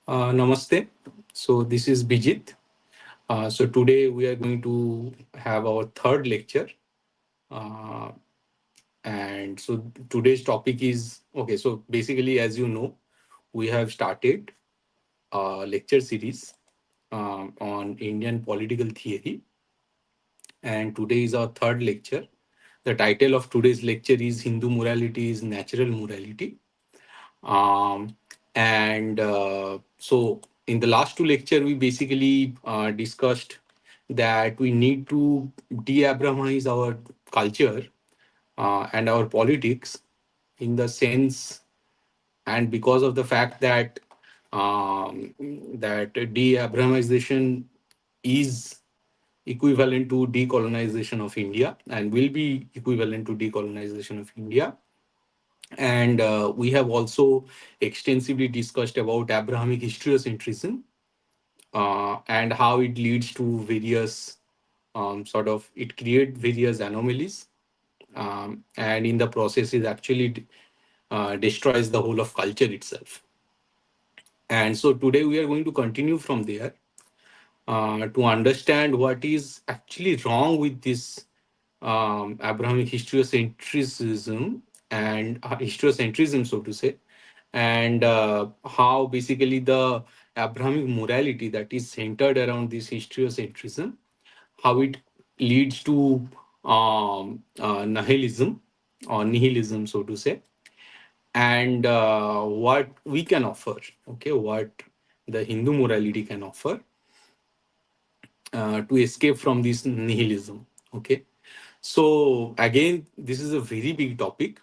Namaste. So this is Bijeet. So today we are going to have our third lecture. Uh, and so today's topic is okay. So basically, as you know, we have started a lecture series on Indian political theory. And today is our third lecture. The title of today's lecture is Hindu Morality is Natural Morality. Um, and in the last two lecture, we basically discussed that we need to de-Abrahamize our culture and our politics in the sense, and because of the fact that that de-Abrahamization is equivalent to decolonization of India and will be equivalent to decolonization of India. And we have also extensively discussed about Abrahamic historiocentrism and how it leads to various it creates various anomalies, and in the process it actually destroys the whole of culture itself. And so today we are going to continue from there to understand what is actually wrong with this Abrahamic historiocentrism and historiocentrism, so to say, and how basically the Abrahamic morality that is centered around this historiocentrism, how it leads to nihilism, so to say, and what we can offer, okay, what the Hindu morality can offer to escape from this nihilism. Okay, so again, this is a very big topic,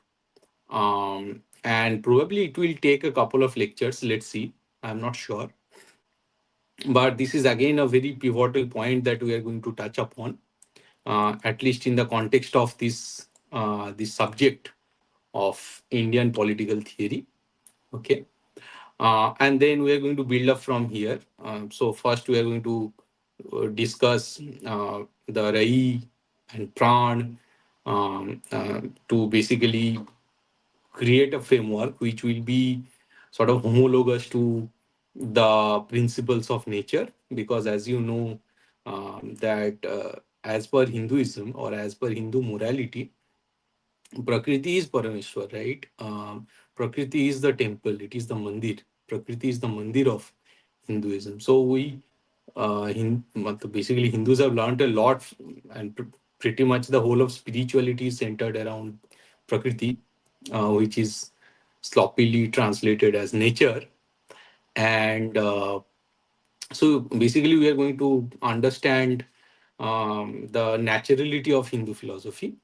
and probably it will take a couple of lectures. Let's see. I'm not sure, but this is again a very pivotal point that we are going to touch upon, at least in the context of this subject of Indian political theory. Okay, and then we are going to build up from here. So first, we are going to discuss the Rai and Pran to basically create a framework which will be sort of homologous to the principles of nature, because as you know, that as per Hinduism or as per Hindu morality, Prakriti is Parameshwar, right? Prakriti is the temple, it is the mandir. Prakriti is the mandir of Hinduism. So basically, Hindus have learned a lot, and pretty much the whole of spirituality is centered around Prakriti, which is sloppily translated as nature. And so basically, we are going to understand the naturality of Hindu philosophy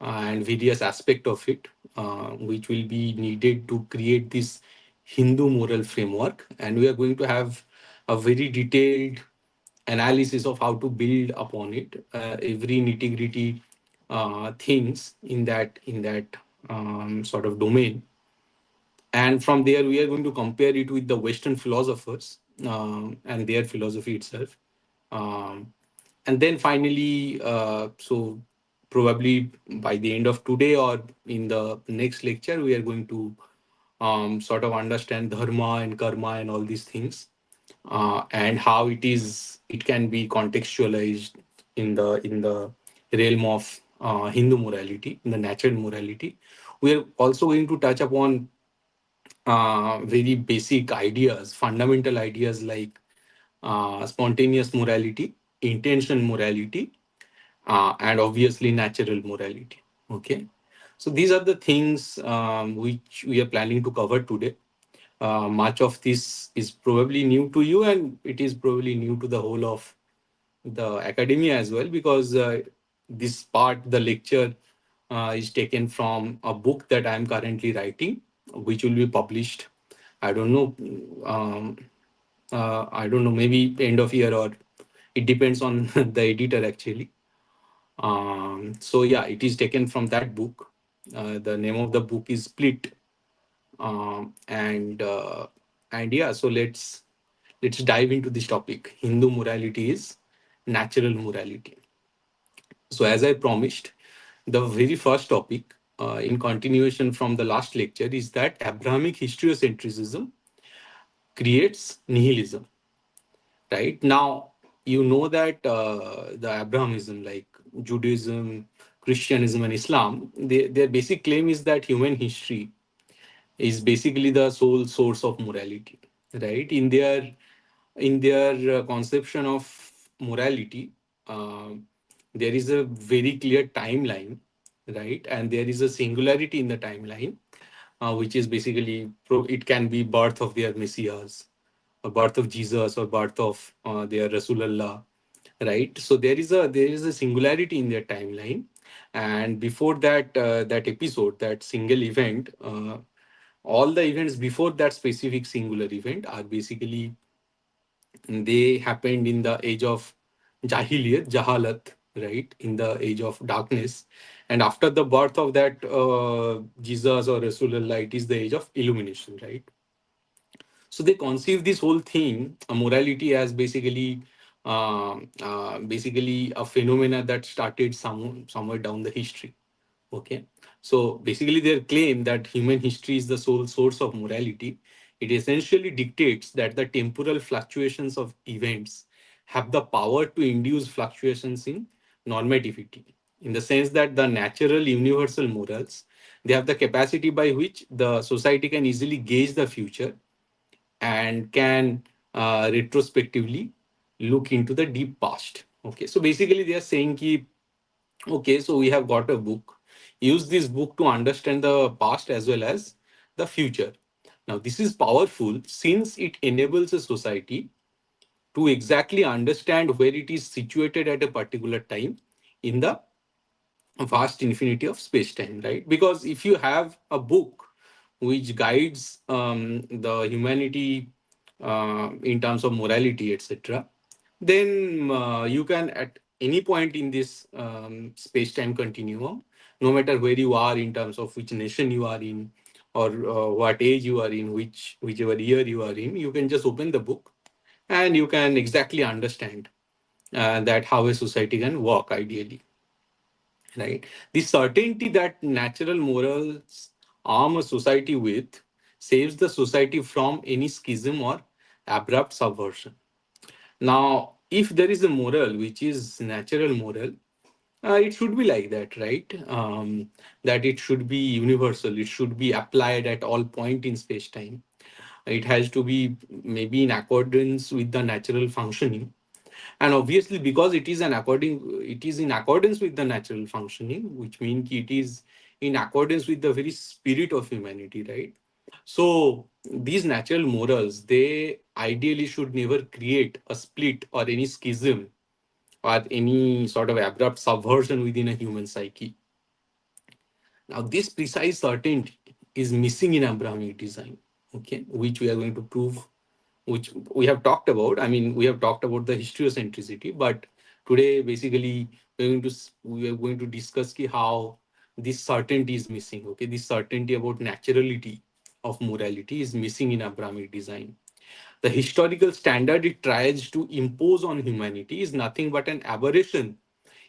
and various aspect of it, which will be needed to create this Hindu moral framework. And we are going to have a very detailed analysis of how to build upon it, every nitty gritty things in that sort of domain. And from there, we are going to compare it with the Western philosophers and their philosophy itself. Um, and then finally, so probably by the end of today or in the next lecture, we are going to sort of understand dharma and karma and all these things, and how it can be contextualized in the realm of Hindu morality, in the natural morality. We are also going to touch upon very basic ideas, fundamental ideas like spontaneous morality, intentional morality, and obviously natural morality. Okay, so these are the things which we are planning to cover today. Much of this is probably new to you, and it is probably new to the whole of the academia as well, because this part, the lecture, is taken from a book that I am currently writing, which will be published. I don't know. I don't know. Maybe end of year, or it depends on the editor actually. So yeah, it is taken from that book. The name of the book is Split, and yeah. So let's dive into this topic. Hindu morality is natural morality. So, as I promised, the very first topic, in continuation from the last lecture, is that Abrahamic historiocentrism creates nihilism. Right now, you know that the Abrahamism, like Judaism, Christianism, and Islam, their basic claim is that human history is basically the sole source of morality. Right, in their conception of morality, there is a very clear timeline, right, and there is a singularity in the timeline, which is basically it can be birth of their messiahs, or birth of Jesus, or birth of their Rasulullah, right? So there is a singularity in their timeline, and before that episode, that single event, all the events before that specific singular event are basically, they happened in the age of jahiliyat, jahalat, right, in the age of darkness. And after the birth of that Jesus or Rasulullah, it is the age of illumination, right? So they conceive this whole thing, morality, as basically a phenomena that started somewhere down the history. Okay. So basically, their claim that human history is the sole source of morality, it essentially dictates that the temporal fluctuations of events have the power to induce fluctuations in normativity, in the sense that the natural universal morals, they have the capacity by which the society can easily gauge the future and can retrospectively look into the deep past. Okay, so basically they are saying ki, okay, so we have got a book. Use this book to understand the past as well as the future. Now, this is powerful since it enables a society to exactly understand where it is situated at a particular time in the vast infinity of space time, right? Because if you have a book which guides the humanity in terms of morality, etc., then you can, at any point in this space time continuum, no matter where you are in terms of which nation you are in, or what age you are in, whichever year you are in, you can just open the book and you can exactly understand that how a society can work ideally, right? The certainty that natural morals arm a society with saves the society from any schism or abrupt subversion. Now, if there is a moral which is natural moral, it should be like that, right? That it should be universal. It should be applied at all point in space time. It has to be maybe in accordance with the natural functioning, and obviously because it is in accordance with the natural functioning, which means it is in accordance with the very spirit of humanity, right? So these natural morals, they ideally should never create a split or any schism or any sort of abrupt subversion within a human psyche. Now, this precise certainty is missing in Abrahamic design, okay, which we are going to prove, which we have talked about. I mean, we have talked about the historiocentricity, but today, basically, we are going to discuss how this certainty is missing. Okay, this certainty about naturality of morality is missing in Abrahamic design. The historical standard it tries to impose on humanity is nothing but an aberration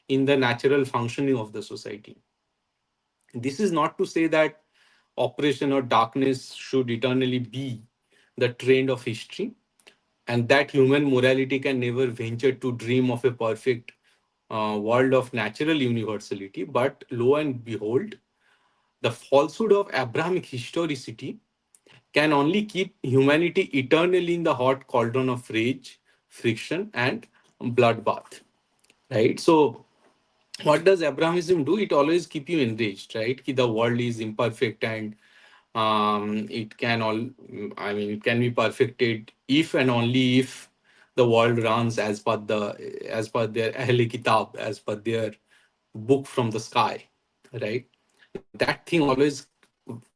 in the natural functioning of the society. This is not to say that oppression or darkness should eternally be the trend of history, and that human morality can never venture to dream of a perfect world of natural universality. But lo and behold, the falsehood of Abrahamic historicity can only keep humanity eternally in the hot cauldron of rage, friction, and bloodbath. Right? So, what does Abrahamism do? It always keep you enraged, right? Ki the world is imperfect and it can all. I mean, it can be perfected if and only if the world runs as per their Ahle Kitab, as per their book from the sky, right? Now that thing always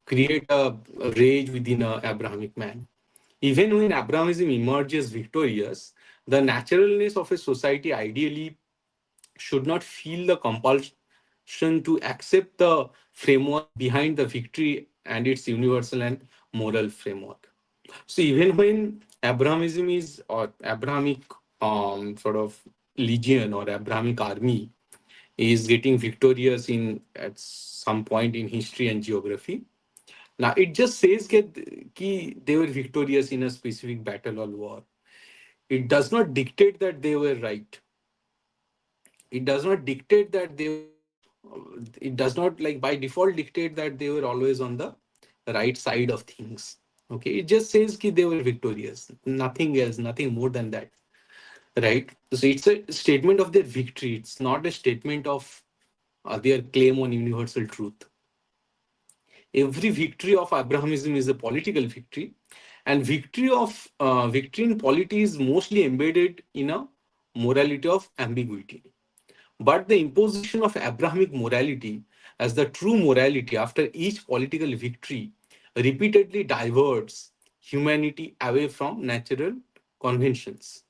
create a rage within a Abrahamic man. Even when Abrahamism emerges victorious, the naturalness of a society ideally should not feel the compulsion to accept the framework behind the victory and its universal and moral framework. So even when Abrahamism is, or Abrahamic sort of legion or Abrahamic army is getting victorious in at some point in history and geography, Now it just says कि they were victorious in a specific battle or war. It does not dictate that they were right. It does not dictate that they were. It does not like by default dictate that they were always on the right side of things. Okay, it just says that they were victorious. Nothing else, nothing more than that. Right. So it's a statement of their victory. It's not a statement of their claim on universal truth. Every victory of Abrahamism is a political victory, and victory in polity is mostly embedded in a morality of ambiguity. But the imposition of Abrahamic morality as the true morality after each political victory repeatedly diverts humanity away from natural conventions.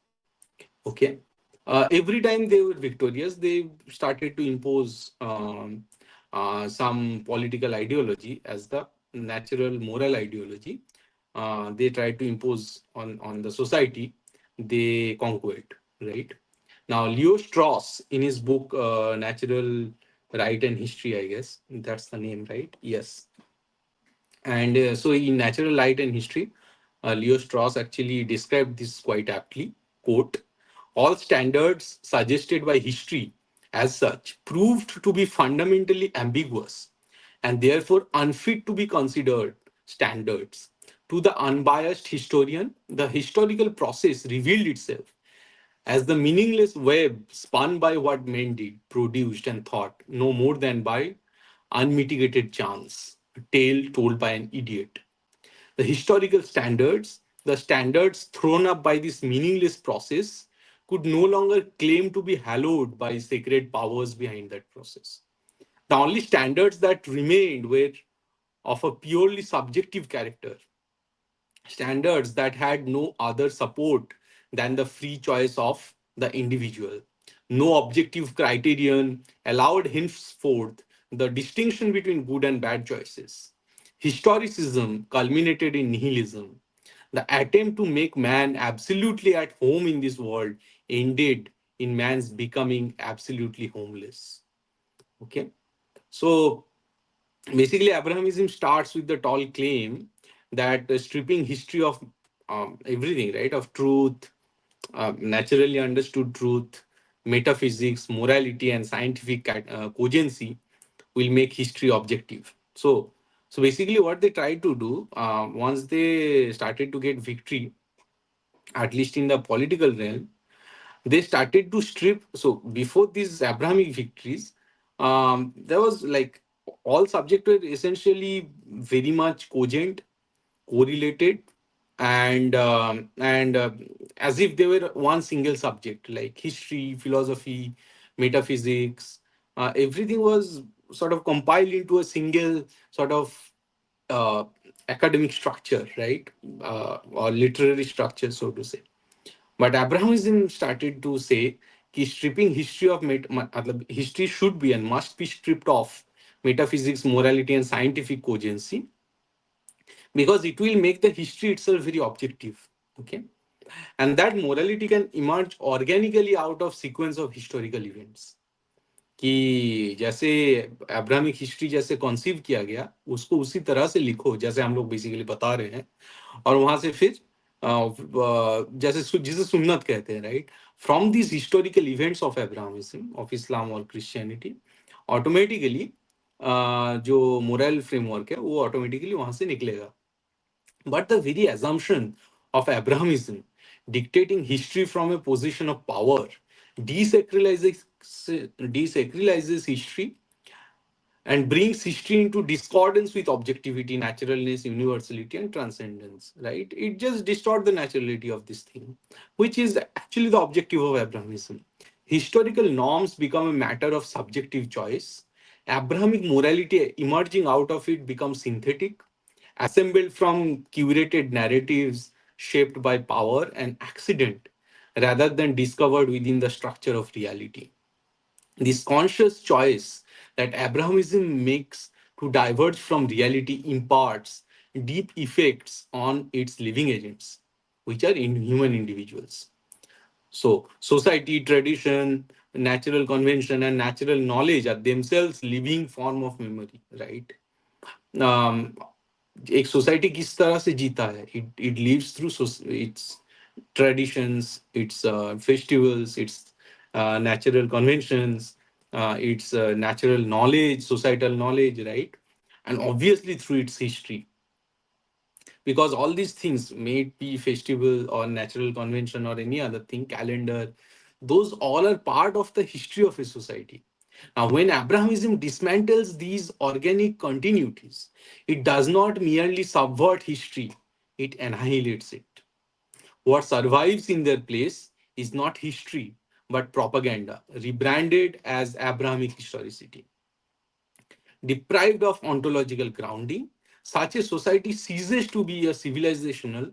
Okay. Every time they were victorious, they started to impose some political ideology as the natural moral ideology. They tried to impose on the society they conquered, right? Now, Leo Strauss, in his book Natural Right and History, I guess that's the name, right? Yes. And so, in Natural Light and History, Leo Strauss actually described this quite aptly. Quote, all standards suggested by history as such proved to be fundamentally ambiguous and therefore unfit to be considered standards. To the unbiased historian, the historical process revealed itself as the meaningless web spun by what men did, produced, and thought, no more than by unmitigated chance, a tale told by an idiot. The historical standards, the standards thrown up by this meaningless process, could no longer claim to be hallowed by sacred powers behind that process. The only standards that remained were of a purely subjective character, standards that had no other support than the free choice of the individual. No objective criterion allowed henceforth the distinction between good and bad choices. Historicism culminated in nihilism. The attempt to make man absolutely at home in this world ended in man's becoming absolutely homeless. Okay. So basically Abrahamism starts with the tall claim that stripping history of everything, right, of truth, naturally understood truth, metaphysics, morality, and scientific cogency will make history objective. So basically what they tried to do, once they started to get victory, at least in the political realm, they started to strip. So before these Abrahamic victories, there was like all subjects were essentially very much cogent, correlated, and as if they were one single subject, like history, philosophy, metaphysics. Everything was sort of compiled into a single sort of uh, academic structure, right, or literary structure, so to say. But Abrahamism started to say कि stripping history of मतलब history should be and must be stripped of metaphysics, morality, and scientific cogency, because it will make the history itself very objective. Okay, and that morality can emerge organically out of sequence of historical events. कि जैसे Abrahamic history जैसे कॉन्सीव किया गया, उसको उसी तरह से लिखो जैसे हम लोग बेसिकली बता रहे हैं, और वहां से फिर जैसे जिसे सुन्नत कहते हैं, right, from this historical events of Abrahamism, of Islam और क्रिश्चियनिटी, ऑटोमेटिकली जो मोरल फ्रेमवर्क है वो ऑटोमेटिकली वहां से निकलेगा. But the very assumption of Abrahamism dictating history from a position of power desacralizes, desacralizes history and brings history into discordance with objectivity, naturalness, universality, and transcendence. Right? It just distorts the naturality of this thing, which is actually the objective of Abrahamism. Historical norms become a matter of subjective choice. Abrahamic morality emerging out of it becomes synthetic, assembled from curated narratives shaped by power and accident rather than discovered within the structure of reality. This conscious choice that Abrahamism makes to diverge from reality imparts deep effects on its living agents, which are inhuman individuals. So, society, tradition, natural convention, and natural knowledge are themselves living form of memory, right? Um, एक society किस तरह से जीता है, it lives through its traditions, its festivals, its natural conventions, its natural knowledge, societal knowledge, right? And obviously through its history, because all these things, may it be festival or natural convention or any other thing, calendar, those all are part of the history of a society. Now when Abrahamism dismantles these organic continuities, it does not merely subvert history, it annihilates it. What survives in their place is not history but propaganda rebranded as Abrahamic historicity. Deprived of ontological grounding, such a society ceases to be a civilizational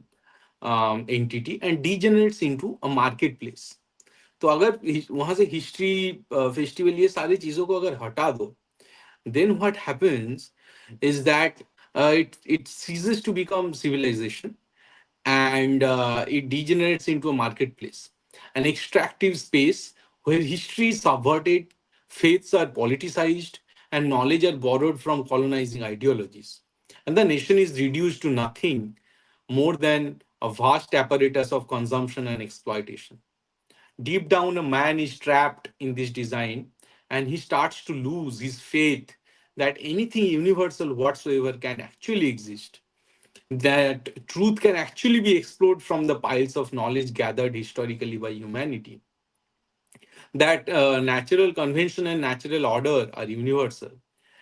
entity and degenerates into a marketplace. तो अगर वहां से history, festival, ये सारी चीजों को अगर हटा दो, then what happens is that it ceases to become civilization, and it degenerates into a marketplace, an extractive space where history is subverted, faiths are politicized, and knowledge are borrowed from colonizing ideologies. And the nation is reduced to nothing more than a vast apparatus of consumption and exploitation. Deep down, a man is trapped in this design, and he starts to lose his faith that anything universal whatsoever can actually exist, that truth can actually be explored from the piles of knowledge gathered historically by humanity, that natural convention and natural order are universal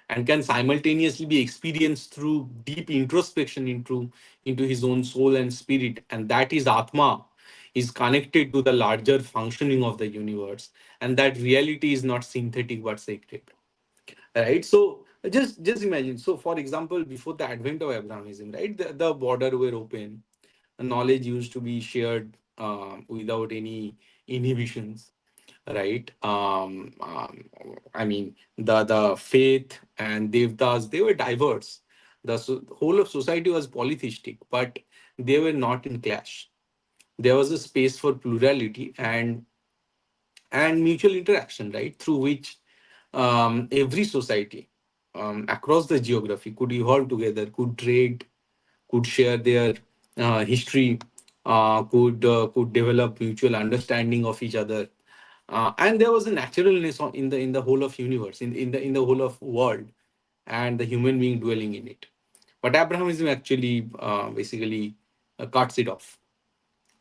and can simultaneously be experienced through deep introspection into his own soul and spirit, and that his Atma is connected to the larger functioning of the universe, and that reality is not synthetic but sacred. Right? So just imagine. So, for example, before the advent of Abrahamism, right, the border were open, knowledge used to be shared without any inhibitions, right? I mean, the faith and devtas, they were diverse. The whole of society was polytheistic, but they were not in clash. There was a space for plurality and mutual interaction, right, through which every society across the geography could evolve together, could trade, could share their history, could develop mutual understanding of each other, and there was a naturalness in the whole of universe, in the whole of world, and the human being dwelling in it. But Abrahamism actually basically cuts it off,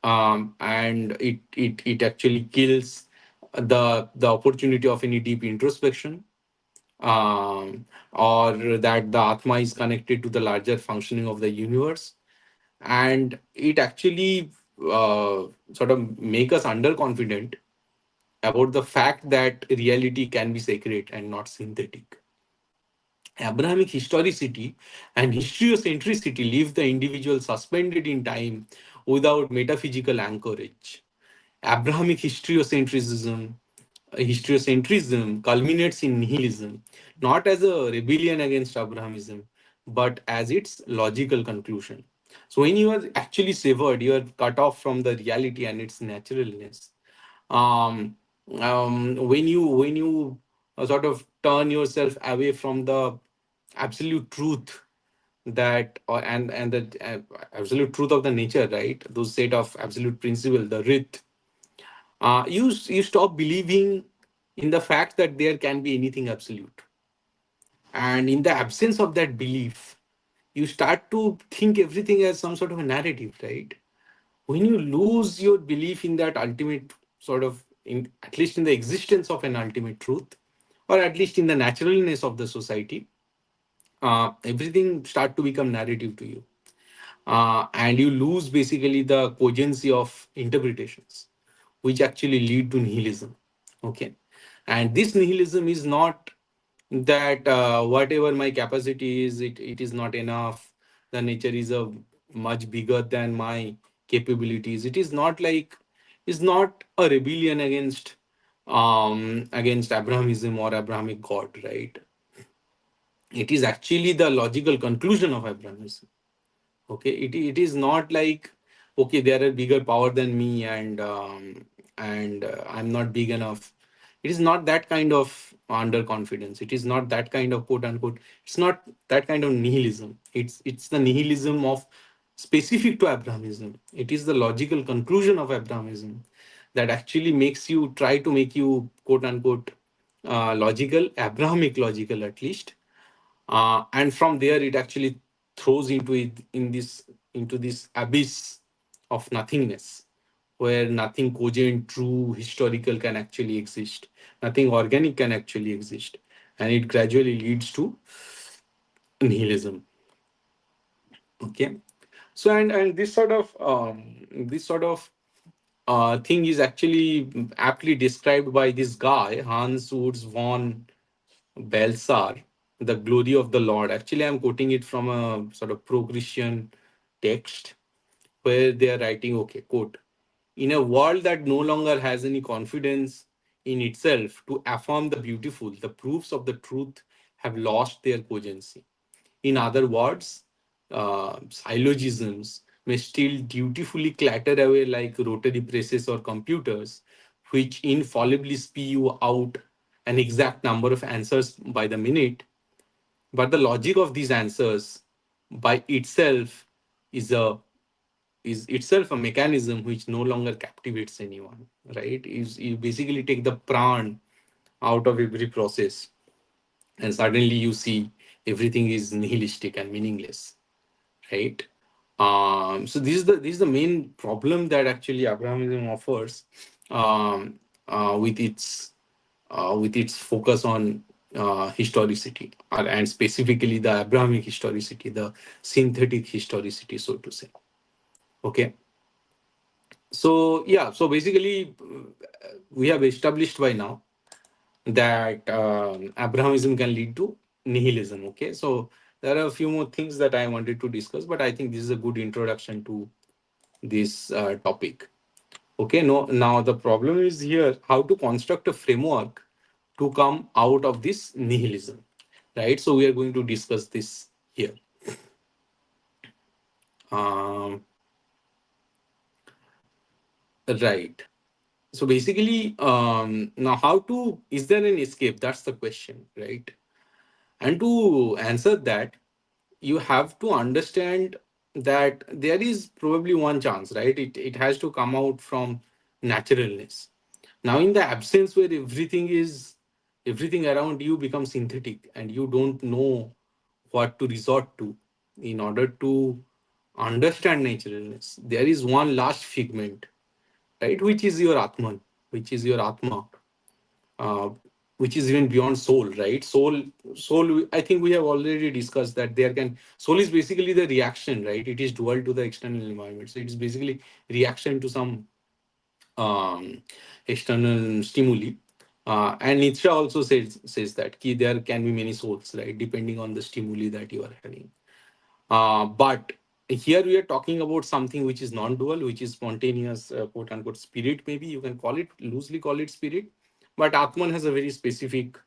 and it actually kills the opportunity of any deep introspection, or that the Atma is connected to the larger functioning of the universe, and it actually sort of make us underconfident about the fact that reality can be sacred and not synthetic. Abrahamic historicity and historiocentricity leave the individual suspended in time without metaphysical anchorage. Abrahamic historiocentrism culminates in nihilism, not as a rebellion against Abrahamism, but as its logical conclusion. So when you are actually severed, you are cut off from the reality and its naturalness. Um, when you sort of turn yourself away from the absolute truth, that or and the absolute truth of the nature, right? Those set of absolute principle, the Rit, you stop believing in the fact that there can be anything absolute, and in the absence of that belief, you start to think everything as some sort of a narrative, right? When you lose your belief in that ultimate sort of, in at least in the existence of an ultimate truth, or at least in the naturalness of the society, everything start to become narrative to you, and you lose basically the cogency of interpretations, which actually lead to nihilism. Okay, and this nihilism is not that whatever my capacity is, it is not enough. The nature is a much bigger than my capabilities. It is not like, it's not a rebellion against Abrahamism or Abrahamic God, right? It is actually the logical conclusion of Abrahamism. Okay, it is not like, okay, there are bigger power than me, and I'm not big enough. It is not that kind of underconfidence. It is not that kind of quote unquote. It's not that kind of nihilism. It's the nihilism of specific to Abrahamism. It is the logical conclusion of Abrahamism that actually makes you try to make you quote unquote logical, Abrahamic logical at least, and from there it actually throws into it into this abyss of nothingness, where nothing cogent, true, historical can actually exist, nothing organic can actually exist, and it gradually leads to nihilism. Okay, so and this sort of thing is actually aptly described by this guy Hans Urs von Belsar, the glory of the Lord. Actually, I'm quoting it from a sort of pro-Christian text where they are writing, okay, quote, in a world that no longer has any confidence in itself to affirm the beautiful, the proofs of the truth have lost their cogency. In other words, syllogisms may still dutifully clatter away like rotary presses or computers, which infallibly spew out an exact number of answers by the minute. But the logic of these answers by itself is a is itself a mechanism which no longer captivates anyone, right? Is you basically take the pran out of every process, and suddenly you see everything is nihilistic and meaningless, right? So this is the main problem that actually Abrahamism offers, um, with its focus on historicity, and specifically the Abrahamic historicity, the synthetic historicity, so to say. Okay, so yeah, so basically we have established by now that Abrahamism can lead to nihilism. Okay, so there are a few more things that I wanted to discuss, but I think this is a good introduction to this topic. Okay, no, now the problem is here how to construct a framework to come out of this nihilism, right? So we are going to discuss this here. Um, right. So basically, now how to, is there an escape? That's the question, right? And to answer that, you have to understand that there is probably one chance, right? It has to come out from naturalness. Now, in the absence where everything around you becomes synthetic and you don't know what to resort to in order to understand naturalness, there is one last figment, right? Which is your Atman, which is your Atma, uh, which is even beyond soul, right? Soul. I think we have already discussed that there can soul is basically the reaction, right? It is dual to the external environment, so it is basically reaction to some um, external stimuli. And Nietzsche also says that there can be many souls, right, depending on the stimuli that you are having. But here we are talking about something which is non-dual, which is spontaneous, quote unquote, spirit. Maybe you can call it loosely call it spirit, but Atman has a very specific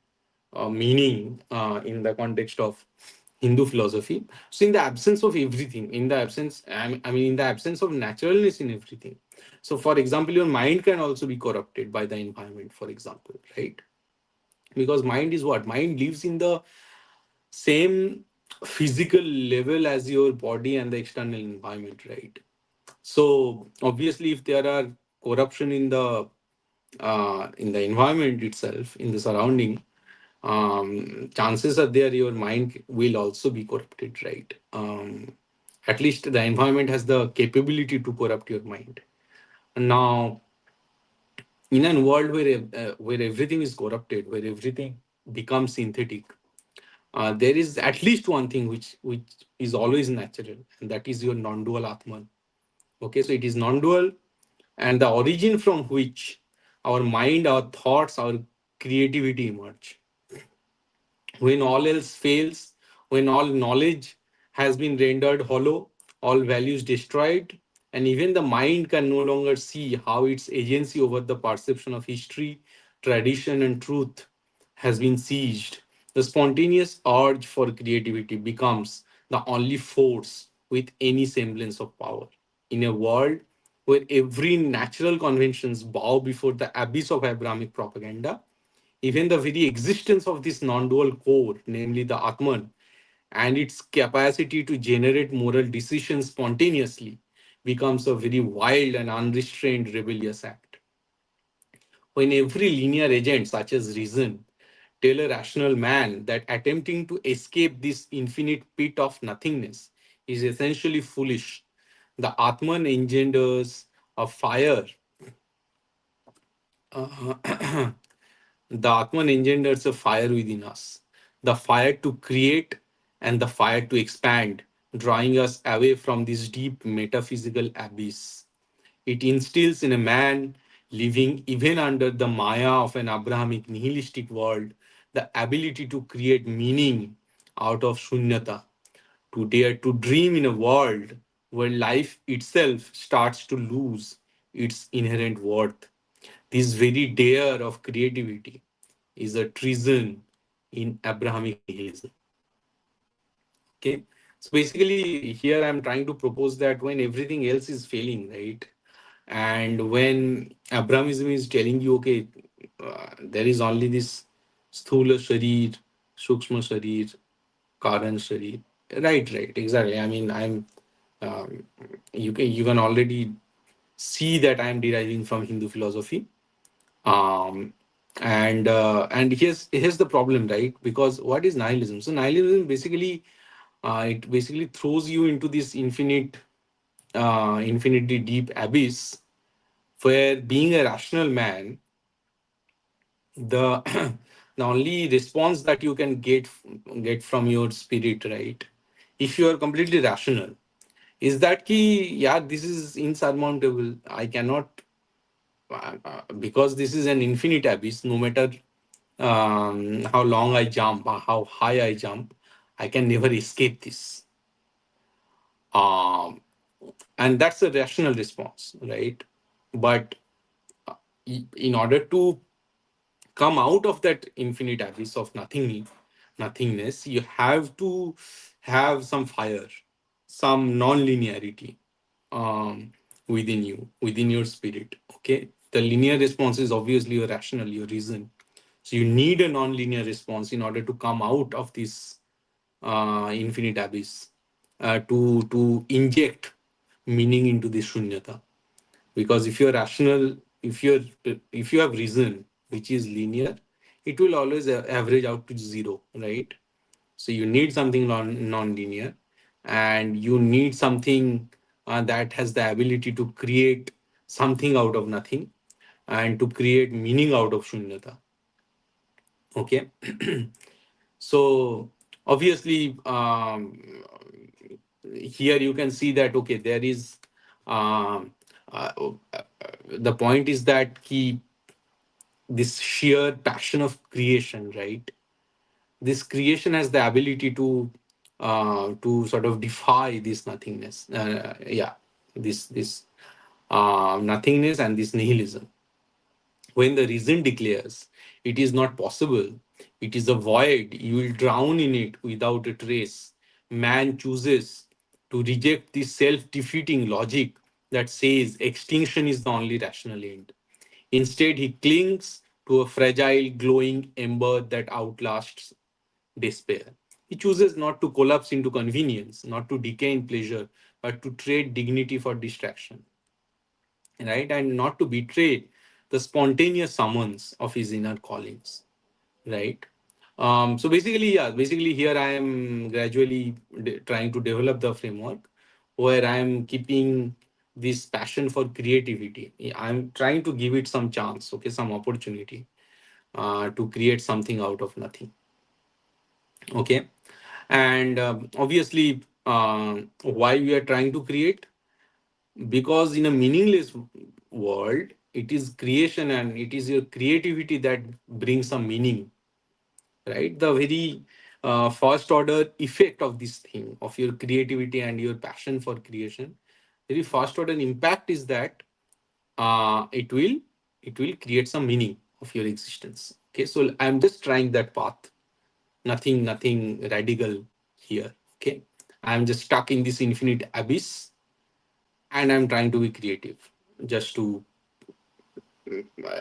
meaning in the context of Hindu philosophy. So, in the absence of everything, in the absence, I mean, in the absence of naturalness in everything. So, for example, your mind can also be corrupted by the environment, for example, right? Because mind is what? Mind lives in the same physical level as your body and the external environment, right? So obviously, if there are corruption in the environment itself, in the surrounding, chances are there your mind will also be corrupted, right? At least the environment has the capability to corrupt your mind. Now, in a world where everything is corrupted, where everything becomes synthetic, there is at least one thing which is always natural, and that is your non-dual Atman. Okay, so it is non-dual, and the origin from which our mind, our thoughts, our creativity emerge. When all else fails, when all knowledge has been rendered hollow, all values destroyed, and even the mind can no longer see how its agency over the perception of history, tradition, and truth has been seized, the spontaneous urge for creativity becomes the only force with any semblance of power. In a world where every natural conventions bow before the abyss of Abrahamic propaganda, Even the very existence of this non-dual core, namely the Atman, and its capacity to generate moral decisions spontaneously, becomes a very wild and unrestrained rebellious act. When every linear agent, such as reason, tell a rational man that attempting to escape this infinite pit of nothingness is essentially foolish, the Atman engenders a fire. uh, the Atman engenders a fire within us, the fire to create and the fire to expand, drawing us away from this deep metaphysical abyss. It instills in a man living even under the maya of an Abrahamic nihilistic world the ability to create meaning out of shunyata, to dare to dream in a world where life itself starts to lose its inherent worth. This very dare of creativity is a treason in Abrahamic nihilism. Okay. So basically, here I'm trying to propose that when everything else is failing, right? And when Abrahamism is telling you, okay, there is only this sthula sharir, sukshma sharir, karan sharir. Right, exactly. I mean, um, you can already see that I'm deriving from Hindu philosophy. Um, and here's the problem, right? Because what is nihilism? So nihilism basically, it basically throws you into this infinity deep abyss where being a rational man, the the only response that you can get from your spirit, right, if you are completely rational, is that ki, yeah, this is insurmountable. I cannot, because this is an infinite abyss. No matter how long I jump, how high I jump, I can never escape this. um, and that's a rational response, right? But in order to come out of that infinite abyss of nothingness, you have to have some fire, some non-linearity, um, within you, within your spirit. Okay, the linear response is obviously your rational, your reason. So you need a non-linear response in order to come out of this infinite abyss, to inject meaning into this shunyata. Because if you're rational, if you have reason which is linear, it will always average out to zero, right? So you need something non-linear, and you need something that has the ability to create something out of nothing and to create meaning out of shunyata. Okay. So obviously, here you can see that, okay, there is, um, uh, uh, the point is that this sheer passion of creation, right? This creation has the ability to sort of defy this nothingness. Yeah, this nothingness and this nihilism. When the reason declares it is not possible, it is a void, you will drown in it without a trace. Man chooses to reject this self defeating logic that says extinction is the only rational end. Instead, he clings to a fragile, glowing ember that outlasts despair. He chooses not to collapse into convenience, not to decay in pleasure, but to trade dignity for distraction, right? And not to betray the spontaneous summons of his inner callings, right? So basically, yeah, basically here I am gradually trying to develop the framework where I am keeping this passion for creativity. I'm trying to give it some chance, okay, some opportunity to create something out of nothing, okay. And obviously, why we are trying to create, because in a meaningless world, it is creation and it is your creativity that brings some meaning, right? The very first order effect of this thing, of your creativity and your passion for creation, very first order impact is that it will create some meaning of your existence. Okay, so I'm just trying that path. Nothing radical here. Okay, I'm just stuck in this infinite abyss, and I'm trying to be creative, just to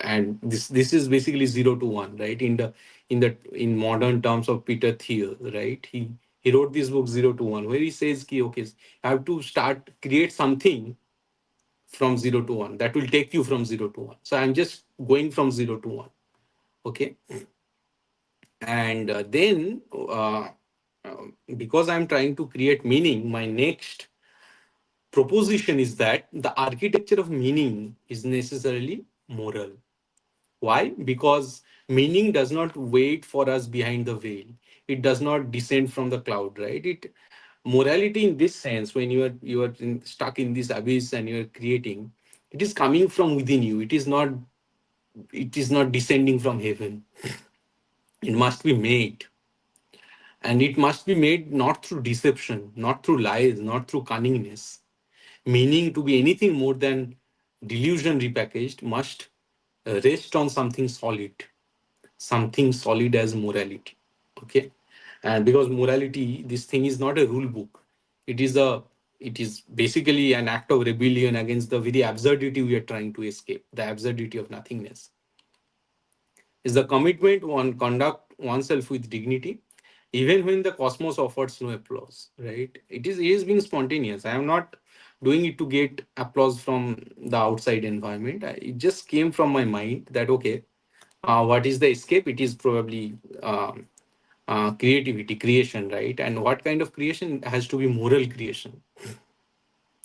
and this is basically 0 to 1, right? In modern terms of Peter Thiel, right? He wrote this book 0 to 1, where he says ki, okay, I have to start create something from 0 to 1 that will take you from 0 to 1. So I'm just going from 0 to 1. Okay. And then because I'm trying to create meaning, my next proposition is that the architecture of meaning is necessarily moral. Why? Because meaning does not wait for us behind the veil. It does not descend from the cloud, right? It Morality in this sense, when stuck in this abyss and you are creating, it is coming from within you. It is not descending from heaven. It must be made, and it must be made not through deception, not through lies, not through cunningness. Meaning, to be anything more than delusion repackaged, must rest on something solid as morality. Okay. And because morality, this thing is not a rule book. It is a it is basically an act of rebellion against the very absurdity we are trying to escape, the absurdity of nothingness. Is the commitment one conduct oneself with dignity, even when the cosmos offers no applause, right? It is being spontaneous. I am not doing it to get applause from the outside environment. It just came from my mind that, okay, what is the escape? It is probably creativity, creation, right? And what kind of creation? Has to be moral creation.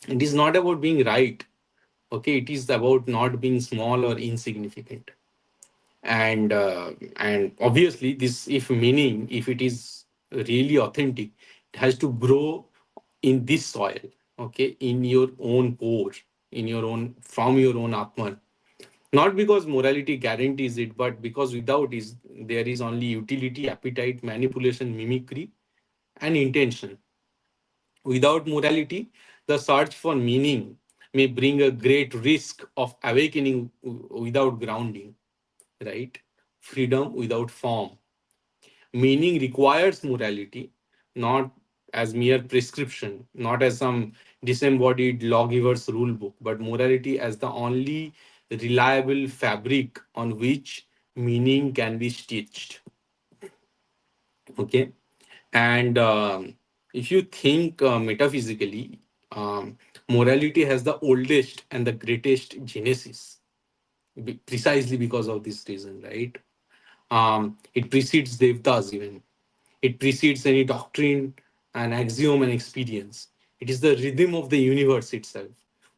It is not about being right. Okay, it is about not being small or insignificant. And obviously, this, if meaning, if it is really authentic, it has to grow in this soil. Okay, in your own core, in your own, from your own atman. Not because morality guarantees it, but because without is there is only utility, appetite, manipulation, mimicry, and intention. Without morality, the search for meaning may bring a great risk of awakening without grounding, right? Freedom without form. Meaning requires morality, not as mere prescription, not as some disembodied lawgiver's rule book, but morality as the only reliable fabric on which meaning can be stitched. Okay. And if you think metaphysically, morality has the oldest and the greatest genesis, precisely because of this reason, right? It precedes Devtas even. It precedes any doctrine, an axiom, an experience. It is the rhythm of the universe itself.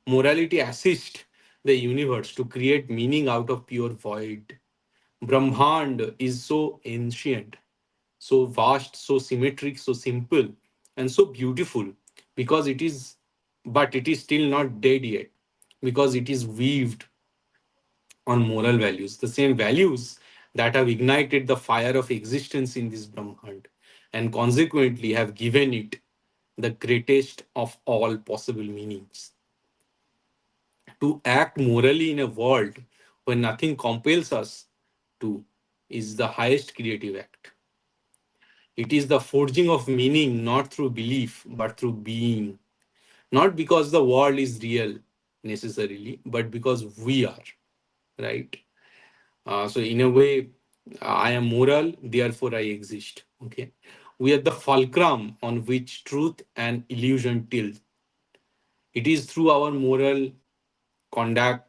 Morality assists the universe to create meaning out of pure void. Brahmand is so ancient, so vast, so symmetric, so simple, and so beautiful because it is, but it is still not dead yet because it is weaved on moral values, the same values that have ignited the fire of existence in this Brahmand and consequently have given it the greatest of all possible meanings. To act morally in a world where nothing compels us to is the highest creative act. It is the forging of meaning not through belief but through being. Not because the world is real necessarily, but because we are, right? So in a way, I am moral, therefore I exist. Okay, we are the fulcrum on which truth and illusion tilt. It is through our moral conduct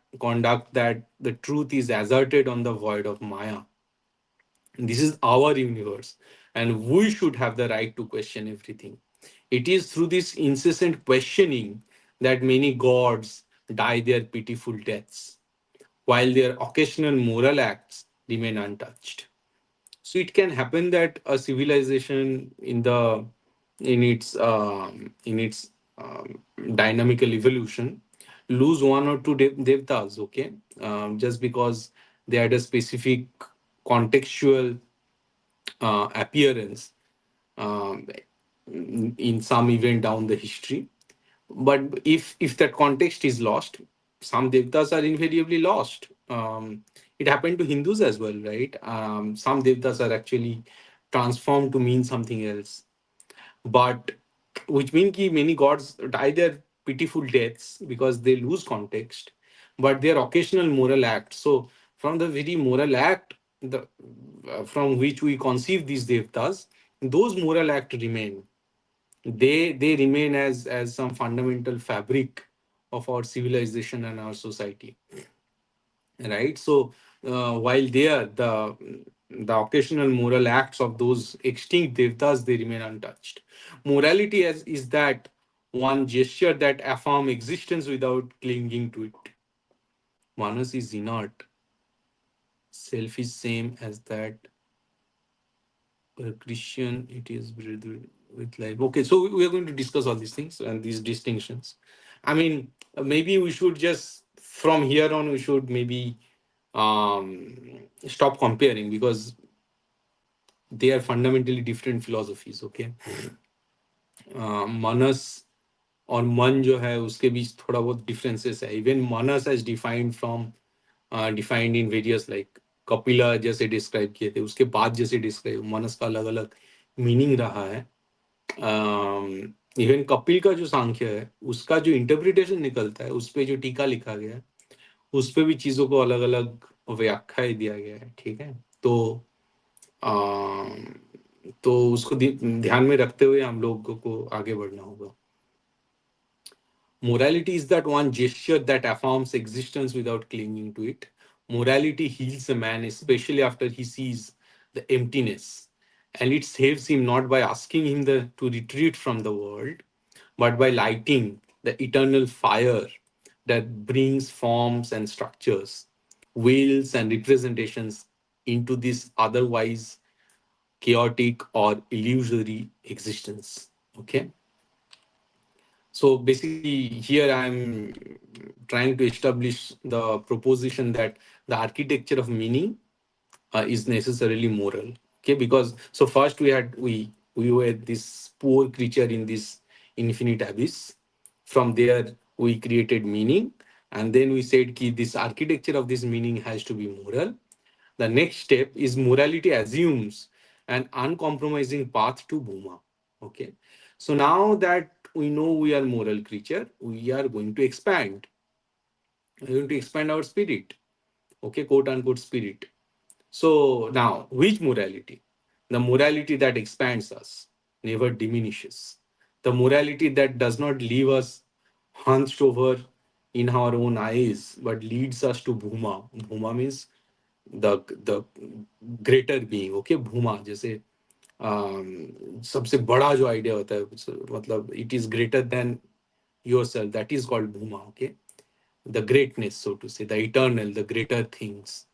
that the truth is asserted on the void of Maya. This is our universe, and we should have the right to question everything. It is through this incessant questioning that many gods die their pitiful deaths, while their occasional moral acts remain untouched. So it can happen that a civilization in its dynamical evolution lose one or two devtas, okay, just because they had a specific contextual appearance um, in some event down the history. But if that context is lost, some devtas are invariably lost. It happened to Hindus as well, right? Some devtas are actually transformed to mean something else, but which mean ki many gods die their pitiful deaths because they lose context. but they are occasional moral acts. So from the very moral act, the from which we conceive these devtas, those moral acts remain. They remain as some fundamental fabric of our civilization and our society, right? So while there, the occasional moral acts of those extinct devtas, they remain untouched. Morality is that one gesture that affirm existence without clinging to it. Manas is inert. Self is same as that. A Christian, it is breathed with life. Okay, so we are going to discuss all these things and these distinctions. I mean, maybe we should just from here on we should maybe stop comparing, because they are fundamentally different philosophies. Okay, manas और मन जो है उसके बीच थोड़ा बहुत differences है. Even manas as defined from defined in various like Kapila जैसे describe किए थे, उसके बाद जैसे डिस्क्राइब मनस का अलग अलग मीनिंग रहा है. इवन कपिल का जो सांख्य है उसका जो इंटरप्रिटेशन निकलता है, उस पे जो टीका लिखा गया है, उस पे भी चीजों को अलग अलग व्याख्या दिया गया है. ठीक है, अम, तो उसको ध्यान में रखते हुए हम लोगों को आगे बढ़ना होगा. Morality is that one gesture that affirms existence without clinging to it. Morality heals a man, especially after he sees the emptiness. And it saves him not by asking him to retreat from the world, but by lighting the eternal fire that brings forms and structures, wills and representations into this otherwise chaotic or illusory existence. Okay. So basically, here I'm trying to establish the proposition that the architecture of meaning is necessarily moral. Okay, because so first we were this poor creature in this infinite abyss. From there, we created meaning, and then we said that this architecture of this meaning has to be moral. The next step is morality assumes an uncompromising path to Bhuma. Okay. So now that we know we are moral creature, we are going to expand. We're going to expand our spirit. Okay, quote unquote spirit. So now, which morality? The morality that expands us, never diminishes. The morality that does not leave us hunched over in our own eyes, but leads us to Bhuma. Bhuma means the greater being. Okay, Bhuma जैसे सबसे बड़ा जो idea होता है, मतलब it is greater than your that is called Bhuma. Okay, the greatness, so to say, the eternal, the greater things.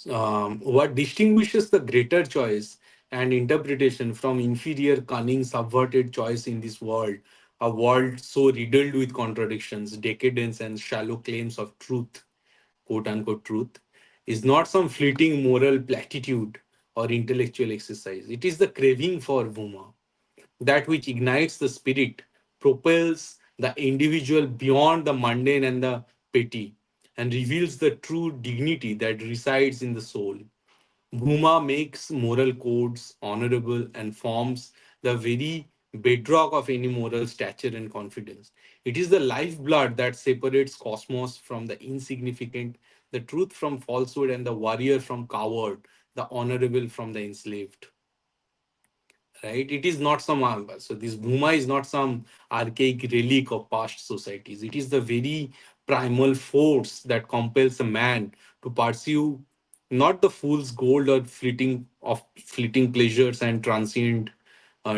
What distinguishes the greater choice and interpretation from inferior, cunning, subverted choice in this world, a world so riddled with contradictions, decadence, and shallow claims of truth, quote unquote truth, is not some fleeting moral platitude or intellectual exercise. It is the craving for Bhuma, that which ignites the spirit, propels the individual beyond the mundane and the petty, and reveals the true dignity that resides in the soul. Bhuma makes moral codes honorable and forms the very bedrock of any moral stature and confidence. It is the lifeblood that separates cosmos from the insignificant, the truth from falsehood, and the warrior from coward, the honorable from the enslaved. Right? It is not some so this Bhuma is not some archaic relic of past societies. It is the very primal force that compels a man to pursue not the fool's gold or fleeting pleasures and transient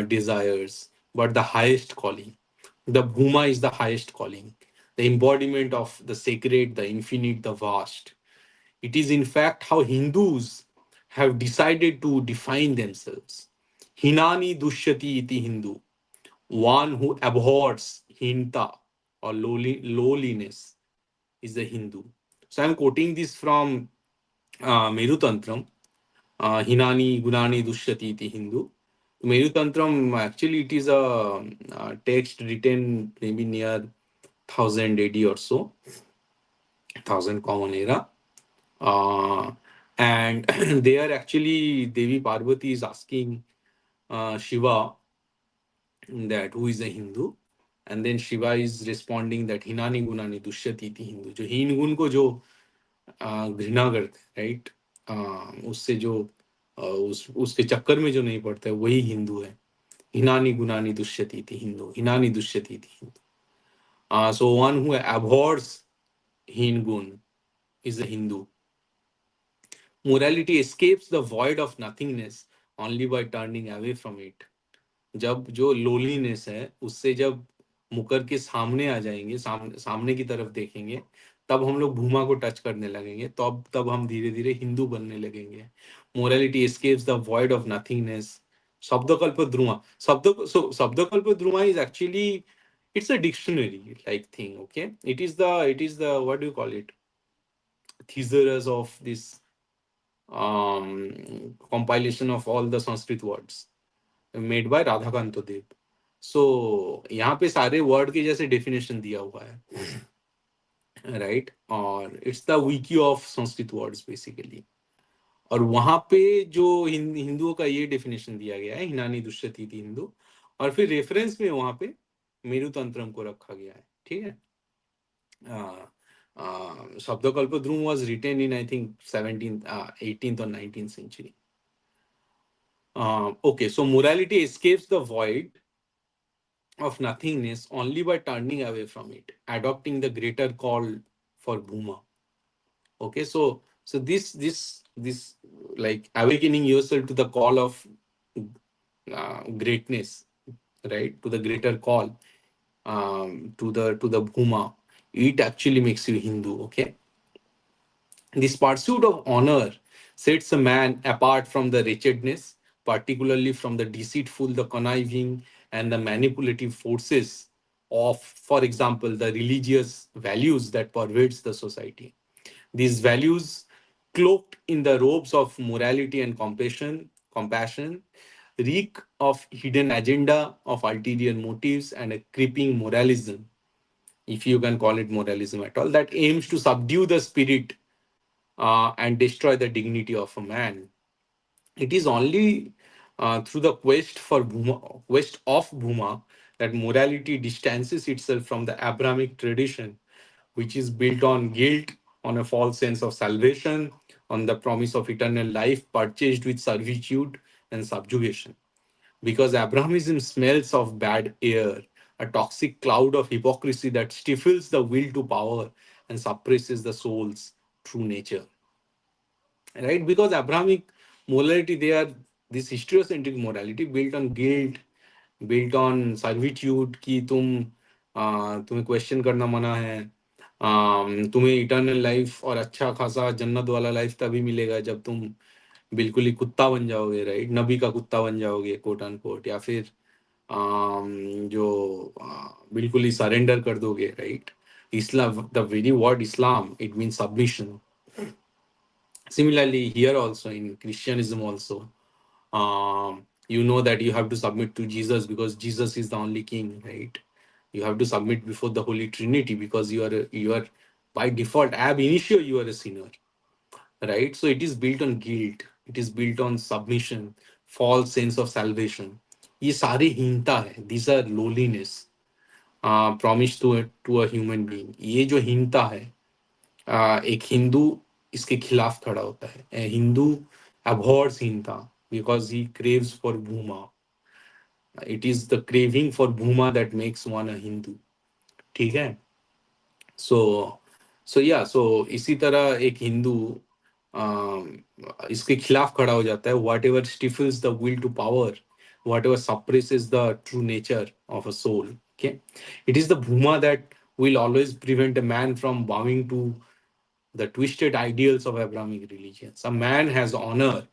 desires, but the highest calling. The Bhuma is the highest calling, the embodiment of the sacred, the infinite, the vast. It is, in fact, how Hindus have decided to define themselves. Hinani dushyati iti Hindu, one who abhors hinta or lowliness is a Hindu. So I'm quoting this from Meru Tantram, Hinani Gunani Dushyati iti Hindu. Meru Tantram, actually, it is a text written maybe near 1000 AD or so, 1000 Common Era. Uh, and there actually Devi Parvati is asking Shiva that who is a Hindu. And then Shiva is responding that hinani gunani dushyati iti hindu, जो हीन गुण को जो घृणा करते हैं, right, उससे जो उसके चक्कर में जो नहीं पड़ता है वही हिंदू है. हिनानी गुनानी दुष्यति थी हिंदू, हिनानी दुष्यति थी Hindu. So one who abhors हीन गुण is a Hindu. Morality escapes the void of nothingness only by turning away from it. जब जो लोलीनेस है उससे जब मुकर के सामने आ जाएंगे, सामने की तरफ देखेंगे, तब हम लोग भूमा को टच करने लगेंगे, तब हम धीरे धीरे हिंदू बनने लगेंगे. Morality escapes the void of nothingness. Shabdakalpa Dhruva, Shabdakalpa Dhruva is actually, it's a dictionary like thing. Okay, it is the what do you call it, thesaurus of this compilation of all the Sanskrit words made by Radhakant Dev. So यहाँ पे सारे word के जैसे definition दिया हुआ है, right, और it's the Vicky of Sanskrit words basically. और वहां पे जो हिंदुओं का ये डेफिनेशन दिया गया है, हिनानी दुष्यति थी हिंदू, और फिर रेफरेंस में वहां पे मेरु तंत्रम को रखा गया है. ठीक है. Shabdakalpa Dhruv was written in I think 17th 18th or 19th century. Okay, so morality escapes the void of nothingness only by turning away from it, adopting the greater call for Bhuma. Okay, so this like awakening yourself to the call of greatness, right? To the greater call, to the Bhuma. It actually makes you Hindu. Okay, this pursuit of honor sets a man apart from the wretchedness, particularly from the deceitful, the conniving, and the manipulative forces of, for example, the religious values that pervades the society. These values, cloaked in the robes of morality and compassion, reek of hidden agenda, of ulterior motives, and a creeping moralism, if you can call it moralism at all, that aims to subdue the spirit and destroy the dignity of a man. It is only through the quest of Bhuma, that morality distances itself from the Abrahamic tradition, which is built on guilt, on a false sense of salvation, on the promise of eternal life purchased with servitude and subjugation. Because Abrahamism smells of bad air, a toxic cloud of hypocrisy that stifles the will to power and suppresses the soul's true nature. Right, because Abrahamic morality, they are this historiocentric morality built on guilt, built on servitude, कि तुम्हें question करना मना है, तुम्हें eternal life और अच्छा खासा जन्नत वाला लाइफ तभी मिलेगा जब तुम बिल्कुल ही कुत्ता बन जाओगे, राइट, नबी का कुत्ता बन जाओगे, कोट अन कोट, या फिर जो बिल्कुल ही सरेंडर कर दोगे, right. Islam, the very word Islam, it mean submission. Similarly, here also in Christianism also, you know that you have to submit to Jesus because Jesus is the only king, right? You have to submit before the Holy Trinity because you are by default ab initio you are a sinner, right? So it is built on guilt, it is built on submission, false sense of salvation. ये सारे हीनता है. These are lowliness promised to a human being. ये जो हीनता है, एक हिंदू इसके खिलाफ खड़ा होता है. A हिंदू abhors हीनता because he craves for bhuma. It is the craving for bhuma that makes one a Hindu. ठीक है. So so इसी तरह एक हिंदू इसके खिलाफ खड़ा हो जाता है. Whatever stifles the will to power, whatever suppresses the true nature of a soul. Okay, it is the bhuma that will always prevent a man from bowing to the twisted ideals of Abrahamic religions. A man has honor,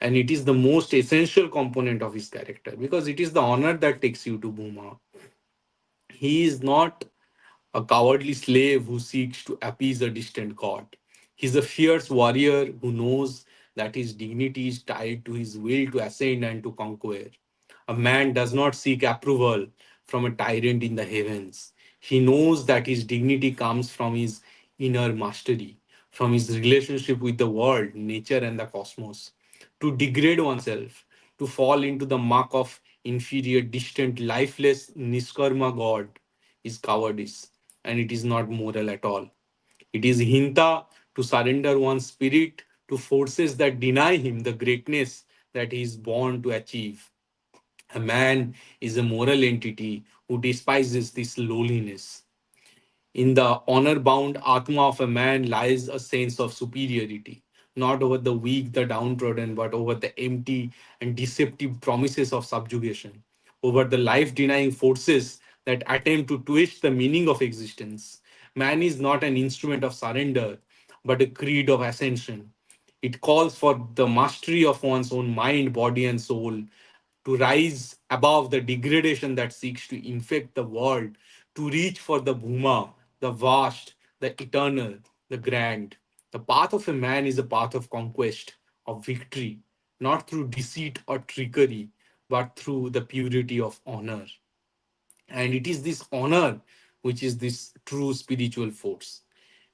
and it is the most essential component of his character because it is the honor that takes you to Bhuma. He is not a cowardly slave who seeks to appease a distant god. He is a fierce warrior who knows that his dignity is tied to his will to ascend and to conquer. A man does not seek approval from a tyrant in the heavens. He knows that his dignity comes from his inner mastery, from his relationship with the world, nature, and the cosmos. To degrade oneself, to fall into the muck of inferior, distant, lifeless Niskarma God, is cowardice, and it is not moral at all. It is hinta to surrender one's spirit to forces that deny him the greatness that he is born to achieve. A man is a moral entity who despises this lowliness. In the honor bound Atma of a man lies a sense of superiority, not over the weak, the downtrodden, but over the empty and deceptive promises of subjugation, over the life denying forces that attempt to twist the meaning of existence. Man is not an instrument of surrender, but a creed of ascension. It calls for the mastery of one's own mind, body, and soul, to rise above the degradation that seeks to infect the world, to reach for the Bhuma, the vast, the eternal, the grand. The path of a man is a path of conquest, of victory, not through deceit or trickery, but through the purity of honor. And it is this honor which is this true spiritual force.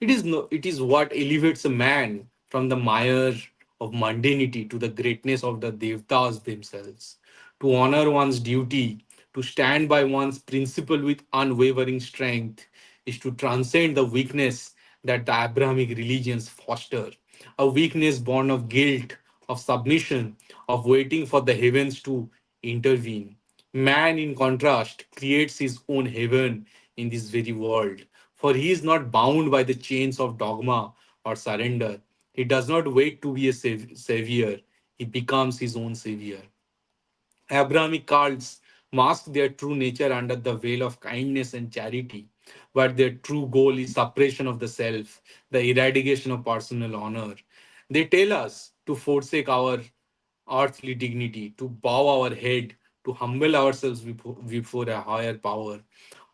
It is no, it is what elevates a man from the mire of mundanity to the greatness of the devtas themselves. To honor one's duty, to stand by one's principle with unwavering strength, is to transcend the weakness that the Abrahamic religions foster, a weakness born of guilt, of submission, of waiting for the heavens to intervene. Man, in contrast, creates his own heaven in this very world, for he is not bound by the chains of dogma or surrender. He does not wait to be a savior, he becomes his own savior. Abrahamic cults mask their true nature under the veil of kindness and charity, but their true goal is suppression of the self, the eradication of personal honor. They tell us to forsake our earthly dignity, to bow our head, to humble ourselves before a higher power.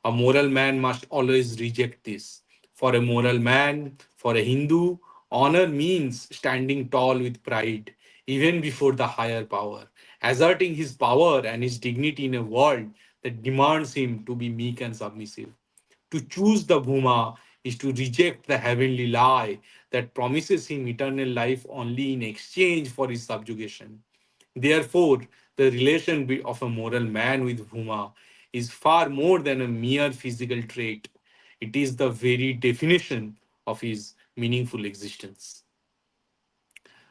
A moral man must always reject this. For a moral man, for a Hindu, honor means standing tall with pride, even before the higher power, asserting his power and his dignity in a world that demands him to be meek and submissive. To choose the Bhuma is to reject the heavenly lie that promises him eternal life only in exchange for his subjugation. Therefore, the relation of a moral man with Bhuma is far more than a mere physical trait. It is the very definition of his meaningful existence.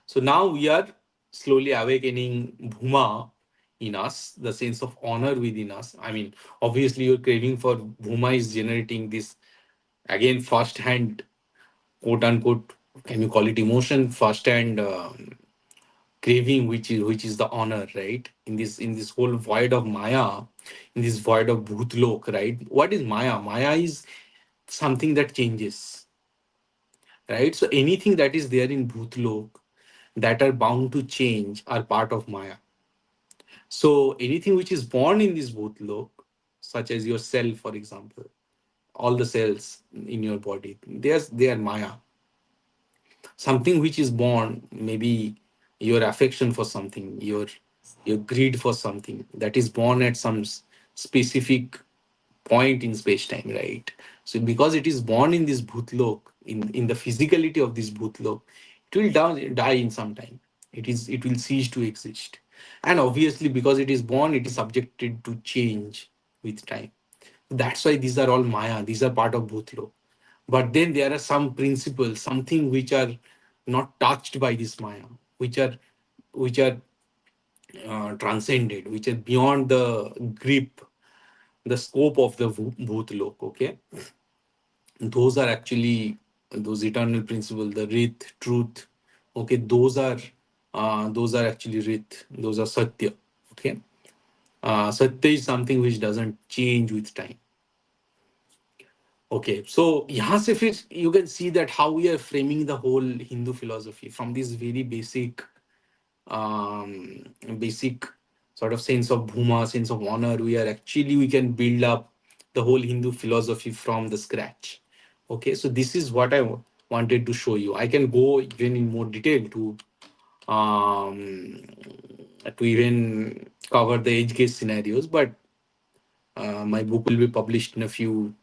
So now we are slowly awakening Bhuma in us, the sense of honor within us. I mean, obviously, your craving for Bhuma is generating this again first hand, quote unquote, can you call it emotion, first hand craving, which is the honor, right? In this whole void of Maya, in this void of Bhutlok, right? What is Maya? Maya is something that changes, right? So anything that is there in Bhutlok that are bound to change are part of Maya. So anything which is born in this Bhutlok, such as your cell, for example, all the cells in your body, they are Maya. Something which is born, maybe your affection for something, your greed for something, that is born at some specific point in space time, right? So because it is born in this bhutlok, in the physicality of this bhutlok, it will die in some time. It will cease to exist. And obviously, because it is born, it is subjected to change with time. That's why these are all Maya. These are part of Bhutlok. But then there are some principles, something which are not touched by this Maya, which are transcended, which are beyond the grip, the scope of the Bhutlok. Okay, those are actually those eternal principles, the Rit, truth. Okay, those are actually Rit. Those are Satya. Okay, Satya is something which doesn't change with time. Okay, so यहाँ से फिर you can see that how we are framing the whole Hindu philosophy from this very um, basic sort of sense of bhuma, sense of honor. We can build up the whole Hindu philosophy from the scratch. Okay, so this is what I wanted to show you. I can go even in more detail um, to even cover the edge case scenarios, but my book will be published in a few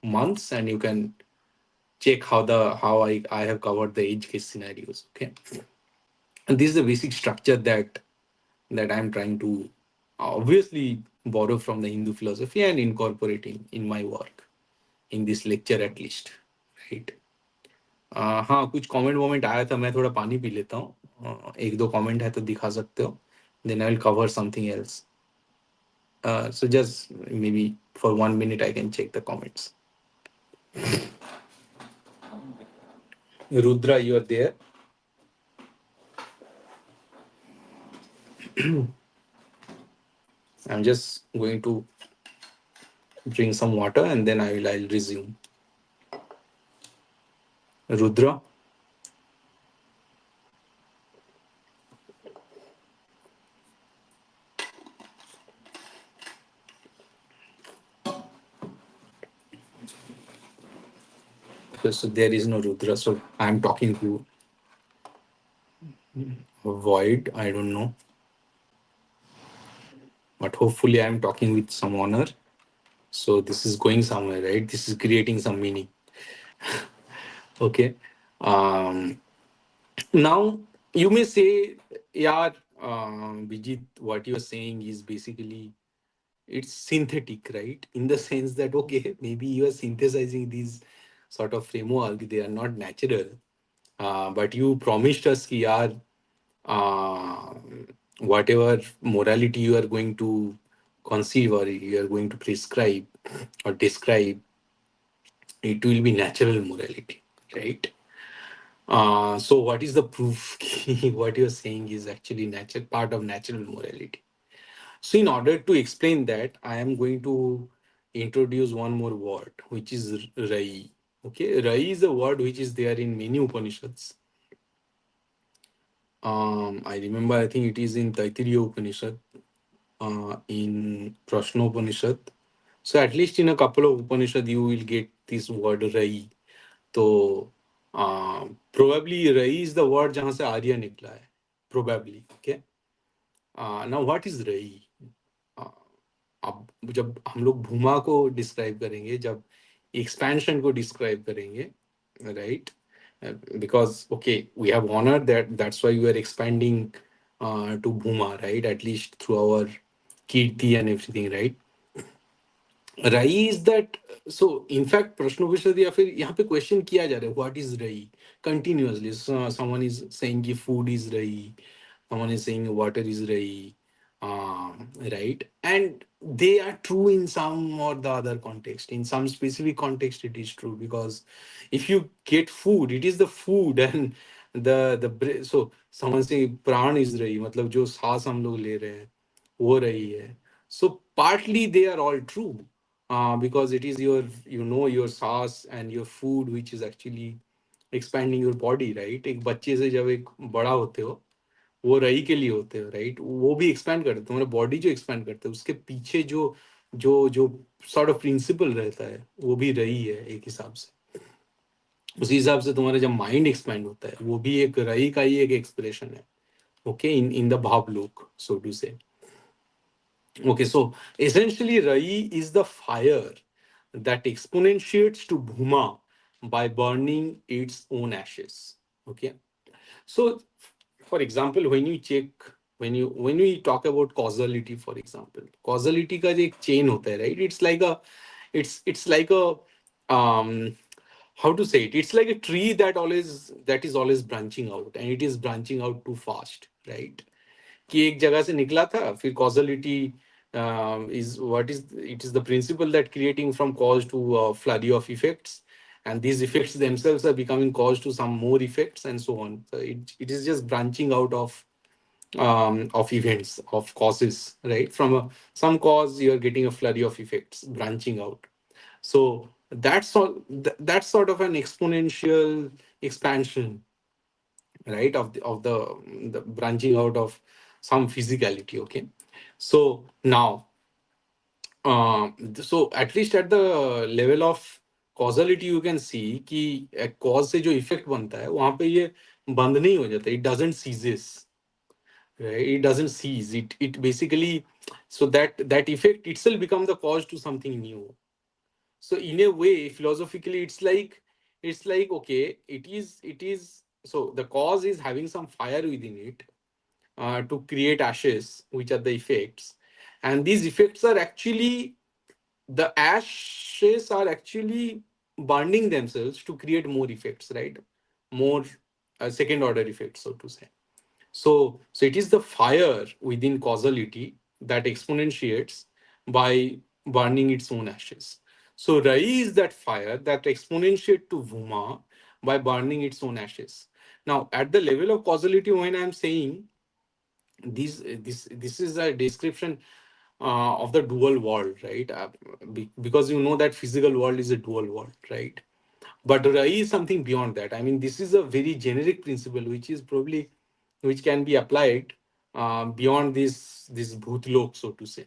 months, and you can check how I have covered the edge case scenarios. Okay, and this is the basic structure that I'm trying to obviously borrow from the Hindu philosophy and incorporate in my work. in this lecture at least, right? हाँ, कुछ comment वमेंट आया था, मैं थोड़ा पानी P लेता हूँ. एक दो कमेंट है तो दिखा सकते हो. Then I will cover something else. So just maybe for 1 minute I can check the comments. Rudra, you are there? I'm just going to drink some water and then I'll resume. Rudra? So there is no Rudra, so I'm talking to void. I don't know, but hopefully I'm talking with some honor. So this is going somewhere, right? This is creating some meaning. Okay. Um, Now you may say, yeah, Bijit, what you're saying is basically it's synthetic, right? In the sense that okay, maybe you are synthesizing these sort of framework, they are not natural. But you promised us कि यार uh, whatever morality you are going to conceive or you are going to prescribe or describe, it will be natural morality, right? So what is the proof? What you're saying is actually natural part of natural morality. So in order to explain that, I am going to introduce one more word, which is Rai. Okay, Rai is a word which is there in many Upanishads. I remember, I think it is in Taittiriya Upanishad, in Prashna Upanishad. So at least in a couple of Upanishad, you will get this word Rai. तो probably रई is the word जहां से आर्य निकला है, probably. Okay. Now what is रई? uh, अब जब हम लोग भूमा को डिस्क्राइब करेंगे, जब एक्सपेंशन को डिस्क्राइब करेंगे, right? Because okay, we have honored that, that's why we are expanding to Bhuma, right? At least through our kirti and everything, right? रई इज दैट. सो इनफैक्ट प्रश्न विषय या फिर यहाँ पे क्वेश्चन किया जा रहा है व्हाट इज रई कंटिन्यूअसली. समवन इज सेइंग कि फूड इज रई, someone is saying water is rai, right? And they are true in some or the other context. In some specific context it is true, because if you get food, it is the food and so someone say pran is rai, मतलब जो सांस हम लोग ले रहे हैं वो रही है. So partly they are all true, because it is your, you know, your sauce and your food which is actually expanding your body, right? एक बच्चे से जब एक बड़ा होते हो, वो रही के लिए होते हैं, राइट? वो भी एक्सपैंड करते हैं, तुम्हारा बॉडी जो एक्सपैंड करता है उसके पीछे जो जो जो सॉर्ट ऑफ प्रिंसिपल रहता है वो भी रही है एक हिसाब से. उसी हिसाब से तुम्हारा जब माइंड एक्सपैंड होता है वो भी एक रही का ही एक एक्सप्रेशन है. ओके, इन द भाव लोक, सो टू से. Okay, so essentially, Rai is the fire that exponentiates to Bhuma by burning its own ashes. Okay, so for example, when you check, when we talk about causality, for example, causality का जो एक chain होता है, right? It's like a um how to say it? It's like a tree that is always branching out, and it is branching out too fast, right? कि एक जगह से निकला था, फिर causality is what is it is the principle that creating from cause to flurry of effects, and these effects themselves are becoming cause to some more effects and so on. So it is just branching out of events, of causes, right? From some cause you're getting a flurry of effects branching out. So that's sort of an exponential expansion, right, of the branching out of some physicality. Okay, so now so at least at the level of causality you can see कि cause से जो effect बनता है वहां पे ये बंद नहीं हो जाता, it doesn't ceases, right? It doesn't cease, it basically, so that effect itself become the cause to something new. So in a way philosophically it's like okay, it is so the cause is having some fire within it, to create ashes which are the effects, and these effects are actually the ashes are actually bonding themselves to create more effects, right? More second order effects, so to say. So it is the fire within causality that exponentiates by burning its own ashes. So Rai is that fire that exponentiates to Bhuma by burning its own ashes. Now, at the level of causality, when I'm saying this is a description of the dual world, right? Because you know that physical world is a dual world, right? But Rai is something beyond that. I mean, this is a very generic principle which is probably which can be applied beyond this bhutlok, so to say.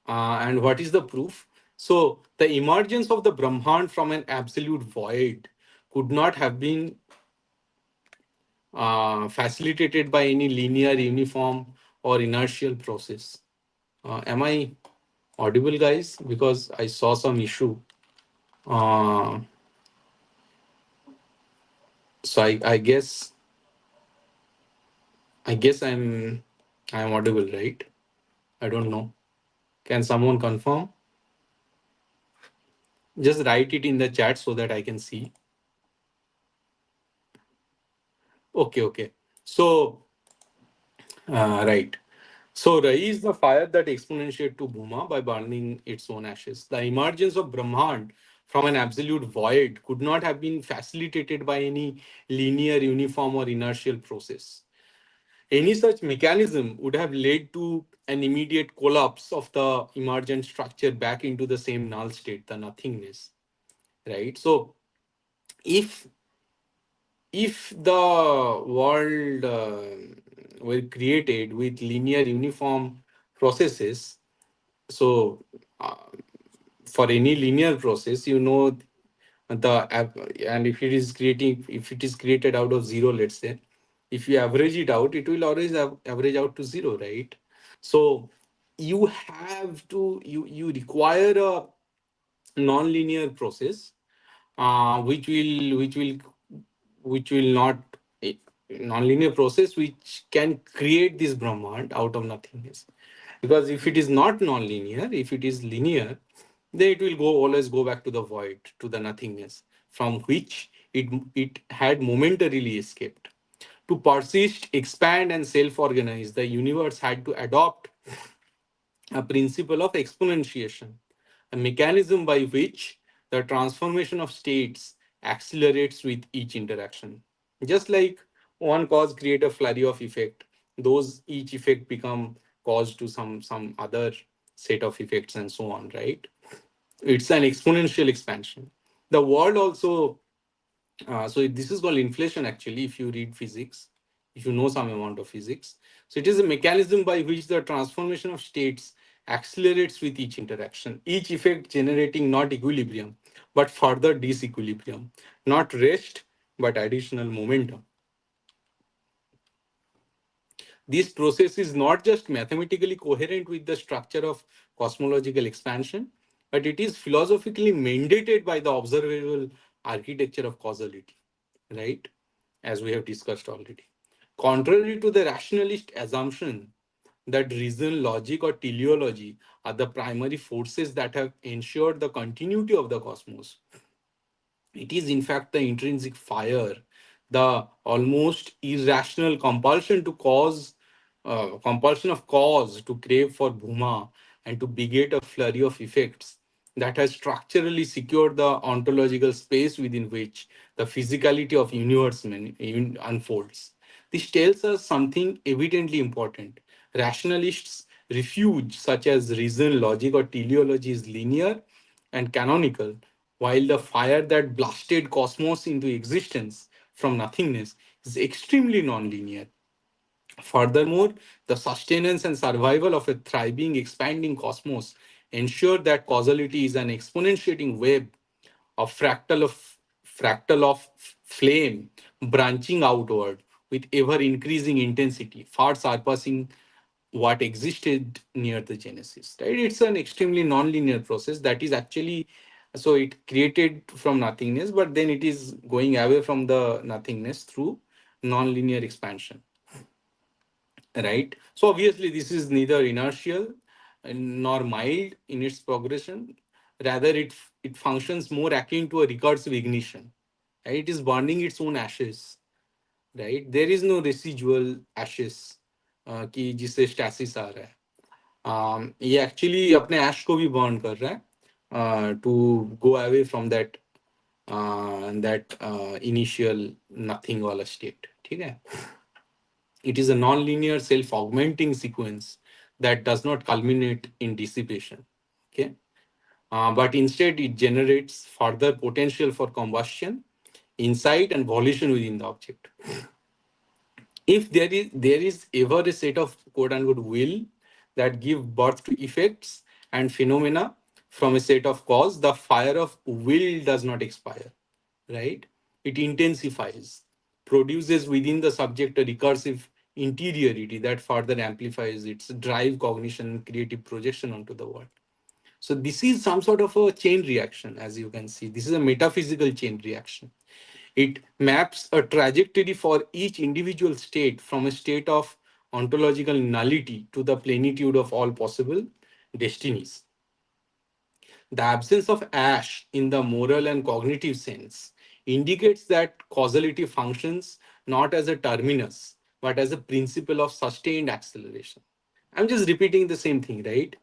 And what is the proof? So the emergence of the Brahman from an absolute void could not have been facilitated by any linear, uniform, or inertial process. Am I audible, guys? Because I saw some issue. Uh, so I guess I'm audible, right? I don't know. Can someone confirm? Just write it in the chat so that I can see. Okay, okay. So right. So Rai is the fire that exponentiates to Bhuma by burning its own ashes. The emergence of Brahmand from an absolute void could not have been facilitated by any linear, uniform, or inertial process. Any such mechanism would have led to an immediate collapse of the emergent structure back into the same null state, the nothingness. Right. So if the world were created with linear, uniform processes, so uh, for any linear process, you know and if it is created out of zero, let's say, if you average it out, it will always average out to zero, right? So you require a non-linear process, which will not a non-linear process which can create this Brahman out of nothingness. Because if it is not non-linear, if it is linear, then it will always go back to the void, to the nothingness, from which it had momentarily escaped. To persist, expand, and self-organize, the universe had to adopt a principle of exponentiation, a mechanism by which the transformation of states accelerates with each interaction. Just like one cause create a flurry of effect, those each effect become cause to some other set of effects and so on, right? It's an exponential expansion. The world also so this is called inflation actually, if you read physics, if you know some amount of physics. So it is a mechanism by which the transformation of states accelerates with each interaction, each effect generating not equilibrium, but further disequilibrium, not rest, but additional momentum. This process is not just mathematically coherent with the structure of cosmological expansion, but it is philosophically mandated by the observable architecture of causality, right? As we have discussed already. Contrary to the rationalist assumption that reason, logic, or teleology are the primary forces that have ensured the continuity of the cosmos, it is, in fact, the intrinsic fire, the almost irrational compulsion of cause to crave for Bhuma and to beget a flurry of effects that has structurally secured the ontological space within which the physicality of universe unfolds. This tells us something evidently important. Rationalists' refuge, such as reason, logic, or teleology, is linear and canonical, while the fire that blasted cosmos into existence from nothingness is extremely nonlinear. Furthermore, the sustenance and survival of a thriving, expanding cosmos ensure that causality is an exponentiating web, a fractal of flame branching outward with ever increasing intensity, far surpassing what existed near the genesis. Right? It's an extremely non-linear process that is actually, so it created from nothingness, but then it is going away from the nothingness through non-linear expansion, right? So obviously this is neither inertial nor mild in its progression. Rather, it functions more akin to a recursive ignition. Right? It is burning its own ashes. Right? There is no residual ashes कि जिससे stasis आ रहा है. ये actually अपने ऐश को भी burn कर रहा है to go away from that initial nothing वाला स्टेट. ठीक है. It is a non-linear self-augmenting sequence that does not culminate in dissipation. Okay. But instead, it generates further potential for combustion, insight, and volition within the object. If there is ever a set of quote unquote will that give birth to effects and phenomena from a set of cause, the fire of will does not expire, right? It intensifies, produces within the subject a recursive interiority that further amplifies its drive, cognition, and creative projection onto the world. So this is some sort of a chain reaction, as you can see. This is a metaphysical chain reaction. It maps a trajectory for each individual state from a state of ontological nullity to the plenitude of all possible destinies. The absence of ash in the moral and cognitive sense indicates that causality functions not as a terminus, but as a principle of sustained acceleration. I'm just repeating the same thing, right?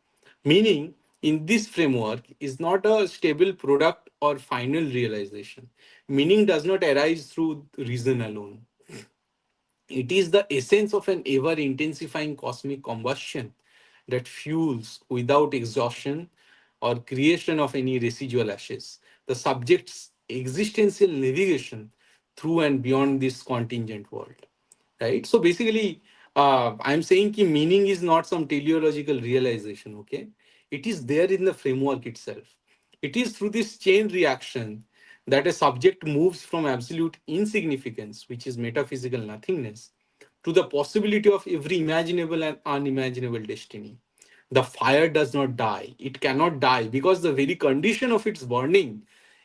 Meaning, in this framework is not a stable product or final realization. Meaning does not arise through reason alone. It is the essence of an ever intensifying cosmic combustion that fuels without exhaustion or creation of any residual ashes. The subject's existential navigation through and beyond this contingent world. Right? So basically, I'm saying that meaning is not some teleological realization, okay? It is there in the framework itself. It is through this chain reaction that a subject moves from absolute insignificance, which is metaphysical nothingness, to the possibility of every imaginable and unimaginable destiny. The fire does not die. It cannot die because the very condition of its burning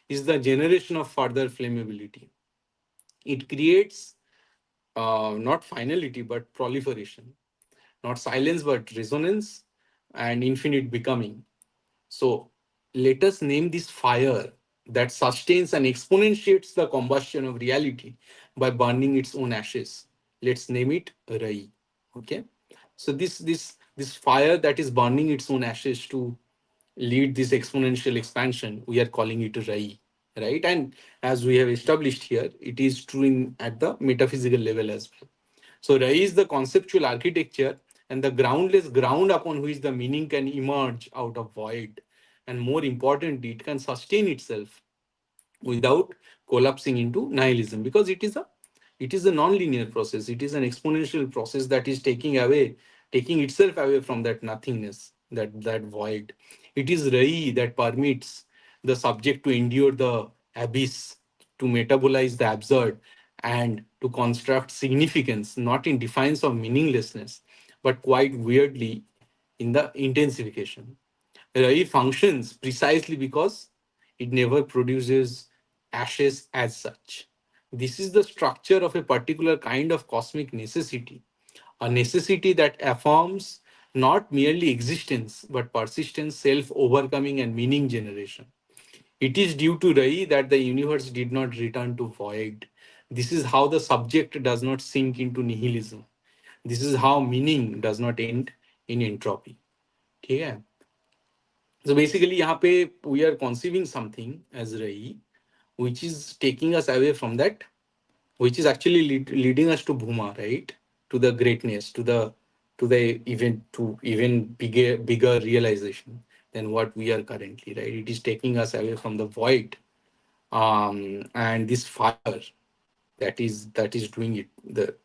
is the generation of further flammability. It creates not finality but proliferation, not silence but resonance, and infinite becoming. So let us name this fire that sustains and exponentiates the combustion of reality by burning its own ashes. Let's name it Rai. Okay. So this fire that is burning its own ashes to lead this exponential expansion, we are calling it Rai. Right. And as we have established here, it is true at the metaphysical level as well. So Rai is the conceptual architecture and the groundless ground upon which the meaning can emerge out of void. And more importantly, it can sustain itself without collapsing into nihilism, because it is a non-linear process. It is an exponential process that is taking itself away from that nothingness, that void. It is Rai that permits the subject to endure the abyss, to metabolize the absurd, and to construct significance not in defiance of meaninglessness, but quite weirdly in the intensification. Rai functions precisely because it never produces ashes as such. This is the structure of a particular kind of cosmic necessity, a necessity that affirms not merely existence but persistence, self overcoming, and meaning generation. It is due to Rai that the universe did not return to void. This is how the subject does not sink into nihilism. This is how meaning does not end in entropy. ठीक है. So basically, यहाँ पे we are conceiving something as Rai, which is taking us away from that, which is actually leading us to Bhuma, right? To the greatness, to the event, to even bigger realization than what we are currently, right? It is taking us away from the void, and this fire that is doing it. The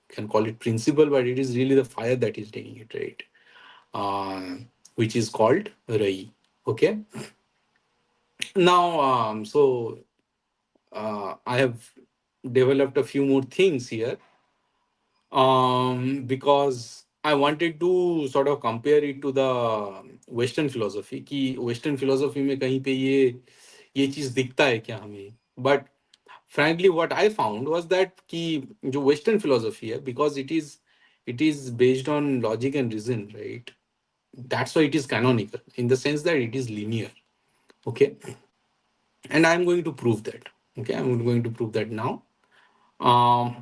can call it principle, but it is really the fire that is taking it, right? Which is called Rai. Okay. Now, I have developed a few more things here, because I wanted to sort of compare it to the Western philosophy. कि Western philosophy में कहीं पे ये चीज दिखता है क्या हमें? But frankly, what I found was that कि जो Western philosophy है, because it is based on logic and reason, right? That's why it is canonical in the sense that it is linear. Okay, and I'm going to prove that. Okay, I'm going to prove that now. um,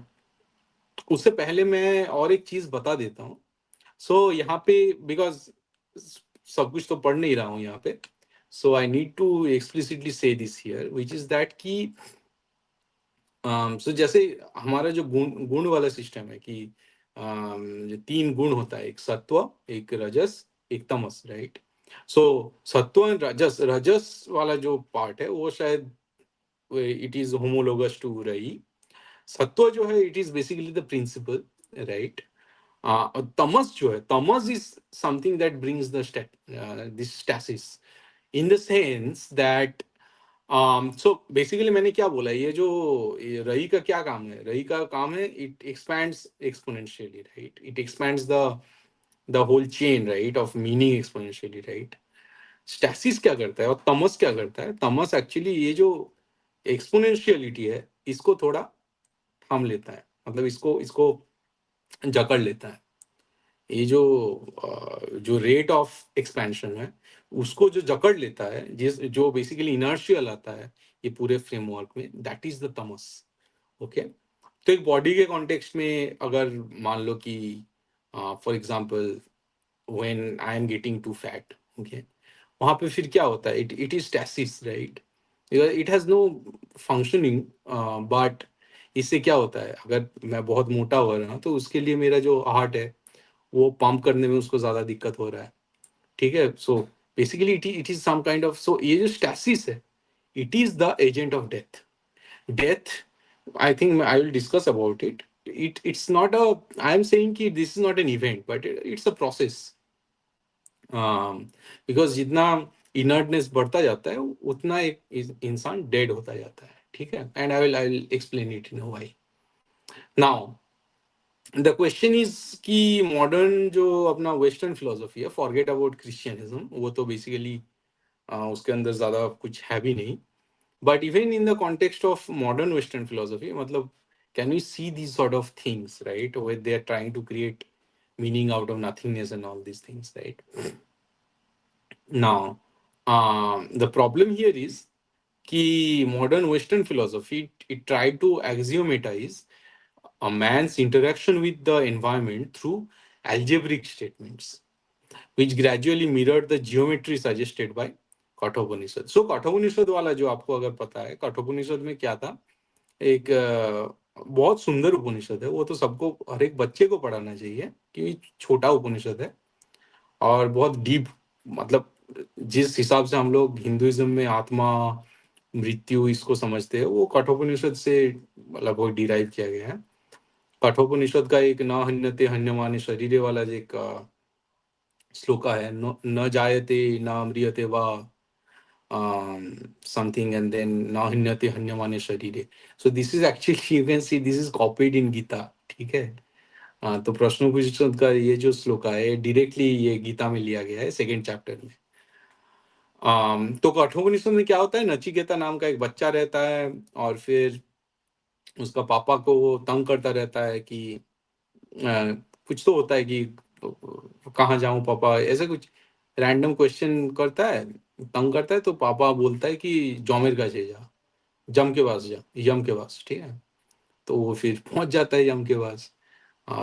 उससे पहले मैं और एक चीज बता देता हूँ. सो यहाँ पे बिकॉज सब कुछ तो पढ़ नहीं रहा हूँ यहाँ पे. सो आई नीड टू एक्सप्लिसिटली से this here which is that कि सो जैसे हमारा जो गुण गुण वाला सिस्टम है कि जो तीन गुण होता है, एक सत्व, एक रजस, एक तमस, राइट. सो सत्व एंड रजस, रजस वाला जो पार्ट है वो शायद इट इज होमोलोगस टू रही. सत्व जो है it is basically the principle, right. Tamas जो है, tamas is something that brings the this stasis in the sense that so basically मैंने क्या बोला, ये रई का क्या काम है, रई का काम है it expands exponentially, right. It expands the whole chain, right, of meaning exponentially, right. Stasis क्या करता है और तमस क्या करता है? तमस एक्चुअली ये जो एक्सपोनेंशियलिटी है इसको थोड़ा थाम लेता है, मतलब इसको इसको जकड़ लेता है. ये जो रेट ऑफ एक्सपेंशन है उसको जो जकड़ लेता है, जिस जो बेसिकली इनर्शियल आता है ये पूरे फ्रेमवर्क में, that is the Tamas. Okay. तो एक बॉडी के कॉन्टेक्स्ट में अगर मान लो कि for example when I am getting to fat, okay, वहां पे फिर क्या होता है? It is stasis, right. It has no functioning. But इससे क्या होता है, अगर मैं बहुत मोटा हो रहा हूँ तो उसके लिए मेरा जो हार्ट है वो पंप करने में उसको ज्यादा दिक्कत हो रहा है. ठीक है. So basically it is some kind of, so ये जो स्टैसिस है it is the agent of death. Death, I think I will discuss about it. It's not a, I am saying कि this is not an event but it's a process. Because जितना inertness बढ़ता जाता है उतना एक इंसान dead होता जाता है. ठीक है. And I will explain it in why. Now the question is कि मॉडर्न जो अपना वेस्टर्न फिलोसफी है, फॉरगेट अबाउट क्रिश्चियनिज्म, वो तो बेसिकली उसके अंदर ज्यादा कुछ है भी नहीं. But even in the context of modern western philosophy, मतलब can we see these sort of things, right, where they are trying to create meaning out of nothingness and all these things, right. Now, the problem here is कि modern Western philosophy it tried to axiomatize a man's interaction with the environment through algebraic statements, which gradually mirrored the geometry suggested by Kathopanishad. So Kathopanishad वाला जो आपको अगर पता है, कठोपनिषद में क्या था, एक बहुत सुंदर उपनिषद है. वो तो सबको, हर एक बच्चे को पढ़ाना चाहिए क्योंकि छोटा उपनिषद है और बहुत डीप. मतलब जिस हिसाब से हम लोग हिंदुइज्म में आत्मा, मृत्यु इसको समझते हैं, वो कठोपनिषद से लगभग डिराइव किया गया है. कठोपनिषद का एक न हन्यते हन्यमाने शरीरे वाला जो एक श्लोका है, न जायते न म्रियते वा समथिंग एंड देन न हन्यते हन्यमाने शरीरे. So this is actually, you can see this is copied in Gita. ठीक है. तो प्रश्नोपनिषद का ये जो श्लोका है डायरेक्टली ये गीता में लिया गया है, सेकेंड चैप्टर में. तो कठोपनिषद में क्या होता है, नचिकेता नाम का एक बच्चा रहता है और फिर उसका पापा को वो तंग करता रहता है कि कुछ तो होता है कि कहाँ जाऊं पापा, ऐसे कुछ रैंडम क्वेश्चन करता है, तंग करता है. तो पापा बोलता है कि जौमेर का जा, जम के पास जा, यम के पास. ठीक है. तो वो फिर पहुंच जाता है यम के पास.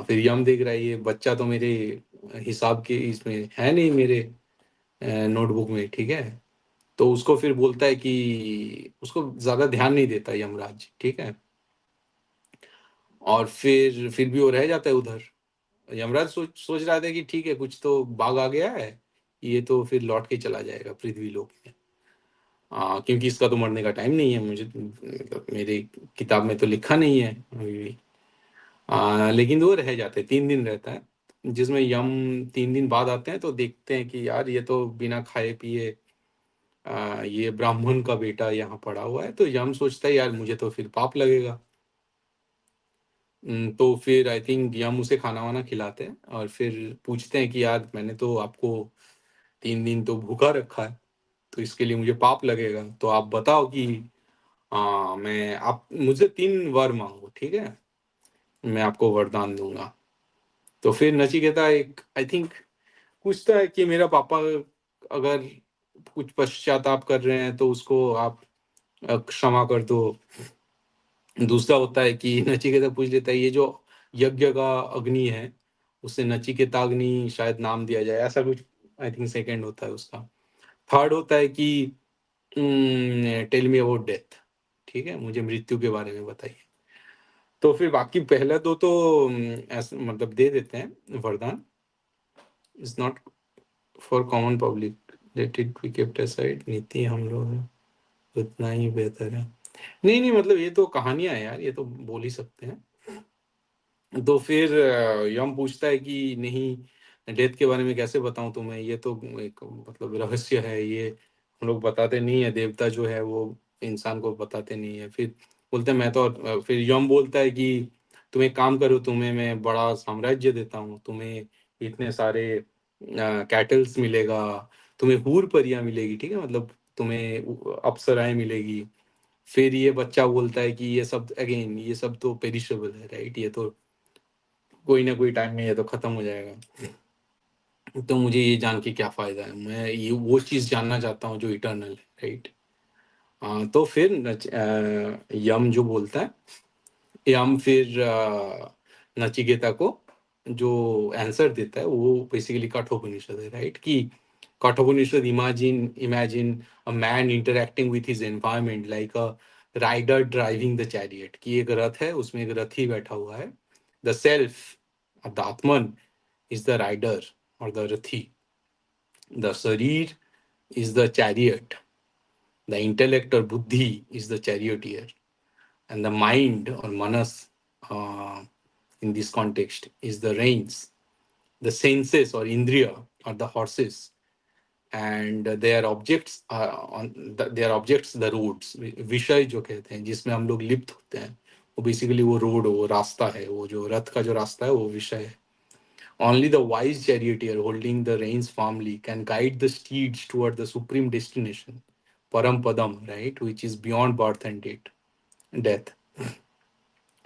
फिर यम देख रहा है ये बच्चा तो मेरे हिसाब के इसमें है नहीं, मेरे नोटबुक में. ठीक है. तो उसको फिर बोलता है कि उसको ज्यादा ध्यान नहीं देता यमराज. ठीक है. और फिर भी वो रह जाता है उधर. यमराज सोच रहा था कि ठीक है कुछ तो बाग आ गया है, ये तो फिर लौट के चला जाएगा पृथ्वी लोक में. क्योंकि इसका तो मरने का टाइम नहीं है, मुझे मतलब मेरे किताब में तो लिखा नहीं है अभी भी. लेकिन वो रह जाते हैं, 3 दिन रहता है, जिसमें यम 3 दिन बाद आते हैं तो देखते हैं कि यार ये तो बिना खाए पिए ये ब्राह्मण का बेटा यहाँ पड़ा हुआ है. तो यम सोचता है यार मुझे तो फिर पाप लगेगा. तो फिर आई थिंक यम उसे खाना वाना खिलाते हैं और फिर पूछते हैं कि यार मैंने तो आपको 3 दिन तो भूखा रखा है, तो इसके लिए मुझे पाप लगेगा. तो आप बताओ कि मैं, आप मुझे 3 वर मांगो. ठीक है. मैं आपको वरदान दूंगा. तो फिर नचिकेता एक, आई थिंक पूछता है कि मेरा पापा अगर कुछ पश्चाताप कर रहे हैं तो उसको आप क्षमा कर दो। दूसरा होता है कि नचिकेता पूछ लेता है ये जो यज्ञ का अग्नि है उसे नचिकेताग्नि शायद नाम दिया जाए, ऐसा कुछ। आई थिंक सेकंड होता है उसका। थर्ड होता है कि टेल मी अबाउट डेथ, ठीक है, मुझे मृत्यु के बारे में बताइए। तो फिर बाकी पहला दो तो ऐसा मतलब दे देते हैं वरदान। Is not for common public, let it be kept aside, नीति हम लोग उतना ही बेहतर है। नहीं नहीं, मतलब ये तो कहानियां है यार, ये तो बोल ही सकते हैं। तो फिर यम पूछता है कि नहीं, डेथ के बारे में कैसे बताऊं तुम्हें, ये तो एक मतलब रहस्य है, ये हम लोग बताते नहीं है, देवता जो है वो इंसान को बताते नहीं है। फिर बोलते हैं मैं तो, फिर यम बोलता है कि तुम एक काम करो, तुम्हें मैं बड़ा साम्राज्य देता हूँ, तुम्हें इतने सारे कैटल्स मिलेगा, तुम्हें हूर परियां मिलेगी, ठीक है, मतलब तुम्हें अप्सराएं मिलेगी। फिर ये बच्चा बोलता है कि ये सब अगेन, ये सब तो पेरिशेबल है, राइट, ये तो कोई ना कोई टाइम में ये तो खत्म हो जाएगा। तो मुझे ये जान के क्या फायदा है, मैं ये वो चीज जानना चाहता हूँ जो इटर्नल है, राइट। तो फिर यम जो बोलता है, यम फिर नचिकेता को जो आंसर देता है वो बेसिकली कठोपनिषद है, राइट। कि Kathopanishad imagine imagine a man interacting with his environment like a rider driving the chariot, कि एक रथ है उसमें एक रथी बैठा हुआ है। The self, the Atman is the rider or the rathi. The sarir is the chariot. The intellect or buddhi is the charioteer. And the mind or manas uh, in this context is the reins. The senses or indriya are the horses. And their objects their objects the roads, विषय जो कहते हैं जिसमें हम लोग लिप्त होते हैं, वो बेसिकली वो रोड, वो रास्ता है, वो जो रथ का जो रास्ता है वो विषय है। Only the wise charioteer holding the reins firmly can guide the steeds toward the supreme destination, Parampadam, right, which is beyond birth and death.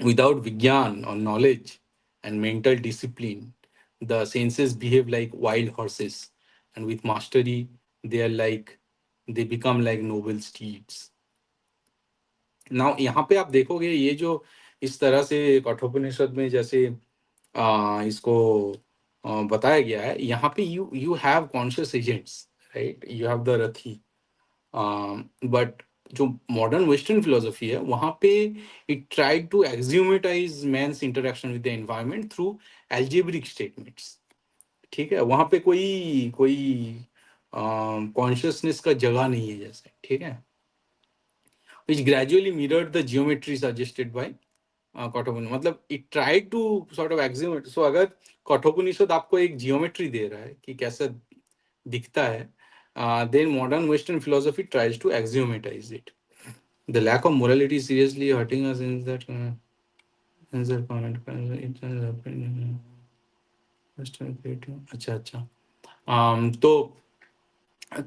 Without Vigyan or knowledge and mental discipline, the senses behave like wild horses, and with mastery, they become like noble steeds. Now, यहाँ पे आप देखोगे ये जो इस तरह से कठोपनिषद में जैसे इसको बताया गया है, यहाँ पे you you have conscious agents, right, you have the rathi. But जो मॉडर्न वेस्टर्न फिलोसफी है वहाँ पे it tried to axiomatize man's interaction with the environment through algebraic statements, ठीक है, वहाँ पे कोई कोई कॉन्शियसनेस का जगह नहीं है जैसे, ठीक है, which gradually mirrored the geometry suggested by Kathopanishad. मतलब it try to sort of axiomatize. So अगर कठोपनिषद आपको एक जियोमेट्री दे रहा है कि कैसा दिखता है, then modern western philosophy tries to axiomatize it. The lack of morality seriously hurting us in that answer comment अच्छा अच्छा।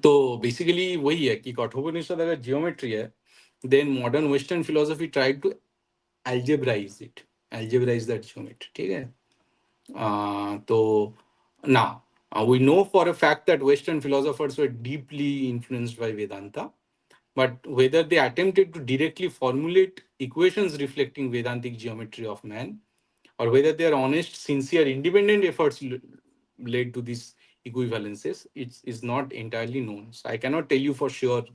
तो बेसिकली वही है कि कठोपनिषद अगर जियोमेट्री है, then modern western philosophy tried to algebraize it, algebraize that geometry, ठीक है। तो now we know for a fact that Western philosophers were deeply influenced by Vedanta, but whether they attempted to directly formulate equations reflecting Vedantic geometry of man, or whether their honest, sincere, independent efforts led to these equivalences, it is not entirely known. So I cannot tell you for sure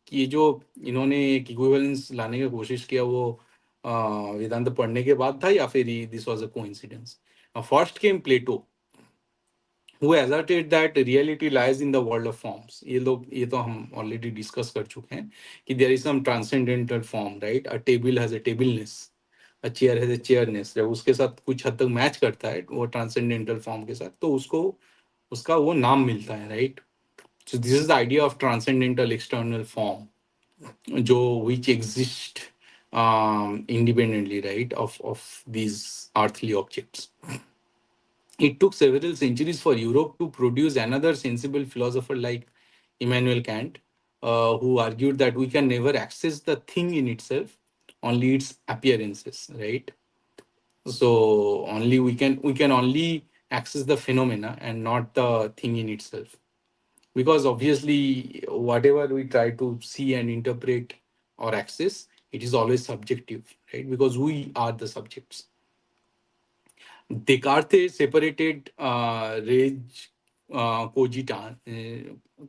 कि ये जो इन्होंने एक equivalence लाने की कोशिश किया वो वेदांत पढ़ने के बाद था या फिर this was a coincidence. First came Plato, who asserted that reality lies in the world of forms। ये तो हम ऑलरेडी डिस्कस कर चुके हैं कि there is some transcendental form, right, a table has a tableness, a chair has a chairness। जब उसके साथ कुछ हद तक मैच करता है वो ट्रांसेंडेंटल फॉर्म के साथ, तो उसको उसका वो नाम मिलता है, right. So this is the idea of transcendental external form जो which exist independently, right, of these earthly objects। It took several centuries for Europe to produce another sensible philosopher like Immanuel Kant, who argued that we can never access the thing in itself, only its appearances, right? So only we can only access the phenomena and not the thing in itself. Because obviously, whatever we try to see and interpret or access, it is always subjective, right? Because we are the subjects. Descartes separated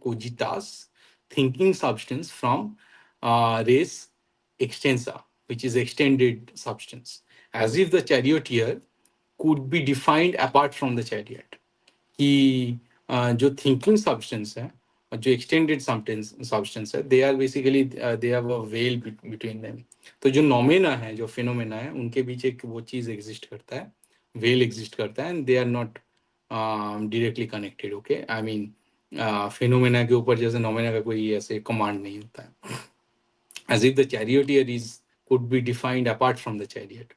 cogitas, thinking substance, from res extensa, which is extended substance, as if the charioteer could be defined apart from the chariot. कि जो thinking substance है और जो extended substance है, they are basically they have a well between them. तो जो नोमेना है, जो फिनोमेना है, उनके बीच एक वो चीज एग्जिस्ट करता है, वेल एग्जिस्ट करता है, and they are not directly connected. Okay, I mean phenomena के ऊपर जैसे नोमेना का कोई ऐसे कमांड नहीं होता है, as if the charioteer is could be defined apart from the chariot.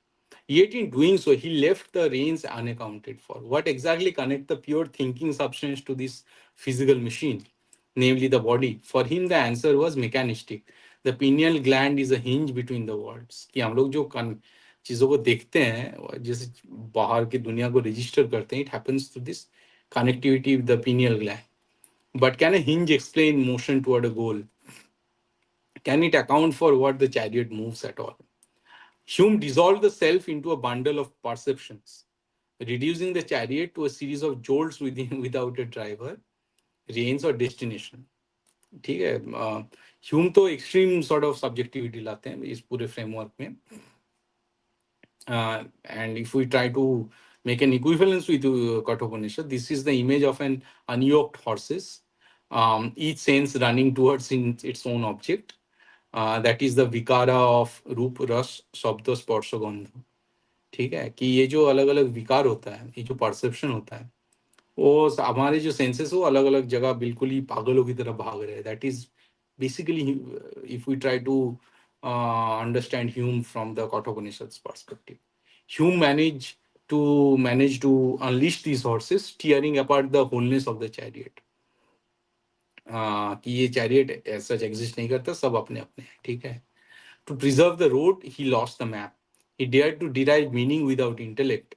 Yet in doing so, he left the reins unaccounted for. What exactly connect the pure thinking substance to this physical machine, namely the body? For him, the answer was mechanistic. The pineal gland is a hinge between the worlds. कि हम लोग जो चीजों को देखते हैं, जैसे बाहर की दुनिया को रजिस्टर करते हैं, it happens to this connectivity with the pineal gland. But can a hinge explain motion toward a goal? Can it account for what the chariot moves at all? Hume dissolved the self into a bundle of perceptions, reducing the chariot to a series of jolts within, without a driver, reins or destination. ठीक है. Hume तो extreme sort of subjectivity लाते हैं इस पूरे framework में. And if we try to make an equivalence with Kathopanishad, this is the image of an unyoked horses, each sense running towards its own object. That is the vikara of रूप रस शब्द स्पर्श गंध. ठीक है, कि ये जो अलग अलग विकार होता है, ये जो परसेप्शन होता है, वो हमारे जो सेंसेस वो अलग अलग जगह बिल्कुल ही पागलों की तरह भाग रहे हैं. That is basically, if we try to understand Hume from the Kathopanishad's perspective, Hume manage to unleash these horses, tearing apart the wholeness of the chariot. कि ये चैरियट सच एग्जिस्ट नहीं करता, सब अपने अपने हैं. ठीक है. To preserve the road, he lost the map. He dared to derive meaning without intellect,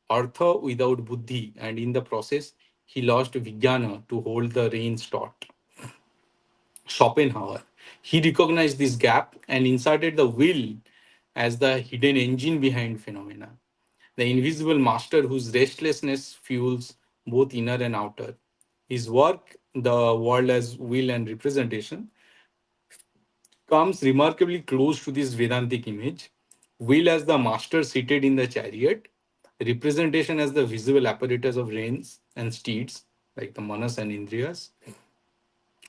artha without buddhi, and in the process, he lost vijnana to hold the reins taut. Schopenhauer, he recognized this gap and inserted the will as the hidden engine behind phenomena, the invisible master whose restlessness fuels both inner and outer. His work, The World as Will and Representation, comes remarkably close to this Vedantic image. Will as the master seated in the chariot, representation as the visible apparatus of reins and steeds, like the manas and indriyas.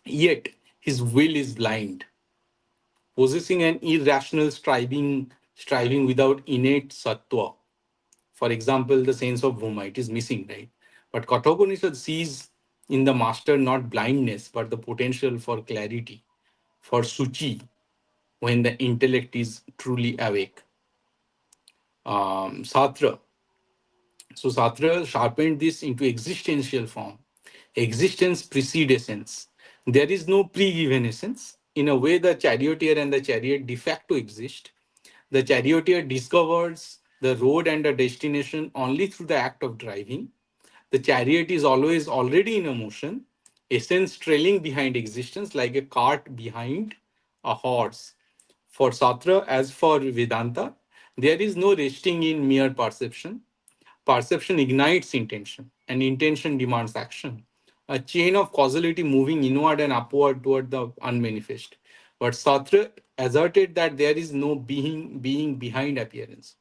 Yet his will is blind, possessing an irrational striving without innate sattva. For example, the sense of bhuma, it is missing, right? But Kathopanishad sees in the master not blindness, but the potential for clarity, for suchi, when the intellect is truly awake. Satra. So Satra sharpened this into existential form. Existence precedes essence. There is no pre-given essence. In a way, the charioteer and the chariot de facto exist. The charioteer discovers the road and the destination only through the act of driving. The chariot is always already in a motion, essence trailing behind existence like a cart behind a horse. For Satra, as for Vedanta, there is no resting in mere perception. Perception ignites intention, and intention demands action. A chain of causality moving inward and upward toward the unmanifest. But Satra asserted that there is no being behind appearance.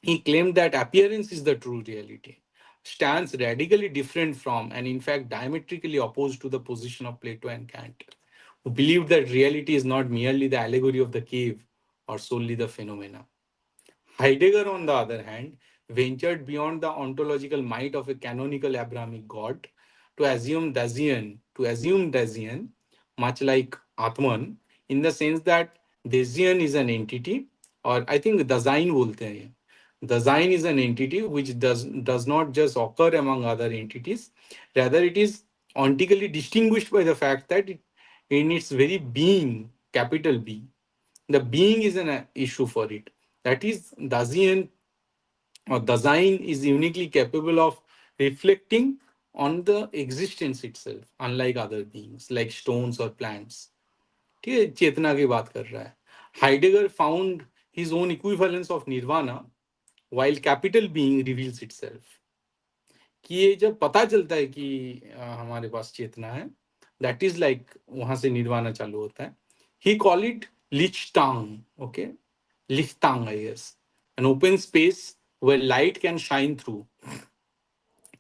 He claimed that appearance is the true reality, stands radically different from, and in fact diametrically opposed to, the position of Plato and Kant, who believed that reality is not merely the allegory of the cave or solely the phenomena. Heidegger, on the other hand, ventured beyond the ontological might of a canonical Abrahamic God to assume Dasein, much like Atman, in the sense that Dasein is an entity, or I think Dasein bolte hain ye. Dasein is an entity which does not just occur among other entities, rather it is ontically distinguished by the fact that in its very being, capital B, the being is an issue for it. That is, Dasein or Dasein is uniquely capable of reflecting on the existence itself, unlike other beings like stones or plants. ठीक है, चेतना की बात कर रहा है. Heidegger found his own equivalence of nirvana while capital being reveals itself. कि ये जब पता चलता है कि हमारे पास चेतना है, दैट इज लाइक वहां से निर्वाणा चालू होता है. He call it Lichtung. Okay, Lichtung I guess, an open space where light can shine through,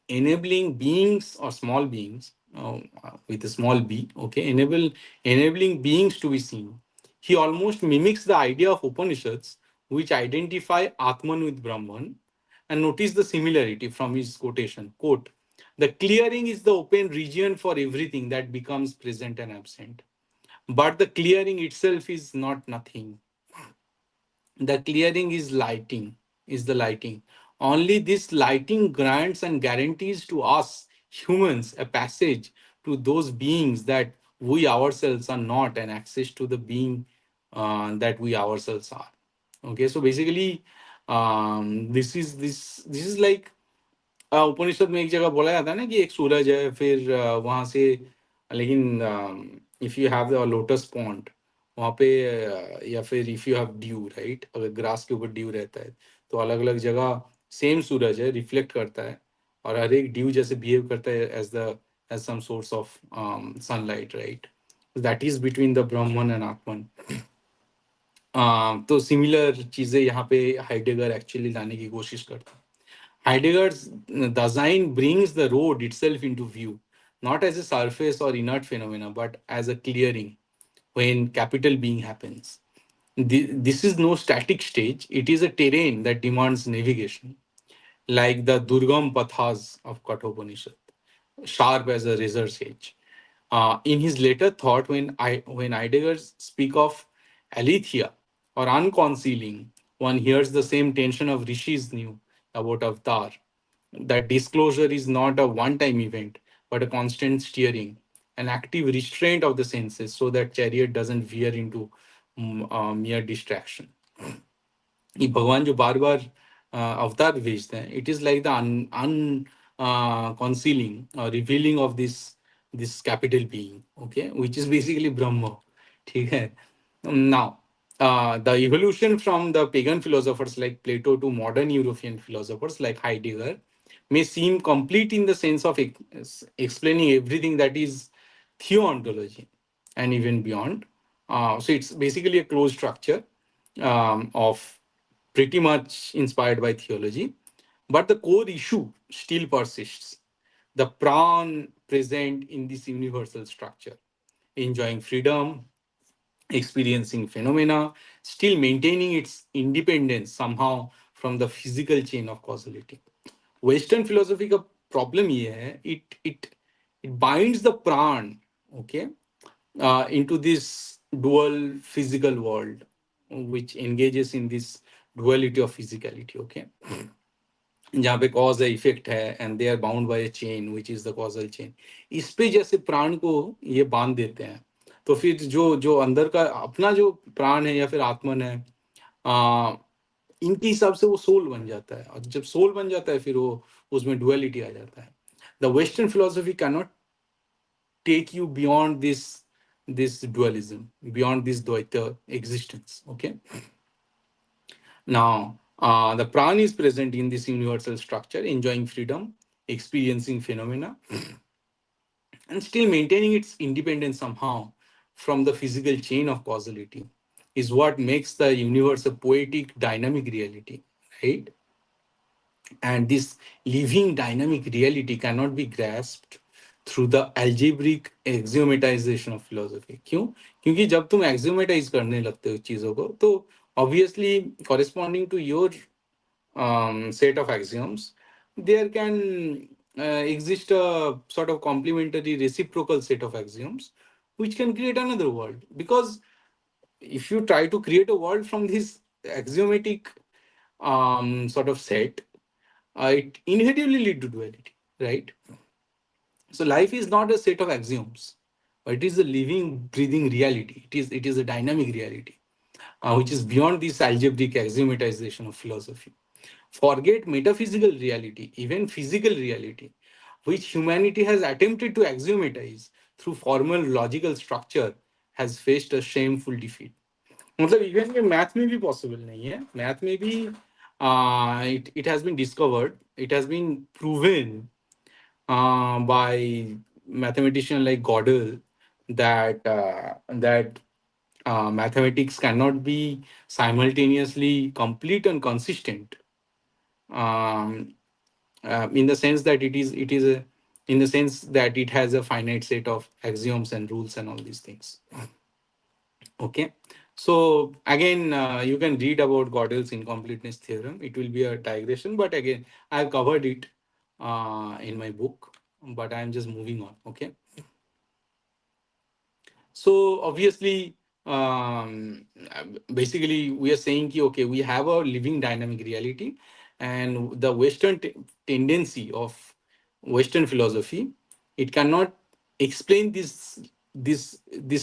enabling beings or small beings, with a small b, okay, enabling beings to be seen. He almost mimics the idea of Upanishads, which identify Atman with Brahman. And notice the similarity from his quotation. Quote, the clearing is the open region for everything that becomes present and absent. But the clearing itself is not nothing. The clearing is the lighting. Only this lighting grants and guarantees to us humans a passage to those beings that we ourselves are not, and access to the being that we ourselves are. Okay, so basically, this is like उपनिषद में एक जगह बोला जाता है ना कि एक सूरज है, फिर वहां से, लेकिन if you have the lotus pond वहां पे, या फिर if you have due, right, अगर ग्रास के ऊपर ड्यू रहता है तो अलग अलग जगह सेम सूरज है, रिफ्लेक्ट करता है, और हर एक ड्यू जैसे बिहेव करता है as some source of sunlight, right. That is between the Brahman and Atman. तो सिमिलर चीजें यहाँ पे हाइडेगर एक्चुअली लाने की कोशिश करता है. Heidegger's design brings the road itself into view, not as a surface or inert phenomena, but as a clearing when capital being happens. This is no static stage, it is a terrain that demands navigation, like the Durgam Pathas of Kathopanishad, sharp as a razor's edge. In his later thought, when Heidegger speak of aletheia or unconcealing, one hears the same tension of rishis knew about avatar. That disclosure is not a one-time event, but a constant steering, an active restraint of the senses, so that chariot doesn't veer into mere distraction. ये भगवान जो बार बार अवतार भेजते हैं, it is like the un concealing or revealing of this capital being, okay, which is basically Brahma. ठीक है. Now, the evolution from the pagan philosophers like Plato to modern European philosophers like Heidegger may seem complete in the sense of explaining everything that is theontology and even beyond. So it's basically a closed structure of pretty much inspired by theology. But the core issue still persists, the prawn present in this universal structure, enjoying freedom, experiencing phenomena, still maintaining its independence somehow from the physical chain of causality. Western philosophy का problem ये है, it binds the pran, okay, into this dual physical world, which engages in this duality of physicality, okay, जहाँ पे cause है, effect है, and they are bound by a chain which is the causal chain. इस पे जैसे प्राण को ये बांध देते हैं, तो फिर जो जो अंदर का अपना जो प्राण है या फिर आत्मन है, आ, इनके हिसाब से वो सोल बन जाता है, और जब सोल बन जाता है फिर वो उसमें डुअलिटी आ जाता है. The western philosophy can not take you beyond this dualism, beyond this Dvaita existence. Okay. Now, the pran is present in this universal structure, enjoying freedom, experiencing phenomena, and still maintaining its independence somehow from the physical chain of causality, is what makes the universe a poetic, dynamic reality, right? And this living, dynamic reality cannot be grasped through the algebraic axiomatization of philosophy. क्यों? क्योंकि जब तुम एक्सियोमेटाइज करने लगते हो चीजों को, तो obviously corresponding to your set of axioms, there can exist a sort of complementary reciprocal set of axioms which can create another world. Because if you try to create a world from this axiomatic sort of set, it inevitably lead to duality, right? So life is not a set of axioms, but it is a living, breathing reality. It is a dynamic reality. which is beyond this algebraic axiomatization of philosophy. Forget metaphysical reality, even physical reality, which humanity has attempted to axiomatize through formal logical structure, has faced a shameful defeat. मतलब even ये math में भी possible नहीं है math में भी it has been discovered, it has been proven by mathematician like Gödel that mathematics cannot be simultaneously complete and consistent, um, in the sense that it is a in the sense that it has a finite set of axioms and rules and all these things. Okay. So again, you can read about Gödel's incompleteness theorem. It will be a digression, but again, I've covered it in my book. But I'm just moving on. Okay. So obviously, basically, we are saying ki, okay, we have a living dynamic reality, and the Western tendency of Western philosophy, it cannot explain this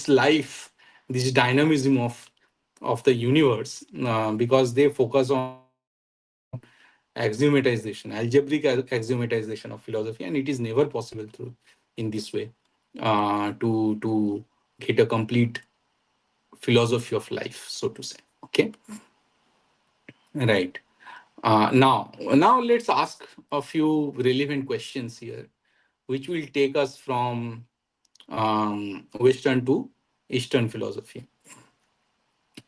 life, this dynamism of the universe, because they focus on axiomatization, algebraic axiomatization of philosophy, and it is never possible through in this way to get a complete philosophy of life, so to say. Okay, right. Now let's ask a few relevant questions here, which will take us from Western to Eastern philosophy.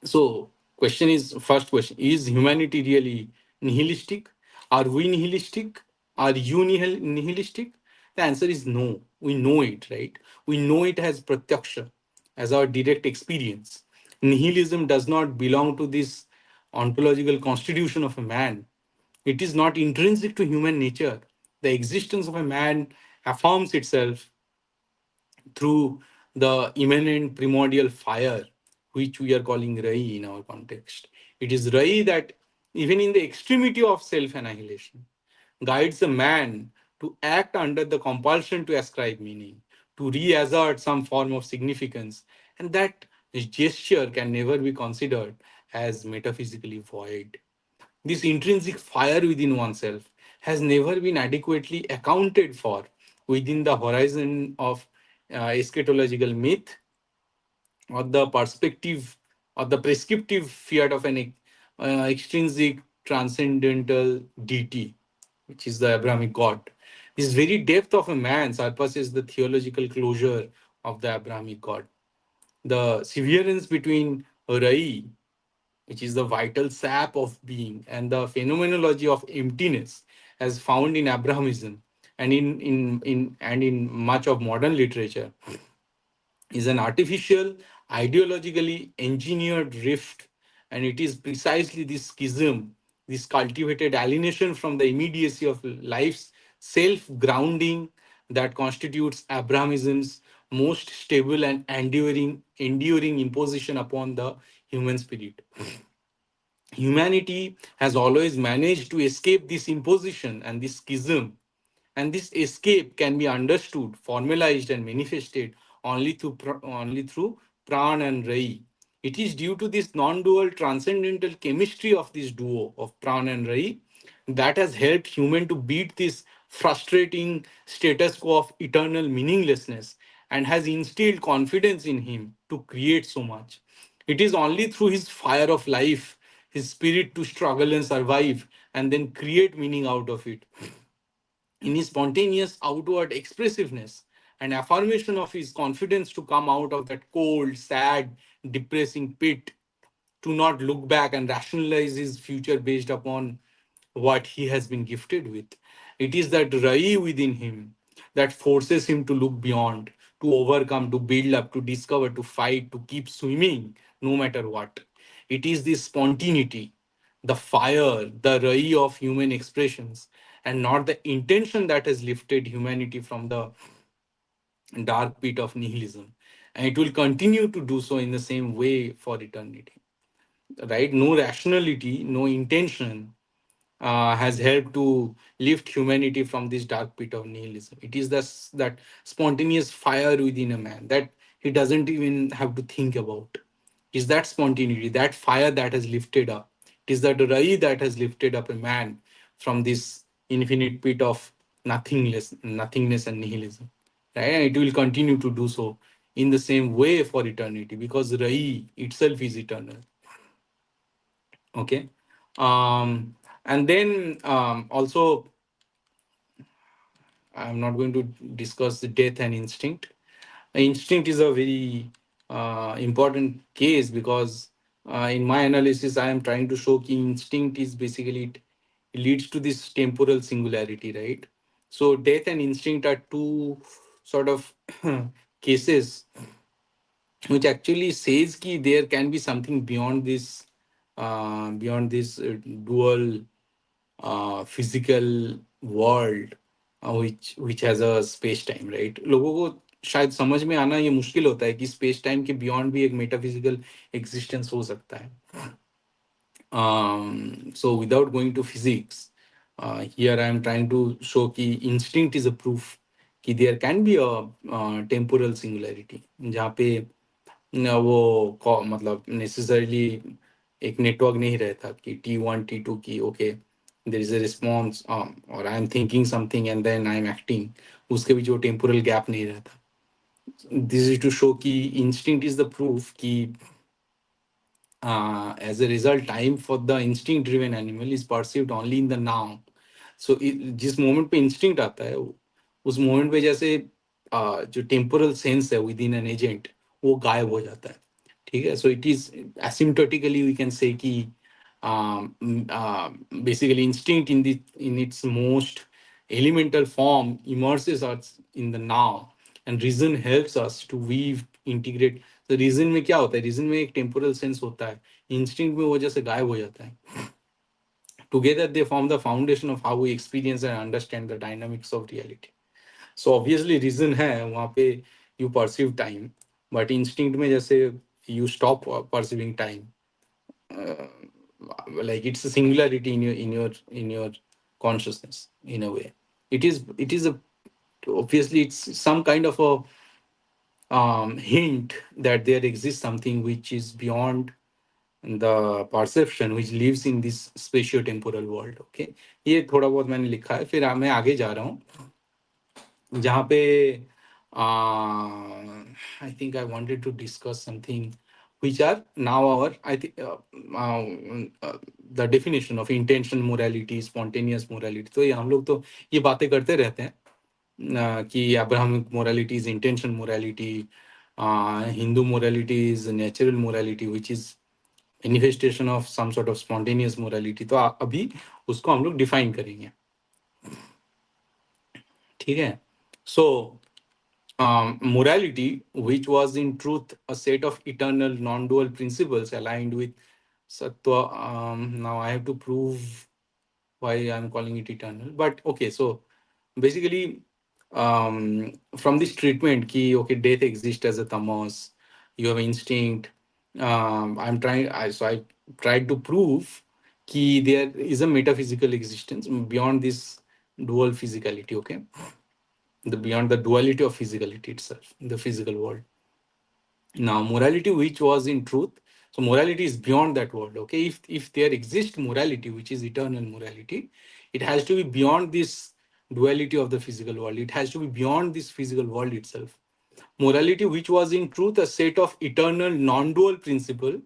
So, first question: is humanity really nihilistic? Are we nihilistic? Are you nihilistic? The answer is no. We know it, right? We know it as pratyaksha, as our direct experience. Nihilism does not belong to this ontological constitution of a man. It is not intrinsic to human nature. The existence of a man affirms itself through the immanent primordial fire, which we are calling Rai in our context. It is Rai that, even in the extremity of self annihilation, guides a man to act under the compulsion to ascribe meaning, to reassert some form of significance, and that gesture can never be considered as metaphysically void. This intrinsic fire within oneself has never been adequately accounted for within the horizon of eschatological myth, or the perspective or the prescriptive fiat of an extrinsic transcendental deity, which is the Abrahamic God. This very depth of a man surpasses the theological closure of the Abrahamic God. The severance between Rai, which is the vital sap of being, and the phenomenology of emptiness, as found in Abrahamism and in much of modern literature, is an artificial, ideologically engineered rift, and it is precisely this schism, this cultivated alienation from the immediacy of life's self grounding, that constitutes Abrahamism's most stable and enduring imposition upon the human spirit. Humanity has always managed to escape this imposition and this schism, and this escape can be understood, formalized, and manifested only through Pran and Rai. It is due to this non-dual transcendental chemistry of this duo of Pran and Rai that has helped human to beat this frustrating status quo of eternal meaninglessness, and has instilled confidence in him to create so much. It is only through his fire of life, his spirit to struggle and survive, and then create meaning out of it, in his spontaneous outward expressiveness, and affirmation of his confidence to come out of that cold, sad, depressing pit, to not look back and rationalize his future based upon what he has been gifted with. It is that Rai within him that forces him to look beyond, to overcome, to build up, to discover, to fight, to keep swimming no matter what. It is this spontaneity, the fire, the Rai of human expressions, and not the intention that has lifted humanity from the dark pit of nihilism. And it will continue to do so in the same way for eternity. Right? No rationality, no intention has helped to lift humanity from this dark pit of nihilism. It is that spontaneous fire within a man that he doesn't even have to think about. is that spontaneity, that fire that has lifted up. It is that rai that has lifted up a man from this infinite pit of nothingness and nihilism. Right? And it will continue to do so in the same way for eternity, because rai itself is eternal. Okay. And then also, I'm not going to discuss the death and instinct. Instinct is a very important case, because in my analysis I am trying to show कि instinct is basically, it leads to this temporal singularity, right? So death and instinct are two sort of cases which actually says कि there can be something beyond this dual physical world, which has a space time, right? लोगों को शायद समझ में आना ये मुश्किल होता है कि स्पेस टाइम के बियॉन्ड भी एक मेटाफिजिकल एग्जिस्टेंस हो सकता है. So without going to physics, here I am trying to show कि instinct is a proof कि there can be a temporal singularity, जहाँ पे वो मतलब नेसेसरली एक नेटवर्क नहीं रहता कि T1 T2 की okay there is a response और I am thinking something and then I am acting, उसके बीच वो टेम्पोरल गैप नहीं रहता. दिस इज टू शो कि इंस्टिंक्ट इज द प्रूफ कि as a result time for the instinct driven animal is perceived only in the now. So जिस moment पे instinct आता है उस मोमेंट पे जैसे जो टेम्पोरल सेंस है विद इन एन एजेंट वो गायब हो जाता है. ठीक है. So it is asymptotically we can say कि basically instinct in its most elemental form immerses us in the now, and reason helps us to weave integrate. तो रीजन में क्या होता है, रीजन में एक टेम्पोरल सेंस होता है, इंस्टिंक्ट में वजह से गायब हो जाता है. Together they form the foundation of how we experience and understand the dynamics of reality. So obviously reason है वहाँ पे you perceive time, but instinct में जैसे you stop perceiving time, like it's a singularity in your consciousness in a way. It is a obviously it's some kind of a hint that there exists something which is beyond the perception, which lives in this spatio-temporal world. Okay, ये थोड़ा बहुत मैंने लिखा है, फिर मैं आगे जा रहा हूँ जहाँ पे I think I wanted to discuss something which are now our I think the definition of intention morality, spontaneous morality. तो ये हम लोग तो ये बातें करते रहते हैं कि Abrahamic morality is intention morality, Hindu morality is natural morality, which is manifestation of some sort of spontaneous morality. तो अभी उसको हम लोग डिफाइन करेंगे. ठीक है. So morality, which was in truth a set of eternal non-dual principles aligned with sattva. Now I have to prove why I'm calling it eternal. But okay, so basically, from this treatment, ki okay, death exists as a tamas. You have instinct. I tried to prove कि there is a metaphysical existence beyond this dual physicality. Okay, the beyond the duality of physicality itself, the physical world. Now, morality, which was in truth, so morality is beyond that world. Okay, if there exists morality, which is eternal morality, it has to be beyond this duality of the physical world. It has to be beyond this physical world itself. Morality, which was in truth a set of eternal non-dual principles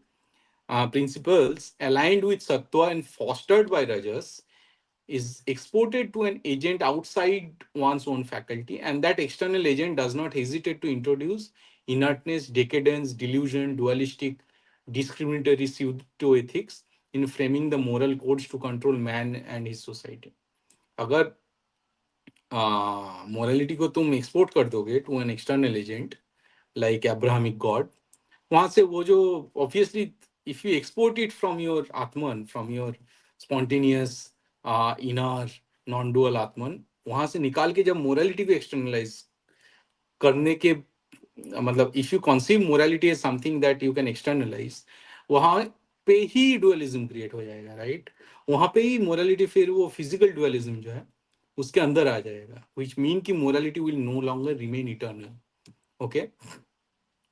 aligned with sattva and fostered by rajas, is exported to an agent outside one's own faculty, and that external agent does not hesitate to introduce inertness, decadence, delusion, dualistic, discriminatory pseudo-ethics in framing the moral codes to control man and his society. अगर morality को तुम export कर दोगे to an external agent like Abrahamic god, वहां से वो जो obviously if you export it from your atman, from your spontaneous inner non dual atman, वहां से निकाल के जब मोरालिटी को एक्सटर्नलाइज करने के मतलब if you conceive morality as something that you can externalize, वहां पे ही डुअलिज्म क्रिएट हो जाएगा, राइट? वहां पे ही मोरालिटी फिर वो फिजिकल डुअलिज्म जो है उसके अंदर आ जाएगा, विच मीन कि morality will no longer remain eternal. Okay,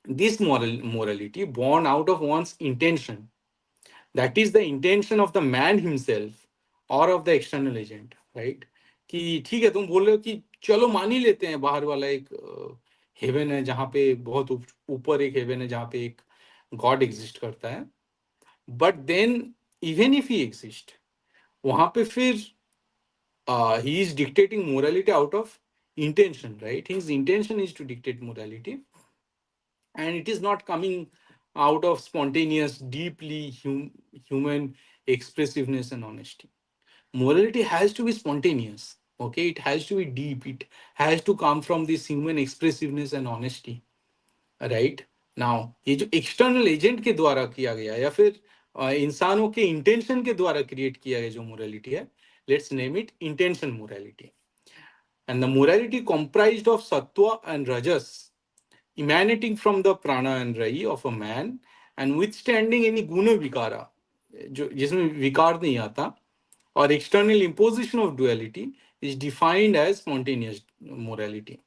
This morality born out of one's intention, that is the intention of the man himself or of the external agent, right? कि ठीक है, तुम बोल रहे हो कि चलो मान ही लेते हैं बाहर वाला एक हेवन है जहाँ पे बहुत ऊपर एक हेवन है जहाँ पे एक गॉड एग्जिस्ट करता है, but then even if he exist, वहां पे फिर he is dictating morality out of intention, right? His intention is to dictate morality, and it is not coming out of spontaneous, deeply human expressiveness and honesty. Morality has to be spontaneous, okay? It has to be deep, it has to come from this human expressiveness and honesty, right? Now ये जो external agent के द्वारा किया गया या फिर इंसानों के इंटेंशन के द्वारा क्रिएट किया गया जो मोरालिटी है, let's name it intention morality. And the morality comprised of sattva and rajas, emanating from the prana and rai of a man and withstanding any guna vikara, जो जिसमें विकार नहीं आता, और external imposition of duality is defined as spontaneous morality.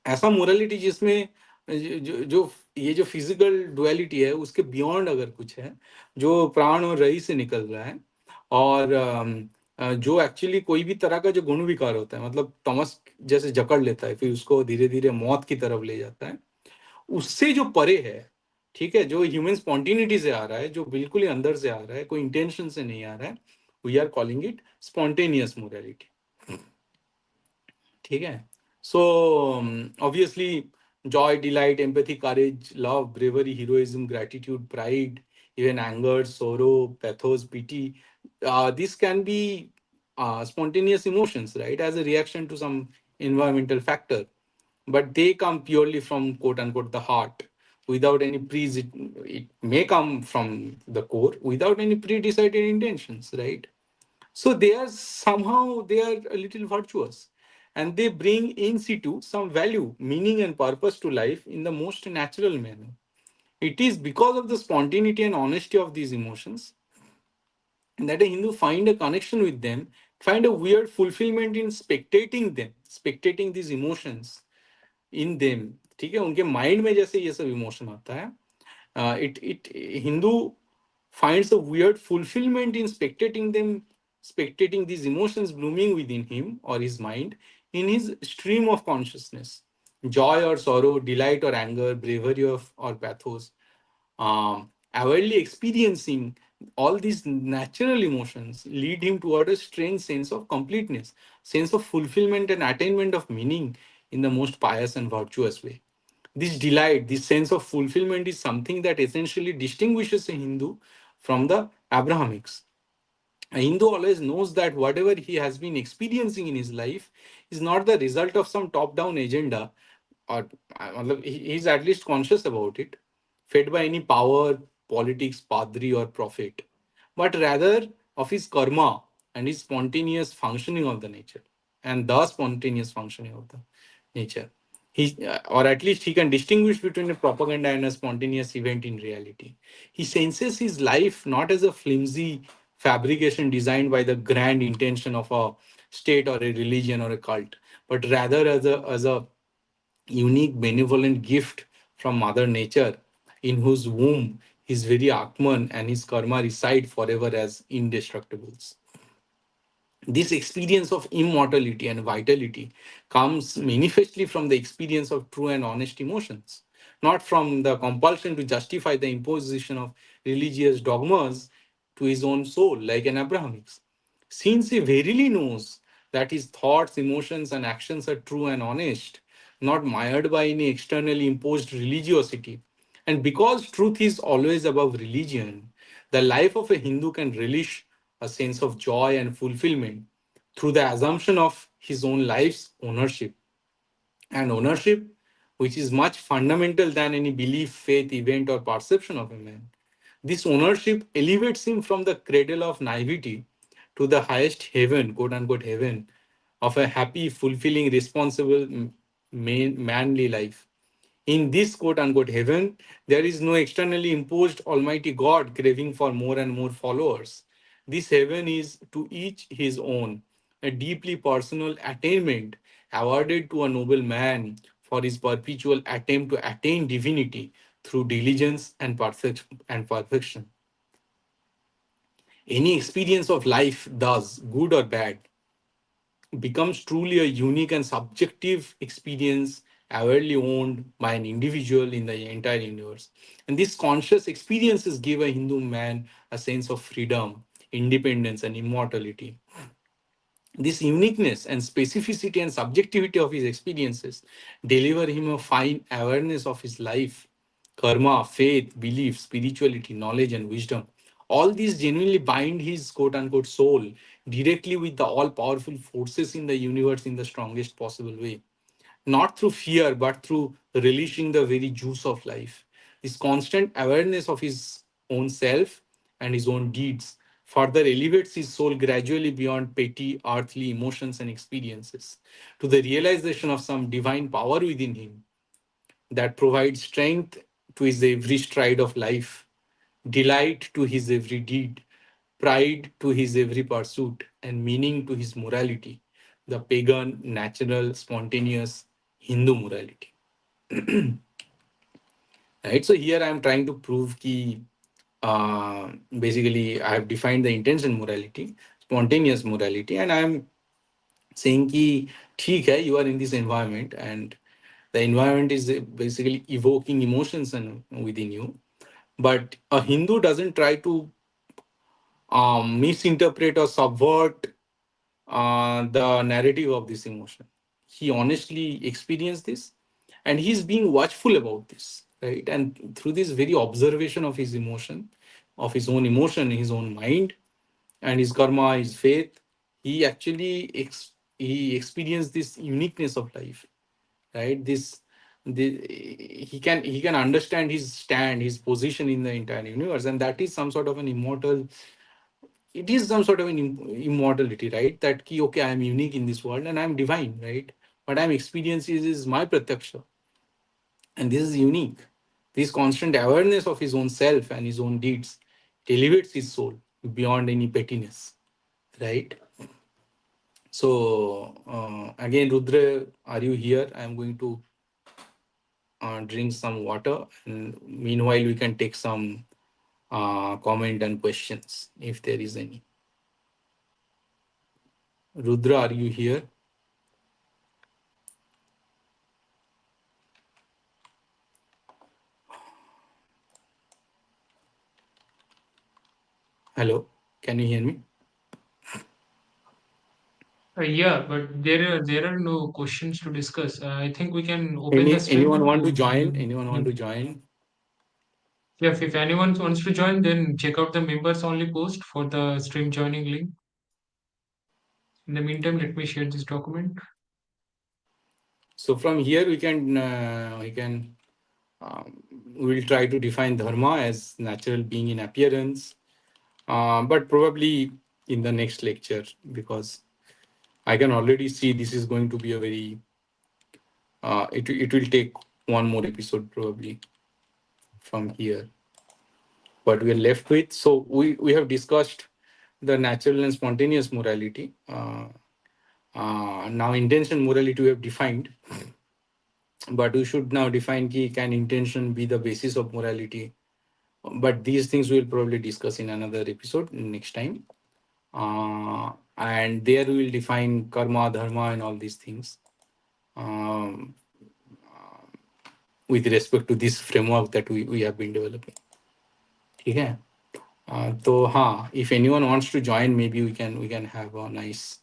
ऐसा morality जिसमें जो ये जो फिजिकल डुअलिटी है उसके बियॉन्ड अगर कुछ है, जो प्राण और रई से निकल रहा है, और जो एक्चुअली कोई भी तरह का जो गुण विकार होता है, मतलब टॉमस जैसे जकड़ लेता है फिर उसको धीरे धीरे मौत की तरफ ले जाता है, उससे जो परे है, ठीक है, जो ह्यूमन स्पॉन्टिनिटी से आ रहा है, जो बिल्कुल ही अंदर से आ रहा है, कोई इंटेंशन से नहीं आ रहा है, we are calling it spontaneous morality. ठीक है. So obviously joy, delight, empathy, courage, love, bravery, heroism, gratitude, pride, even anger, sorrow, pathos, pity, these can be spontaneous emotions, right, as a reaction to some environmental factor, but they come purely from quote unquote the heart, without any it may come from the core without any pre-decided intentions, right? So they are somehow they are a little virtuous, and they bring in situ some value, meaning, and purpose to life in the most natural manner. It is because of the spontaneity and honesty of these emotions that a Hindu find a connection with them, find a weird fulfillment in spectating them, spectating these emotions in them. ठीक है, उनके mind में जैसे ये सब emotion आता है, it Hindu finds a weird fulfillment in spectating these emotions blooming within him or his mind in his stream of consciousness, joy or sorrow, delight or anger, bravery or pathos. Avidly experiencing all these natural emotions lead him toward a strange sense of completeness, sense of fulfillment and attainment of meaning in the most pious and virtuous way. This delight, this sense of fulfillment is something that essentially distinguishes a Hindu from the Abrahamics. A Hindu always knows that whatever he has been experiencing in his life is not the result of some top down agenda, or मतलब he's at least conscious about it, fed by any power, politics, padri, or prophet, but rather of his karma and his spontaneous functioning of the nature, and the spontaneous functioning of the nature. Or at least he can distinguish between a propaganda and a spontaneous event in reality. He senses his life not as a flimsy fabrication designed by the grand intention of a state or a religion or a cult, but rather as a unique benevolent gift from Mother Nature, in whose womb his very Atman and his karma reside forever as indestructibles. This experience of immortality and vitality comes manifestly from the experience of true and honest emotions, not from the compulsion to justify the imposition of religious dogmas to his own soul, like an Abrahamics. Since he verily knows that his thoughts, emotions, and actions are true and honest, not mired by any externally imposed religiosity, and because truth is always above religion, the life of a Hindu can relish a sense of joy and fulfillment through the assumption of his own life's ownership. And ownership, which is much fundamental than any belief, faith, event, or perception of a man. This ownership elevates him from the cradle of naivety to the highest heaven, quote unquote heaven, of a happy, fulfilling, responsible, manly life. In this quote unquote heaven, there is no externally imposed Almighty God craving for more and more followers. This heaven is to each his own, a deeply personal attainment awarded to a noble man for his perpetual attempt to attain divinity through diligence and perfection. Any experience of life, thus good or bad, becomes truly a unique and subjective experience awarely owned by an individual in the entire universe. And these conscious experiences give a Hindu man a sense of freedom, independence, and immortality. This uniqueness and specificity and subjectivity of his experiences deliver him a fine awareness of his life, karma, faith, belief, spirituality, knowledge, and wisdom. All these genuinely bind his quote unquote soul directly with the all powerful forces in the universe in the strongest possible way, not through fear, but through relishing the very juice of life. This constant awareness of his own self and his own deeds further elevates his soul gradually beyond petty earthly emotions and experiences to the realization of some divine power within him that provides strength to his every stride of life, delight to his every deed, pride to his every pursuit, and meaning to his morality, the pagan, natural, spontaneous Hindu morality. Right? So here I am trying to prove ki basically I have defined the intention morality, spontaneous morality, and I am saying ki theek hai, you are in this environment and the environment is basically evoking emotions within you. But a Hindu doesn't try to misinterpret or subvert the narrative of this emotion. He honestly experienced this and he's being watchful about this, right? And through this very observation of his emotion, of his own emotion, his own mind, and his karma, his faith, he actually he experienced this uniqueness of life, right? He can understand his stand, his position in the entire universe, and that is some sort of an immortal, it is some sort of an immortality, right? That ki, okay, I am unique in this world and I am divine, right? What I'm experiencing is my pratyaksha, and this is unique. This constant awareness of his own self and his own deeds elevates his soul beyond any pettiness, right? So again, Rudra, are you here? I'm going to drink some water, and meanwhile we can take some comment and questions if there is any. Rudra, are you here? Hello, can you hear me? Yeah, but there are no questions to discuss. I think we can open the Anyone stream want to to join? give. Anyone want Yeah, to join? yeah, if anyone wants to join, then check out the members only post for the stream joining link. In the meantime, let me share this document. So from here we can we'll try to define dharma as natural being in appearance, but probably in the next lecture, because I can already see this is going to be a very it will take one more episode probably from here. What we are left with, so we have discussed the natural and spontaneous morality. Now intention morality we have defined, but we should now define ki, can intention be the basis of morality? But these things we'll probably discuss in another episode next time. And there we will define karma, dharma, and all these things um, with respect to this framework that we have been developing. Okay. So, if anyone wants to join, maybe we can have a nice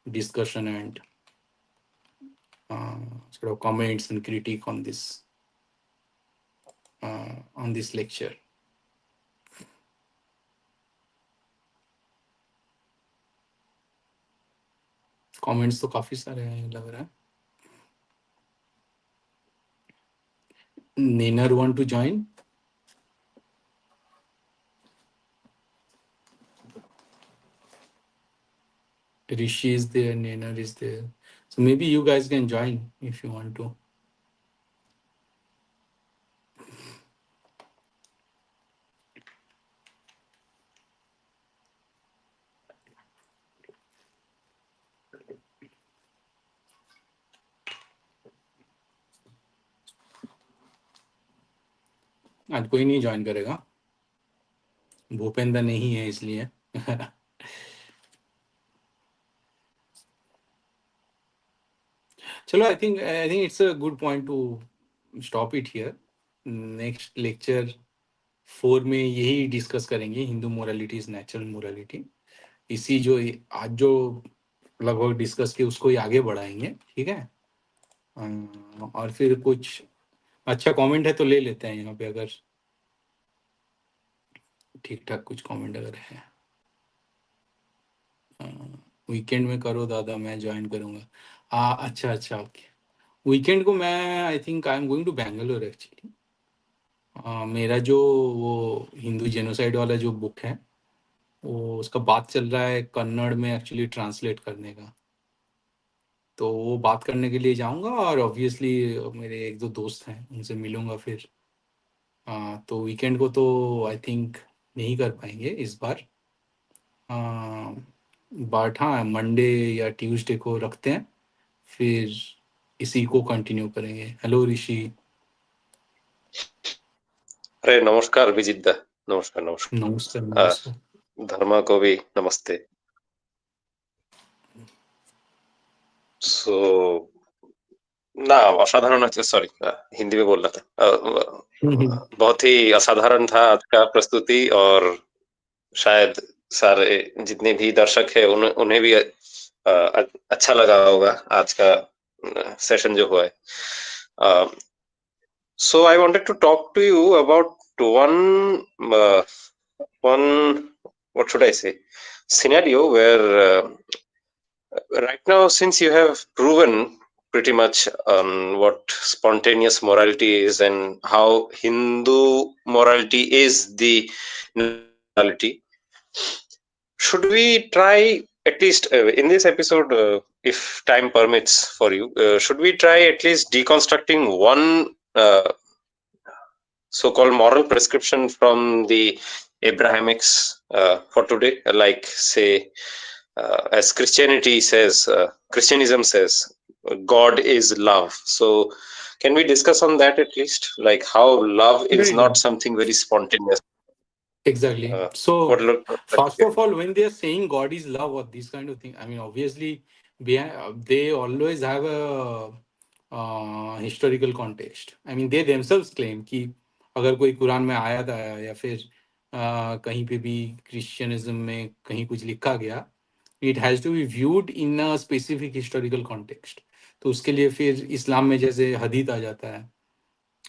discussion and sort of comments and critique on this lecture. Comments तो काफी सारे हैं लग रहा है. Nainer want to join? Rishi is there, Nainer is there. So maybe you guys can join if you want to. आज कोई नहीं ज्वाइन करेगा, भूपेंद्र नहीं है इसलिए। चलो, I think it's a good point two stop it here. Next lecture 4 में यही डिस्कस करेंगे, Hindu morality is natural morality. इसी जो आज जो लगभग डिस्कस किए उसको ही आगे बढ़ाएंगे, ठीक है। और फिर कुछ अच्छा कमेंट है तो ले लेते हैं यहाँ पे, अगर ठीक ठाक कुछ कमेंट अगर है। वीकेंड में करो दादा, मैं ज्वाइन करूँगा। अच्छा अच्छा, ओके। वीकेंड को मैं I think I am going to Bangalore actually. मेरा जो वो हिंदू जेनोसाइड वाला जो बुक है, वो उसका बात चल रहा है कन्नड़ में एक्चुअली ट्रांसलेट करने का। तो वो बात करने के लिए जाऊंगा, और ऑब्वियसली मेरे एक दो दोस्त हैं उनसे मिलूंगा फिर। तो वीकेंड को तो आई थिंक नहीं कर पाएंगे इस बार। बट हाँ, मंडे या ट्यूसडे को रखते हैं, फिर इसी को कंटिन्यू करेंगे। हेलो ऋषि। अरे नमस्कार विजित दा, नमस्कार नमस्कार नमस्कार। नमस्कार। धर्मा को भी नमस्ते। सो ना, असाधारण अच्छा, सॉरी, हिंदी में बोल रहा था। बहुत ही असाधारण था आज का प्रस्तुति, और शायद सारे जितने भी दर्शक है उन्हें भी अच्छा लगा होगा आज का सेशन जो हुआ है। So I wanted to talk to you about one what should I say, scenario where right now, since you have proven pretty much what spontaneous morality is and how Hindu morality is the morality, should we try at least in this episode, if time permits for you, should we try at least deconstructing one so-called moral prescription from the Abrahamics for today, like say, as Christianism says, God is love. So, can we discuss on that at least, like how love is Very not good. something very spontaneous? Exactly. What So, look? first of all, when they are saying God is love or these kind of thing, I mean, obviously, they always have a historical context. I mean, they themselves claim कि अगर कोई कुरान में आयत आया या फिर कहीं पे भी क्रिश्चियनिज्म में कहीं कुछ लिखा गया, it has to be viewed in a specific historical context. तो उसके लिए फिर इस्लाम में जैसे हदीत आ जाता है,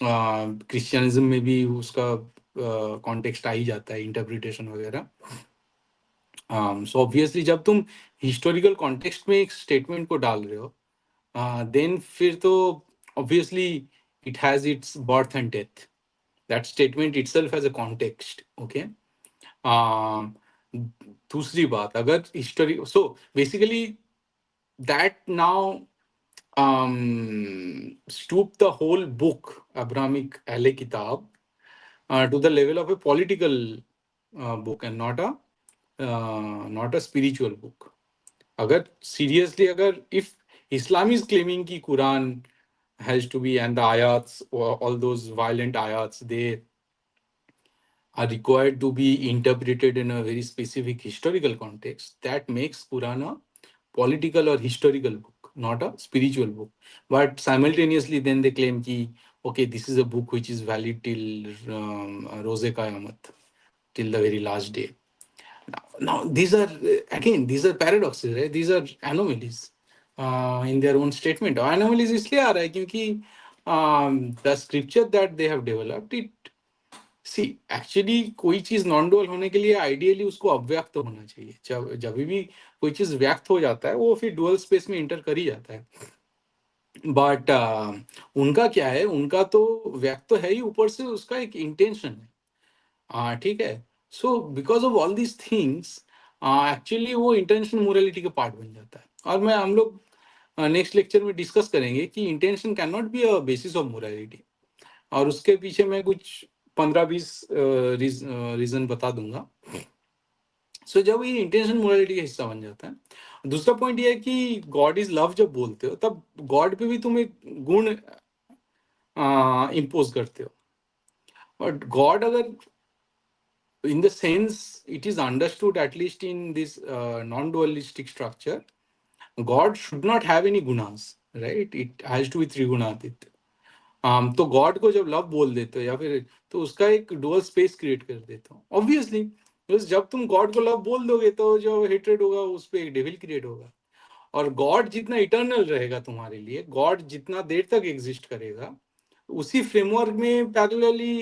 क्रिश्चियनिज्म में भी उसका कॉन्टेक्स्ट आ ही जाता है, इंटरप्रिटेशन वगैरह। सो ऑब्वियसली जब तुम हिस्टोरिकल कॉन्टेक्स्ट में एक स्टेटमेंट को डाल रहे हो, देन फिर तो obviously it has its birth and death. That statement itself has a context, okay. दूसरी बात, अगर history, so basically that now stoop the whole book, Abrahamic Ahle Kitab, to the level of a political book and not a spiritual book. अगर seriously, अगर if Islam is claiming कि Quran has to be, and the ayats, or all those violent ayats, they are required to be interpreted in a very specific historical context, that makes Quran a political or historical book, not a spiritual book. But simultaneously, then they claim ki, okay, this is a book which is valid till Roze Qayamat, till the very last day. Now these are again, these are paradoxes, right? These are anomalies in their own statement. Anomalies इसलिए आ रहा है क्योंकि the scripture that they have developed, it see actually कोई चीज non dual होने के लिए ideally उसको अव्यक्त होना चाहिए। जब जब भी कोई चीज व्यक्त हो जाता है वो फिर डुअल स्पेस में इंटर कर ही जाता है। बट उनका क्या है, उनका तो व्यक्त तो है ही, ऊपर से उसका एक इंटेंशन है। ठीक है। So because of all these things, actually वो इंटेंशन मोरालिटी का पार्ट बन जाता है। और मैं हम लोग नेक्स्ट लेक्चर में डिस्कस करेंगे कि intention can not be a basis of morality, और उसके पीछे मैं कुछ 15-20 रीजन बता दूंगा। सो जब ये इंटेंशन मोरालिटी का हिस्सा बन जाता है। दूसरा पॉइंट ये है कि गॉड इज लव जब बोलते हो, तब गॉड पे भी तुम एक गुण इम्पोज करते हो। But God, अगर in the sense it is understood, at least in this non-dualistic structure, God should not have any gunas, right? It has to be त्रिगुणातीत. तो गॉड को जब लव बोल देते हो या फिर, तो उसका एक डुअल स्पेस क्रिएट कर देते हो ऑब्वियसली, बिकॉज जब तुम गॉड को लव बोल दोगे तो जो हेट्रेड होगा उस पर एक डेविल क्रिएट होगा. और गॉड जितना इटर्नल रहेगा तुम्हारे लिए, गॉड जितना देर तक एग्जिस्ट करेगा, उसी फ्रेमवर्क में parallelly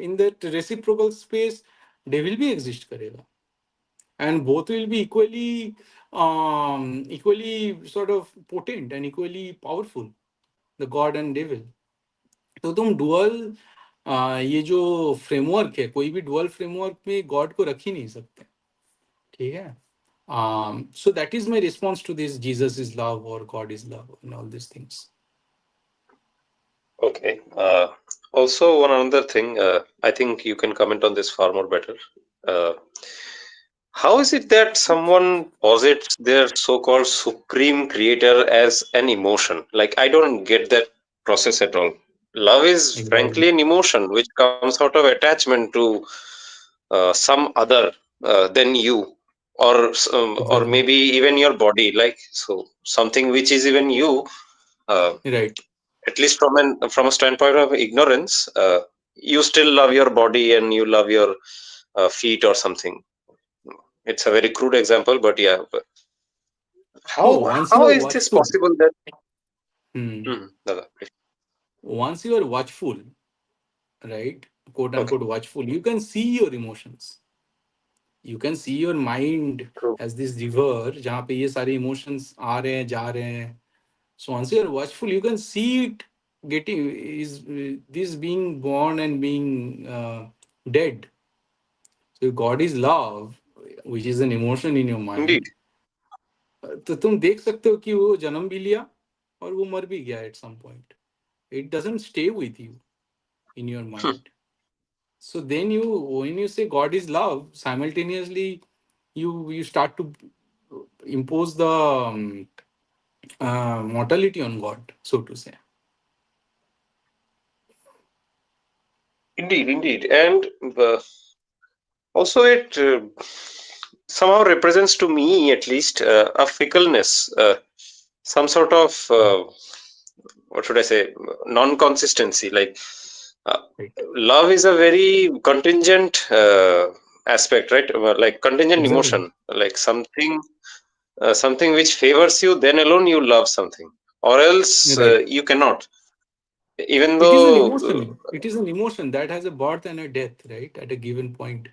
in the reciprocal space devil भी एग्जिस्ट करेगा. And both will be equally sort of potent and equally powerful, the god and devil. तो तुम डुअल ये जो फ्रेमवर्क है, कोई भी डुअल फ्रेमवर्क में गॉड को रख ही नहीं सकते. ठीक है. So that is my response to this Jesus is love or God is love and all these things. Okay. Also, one another thing, I think you can comment on this far more better. Uh, how is it that someone posits their so-called supreme creator as an emotion? Like, I don't get that process at all. Love is Exactly. frankly an emotion which comes out of attachment to some other than you, or Exactly. maybe even your body. Like, so something which is even you. Right. At least from a standpoint of ignorance, you still love your body and you love your feet or something. It's a very crude example, but yeah. But No, how once you how are is this watchful. possible that? Hmm. Dada, please. Once you are watchful, right, quote Okay, unquote watchful, you can see your emotions. You can see your mind true. as this river जहाँ पे ये सारे emotions आ रहे हैं जा रहे हैं. So once you are watchful, you can see it getting is this being born and being dead. So if God is love, which is an emotion in your Indeed. mind, तो तुम देख सकते हो कि वो जन्म भी लिया और वो मर भी गया at some point. It doesn't stay with you in your mind. So then you, when you say God is love, simultaneously you start to impose the mortality on God, so to say. Indeed, indeed, and also it somehow represents to me, at least, a fickleness, some sort of what should I say, non-consistency. Like, uh, Right. love is a very contingent aspect, right? Like contingent Exactly. emotion, like something which favors you, then alone you love something, or else Right. you cannot. Even It is an though, emotion. It is an emotion that has a birth and a death, right? At a given point,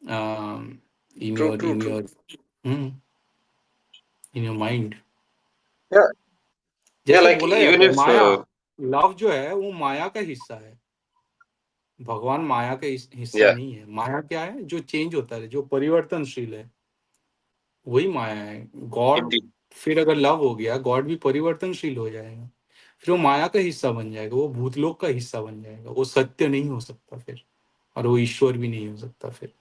um, in true, your true, in true. your hmm, in your mind. Yeah, yeah. जैसे Like बोला even जाता है, if Maya, love जो है वो माया का हिस्सा है. भगवान माया का हिस्सा yeah, नहीं है. माया क्या है? जो चेंज होता है, जो परिवर्तनशील है, वही माया है. गॉड, indeed, फिर अगर लव हो गया, गॉड भी परिवर्तनशील हो जाएगा. फिर वो माया का हिस्सा बन जाएगा, वो भूतलोक का हिस्सा बन जाएगा, वो सत्य नहीं हो सकता फिर, और वो ईश्वर भी नहीं हो सकता फिर.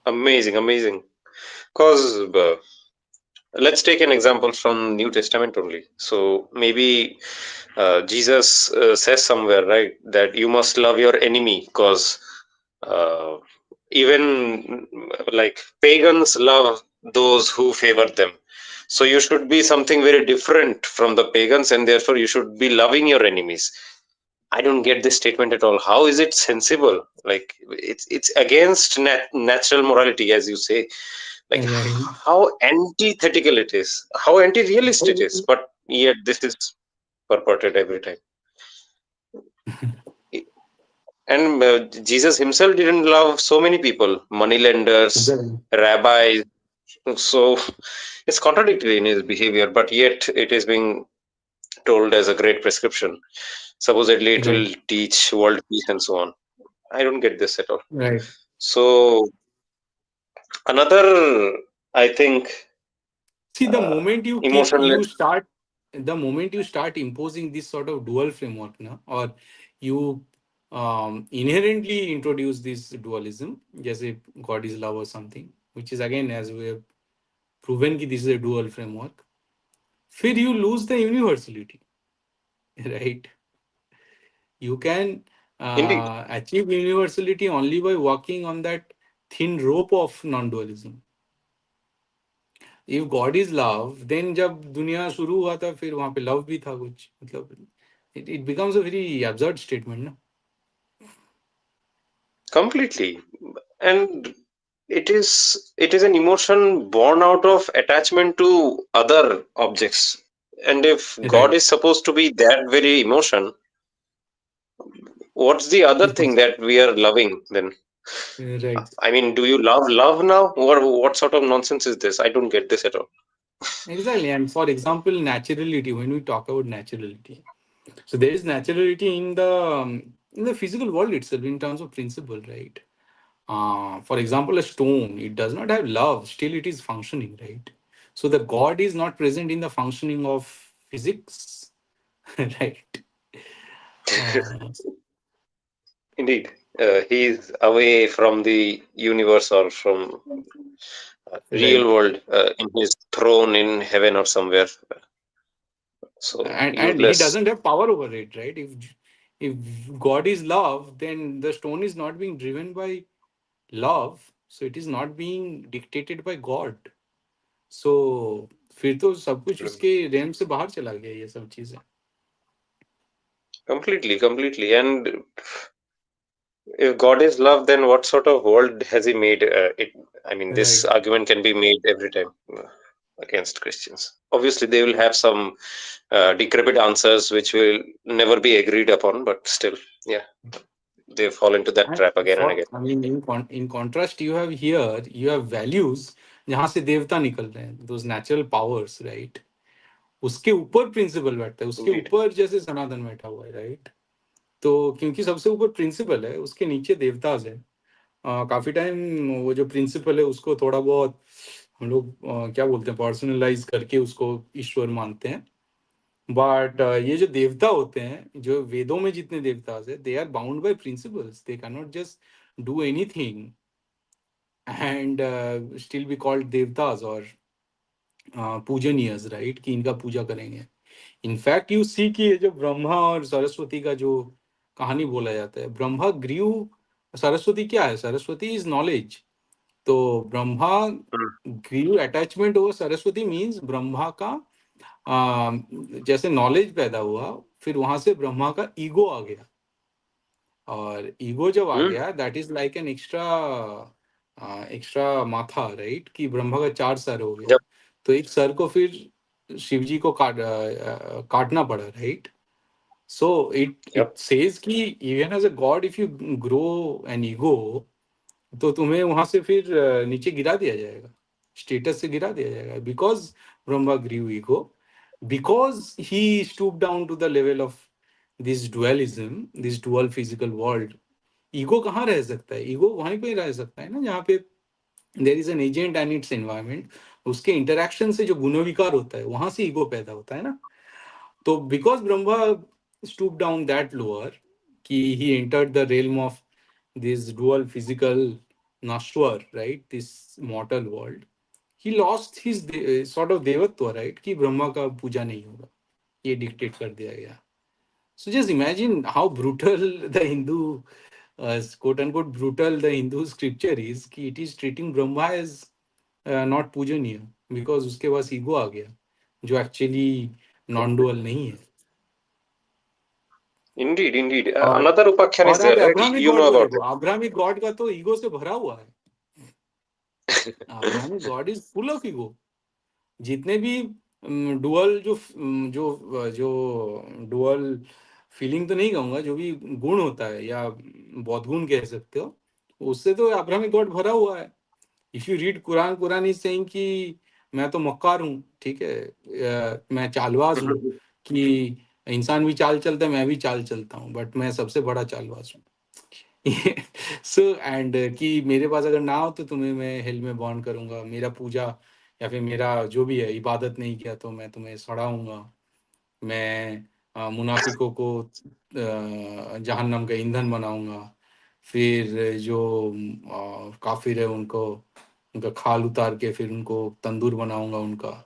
amazing, amazing. Because let's take an example from New Testament only. So maybe Jesus says somewhere, right, that you must love your enemy, because uh, even like pagans love those who favor them. So you should be something very different from the pagans, and therefore you should be loving your enemies. I don't get this statement at all. How is it sensible? Like, it's against natural morality, as you say. Like, Right. how antithetical it is, how anti-realist it is, but yet this is purported every time. And Jesus himself didn't love so many people, moneylenders, Exactly. rabbis. So it's contradictory in his behavior, but yet it is being told as a great prescription. Supposedly, it Right. will teach world peace and so on. I don't get this at all. Right. So another, I think, See, uh, emotionless. the moment you start imposing this sort of dual framework, na, or you inherently introduce this dualism, जैसे God is love or something, which is again, as we have proven कि this is a dual framework, फिर you lose the universality, right? You can Indeed. achieve universality only by walking on that thin rope of non-dualism. If God is love, then जब दुनिया शुरू हुआ था फिर वहां पे love भी था कुछ मतलब it becomes a very absurd statement ना. Completely. And it is an emotion born out of attachment to other objects. And if God Right. is supposed to be that very emotion, what's the other thing that we are loving then? Right. I mean, do you love now? Or what sort of nonsense is this? I don't get this at all. Exactly. And for example, naturality. When we talk about naturality, so there is naturality in the physical world itself in terms of principle, right? For example, a stone, it does not have love, still it is functioning, right? So the God is not present in the functioning of physics, right? Uh, Indeed. He's away from the universe or from real right. world in his throne in heaven or somewhere. So And he useless. doesn't have power over it, right? If God is love, then the stone is not being driven by love, so it is not being dictated by God. So फिर तो सब कुछ उसके RAM से बाहर चला गया ये सब चीजें. Completely. And if God is love, then what sort of world has He made? I mean, this Right. argument can be made every time against Christians. Obviously, they will have some decrepit answers which will never be agreed upon, but still, yeah, they fall into that And trap again and for again. I mean in contrast you have values जहाँ से देवता निकल रहे हैं, those natural powers, right? उसके ऊपर principal बैठता है, उसके Indeed. ऊपर जैसे सनातन बैठा हुआ है, राइट? तो क्योंकि सबसे ऊपर प्रिंसिपल है, उसके नीचे देवताज है. काफी टाइम वो जो प्रिंसिपल है उसको थोड़ा बहुत हम लोग क्या बोलते हैं पर्सनलाइज करके उसको ईश्वर मानते हैं. बट ये जो देवता होते हैं, जो वेदों में जितने देवता है, they are bound by principles. They can not just do anything and still be called देवतास और पूजनीयस, राइट? कि इनका पूजा करेंगे. इनफैक्ट यू सी कि ये जो ब्रह्मा और सरस्वती का जो कहानी बोला जाता है, ब्रह्मा ग्रीव. सरस्वती क्या है? Saraswati is knowledge. तो Brahma Mm. Grieve attachment over Saraswati means Brahma का जैसे नॉलेज पैदा हुआ, फिर वहां से ब्रह्मा का ईगो आ गया. और ईगो जब आ Mm. गया, that is like an extra extra माथा, राइट? कि ब्रह्मा का 4 सर हो गया. Yep. तो एक सर को फिर शिव जी को काटना पड़ा, right? So it Yep. Says कि even as a god if you grow an ego, तो तुम्हें वहां से फिर नीचे गिरा दिया जाएगा, स्टेटस से गिरा दिया जाएगा. Because Brahma grieve ego, because he stoop down to the level of this dualism, this dual physical world. Ego कहाँ रह सकता है? ईगो वहीं पे रह सकता है ना जहाँ पे there is an agent and its environment. उसके इंटरेक्शन से जो गुणविकार होता है, वहां से ईगो पैदा होता है ना. तो because Brahma stooped down that lower, he entered the realm of this dual physical nashwar, right? This mortal world. He lost his sort of devatva, right? कि ब्रह्मा का पूजा नहीं होगा, ये डिक्टेट कर दिया गया. So just imagine how brutal the Hindu, quote unquote, brutal the Hindu scripture is. कि it is treating Brahma as not पूजनीय because उसके पास ईगो आ गया, जो एक्चुअली नॉन डुअल नहीं है. Indeed. और Another upakhyan is और आप there, right? Abrahamic You God know को about देखो, अब्राहमिक गॉड का तो ईगो से भरा हुआ है. Abrahamic God is full of ego. जितने भी डुअल जो जो डुअल फीलिंग तो नहीं कहूंगा, जो भी गुण होता है या बहुत गुण कह सकते हो, उससे तो अब्राहमिक गॉड भरा हुआ है. If you read Quran, Quran is saying कि मैं तो मक्कार हूँ, ठीक है, मैं चालबाज हूँ. it. कि इंसान भी चाल चलता है, मैं भी चाल चलता हूँ, बट मैं सबसे बड़ा चालबाज हूँ. सो एंड कि मेरे पास अगर ना हो तो तुम्हें मैं हेल में बॉर्न करूंगा. मेरा पूजा या फिर मेरा जो भी है इबादत नहीं किया तो मैं तुम्हें सड़ाऊंगा. मैं मुनाफिकों को जहन्नम का ईंधन बनाऊंगा. फिर जो काफिर है उनको, उनका खाल उतार के फिर उनको तंदूर बनाऊंगा उनका.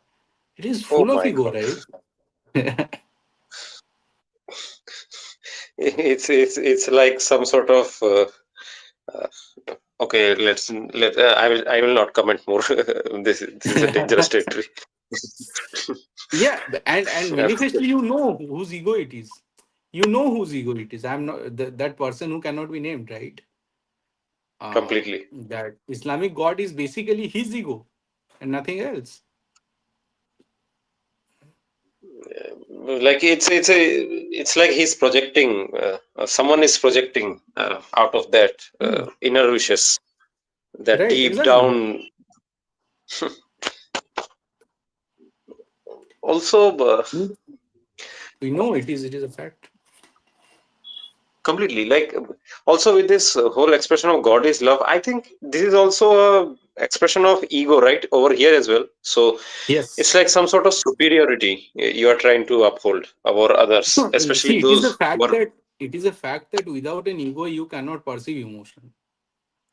It is Oh full of my ego, God. Right? it's like some sort of uh, okay. I will not comment more. This is a dangerous territory. Yeah, and manifestly, you know whose ego it is. You know whose ego it is. I'm not that person who cannot be named, right? Completely. That Islamic God is basically his ego and nothing else. Like it's like he's projecting. Someone is projecting out of that Hmm. inner wishes. That Right, deep exactly. down. Also, Hmm. We know it is. It is a fact. completely, like also with this whole expression of God is love, I think this is also a expression of ego, right, over here as well. So Yes. it's like some sort of superiority you are trying to uphold over others, No, especially see, it is a those who fact are that without an ego you cannot perceive emotion.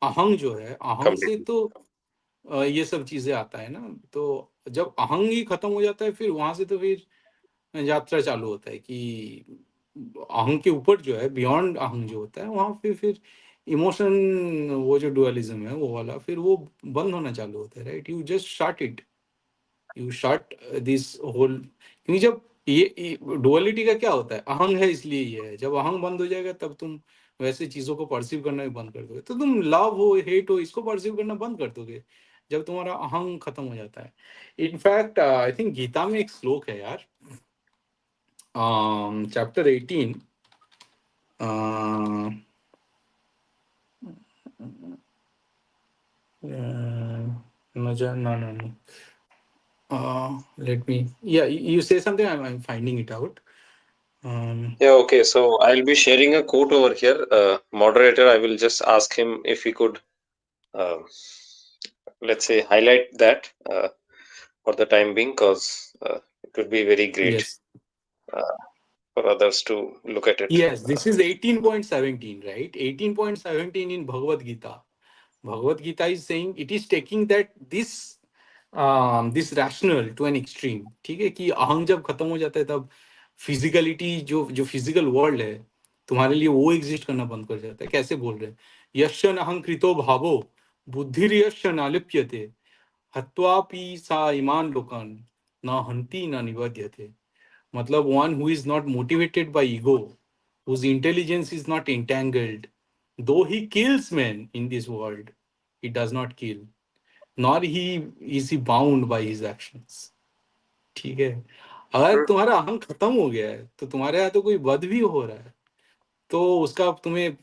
अहंग जो है अहंग से completely. तो ये सब चीजें आता है ना. तो जब अहंग ही खत्म हो जाता है फिर वहां से तो फिर यात्रा चालू होता है कि अहंग के ऊपर जो है बियॉन्ड अहंग जो होता है वहां पे फिर इमोशन वो जो डुअलिज्म है वो वाला फिर वो बंद होना चालू होता है. Right, you just shut it. You shut this hole. क्योंकि जब ये डुअलिटी का क्या होता है, अहंग है इसलिए ये है. जब अहंग बंद हो जाएगा तब तुम वैसे चीजों को परसीव करना भी बंद कर दोगे. तो तुम लव हो हेट हो इसको परसीव करना बंद कर दोगे जब तुम्हारा अहंग खत्म हो जाता है. इनफैक्ट आई थिंक गीता में एक श्लोक है यार, chapter 18. uh, no. Let me, yeah, you say something, I'm finding it out. um, Yeah, okay, so I'll be sharing a quote over here. Moderator, I will just ask him if he could, uh, let's say, highlight that for the time being, because it would be very great yes, uh, for others to look at it. yes, this is 18.17, right? 18.17 in Bhagavad Gita. Bhagavad Gita is saying it is taking that this rational to an extreme. ठीक है कि अहंग जब खत्म हो जाता है तब physicality जो जो फिजिकल वर्ल्ड है तुम्हारे लिए वो एग्जिस्ट करना बंद कर जाता है. कैसे बोल रहे हैं, यश्य अहंकृतो भावो बुद्धिर्यश्य नालिप्यते हत्वापि सा इमान लोकन न हंति न निबध्यते. मतलब one who is not motivated by ego, whose intelligence is not entangled, though he kills men in this world, he does not kill, nor he is he bound by his actions. ठीक है. अगर Hmm. तुम्हारा अहंग खत्म हो गया है तो तुम्हारे यहाँ तो कोई वध भी हो रहा है तो उसका तुम्हें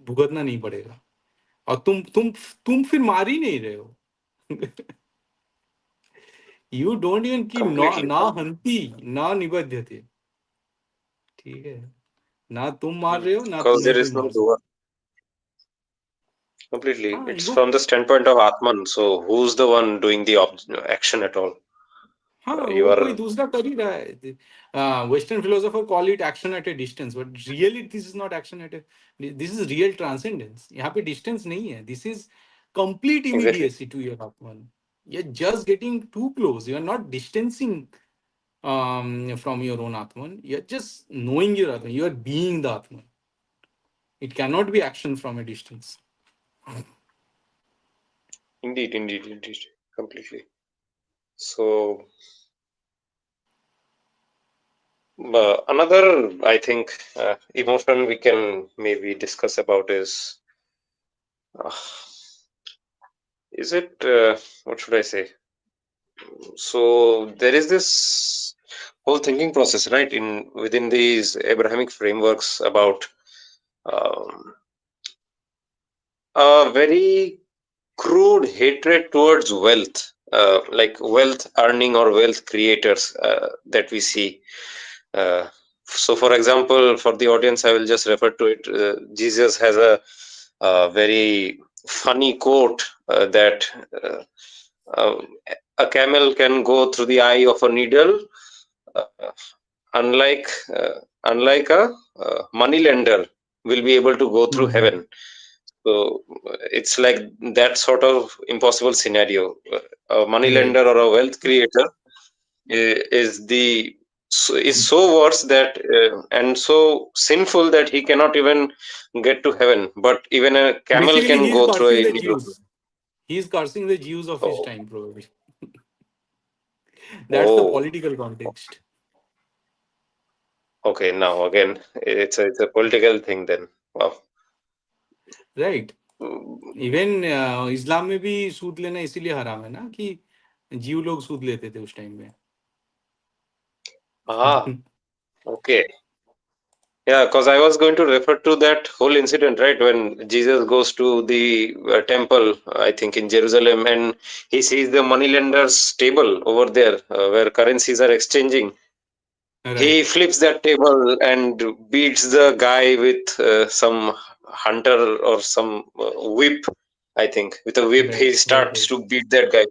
भुगतना नहीं पड़ेगा. और तुम फिर मार ही नहीं रहे हो. यू डोंट इवन कि ना Completely, ना हंती ना निबध्यते. ठीक है, ना तुम मार रहे हो ना because तुम्हें there कोई is no मार सकता. doer. Completely, हाँ it's ego. from the standpoint of Atman. So who's the one doing the action at all? हाँ You वो कोई are दूसरा कर ही रहा है. Western philosopher call it action at a distance but really this is not action at a. This is real transcendence. यहाँ पे डिस्टेंस नहीं है. This is complete exactly. Immediacy to your atman. You are just getting too close. You are not distancing from your own atman. You are just knowing your atman. You are being the atman. It cannot be action from a distance. Indeed, completely. So another, I think, emotion we can maybe discuss about uh, is it what should I say? So there is this whole thinking process, right, in within these Abrahamic frameworks about um, a very crude hatred towards wealth, like wealth earning or wealth creators that we see. Uh, so, for example, for the audience, I will just refer to it. Jesus has a very funny quote that uh, uh, a camel can go through the eye of a needle, uh, unlike unlike a money lender will be able to go through Mhm. heaven. So it's like that sort of impossible scenario. A money Right. lender or a wealth creator is the is so worse that and so sinful that he cannot even get to heaven. But even a camel Basically, can he's go through cursing a the needle. Jews. He's cursing the Jews of his Oh, time, probably. That's the oh, political context, okay. Now again, it's a political thing then. Wow. right? Mm, even Islam में भी सूद लेना इसीलिए हराम है ना कि जीव लोग सूद लेते थे उस टाइम में. Ah, okay. Yeah, because I was going to refer to that whole incident, right? When Jesus goes to the temple, I think in Jerusalem, and he sees the moneylender's table over there where currencies are exchanging. He Right, flips that table and beats the guy with some hunter or some whip. I think with a whip, right, he right, starts right. to beat that guy.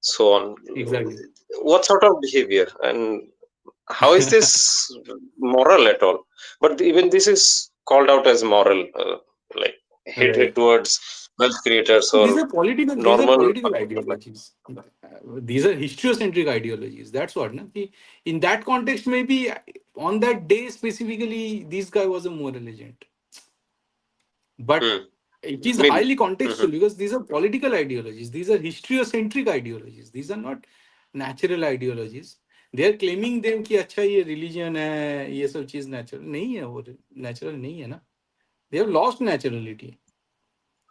So on. Exactly. What sort of behavior? And how is this moral at all? But even this is called out as moral, like hatred Right. towards wealth creators These or are political. These are normal. political ideologies. These are historiocentric ideologies. That's what. Na? कि in that context, maybe on that day specifically, this guy was a moral agent. But Hmm, it is maybe. highly Mhm. contextual because these are political ideologies. These are historiocentric ideologies. These are not natural ideologies. They are claiming them कि अच्छा ये religion है, ये सब चीज natural नहीं है, वो natural नहीं है ना. They have lost naturality.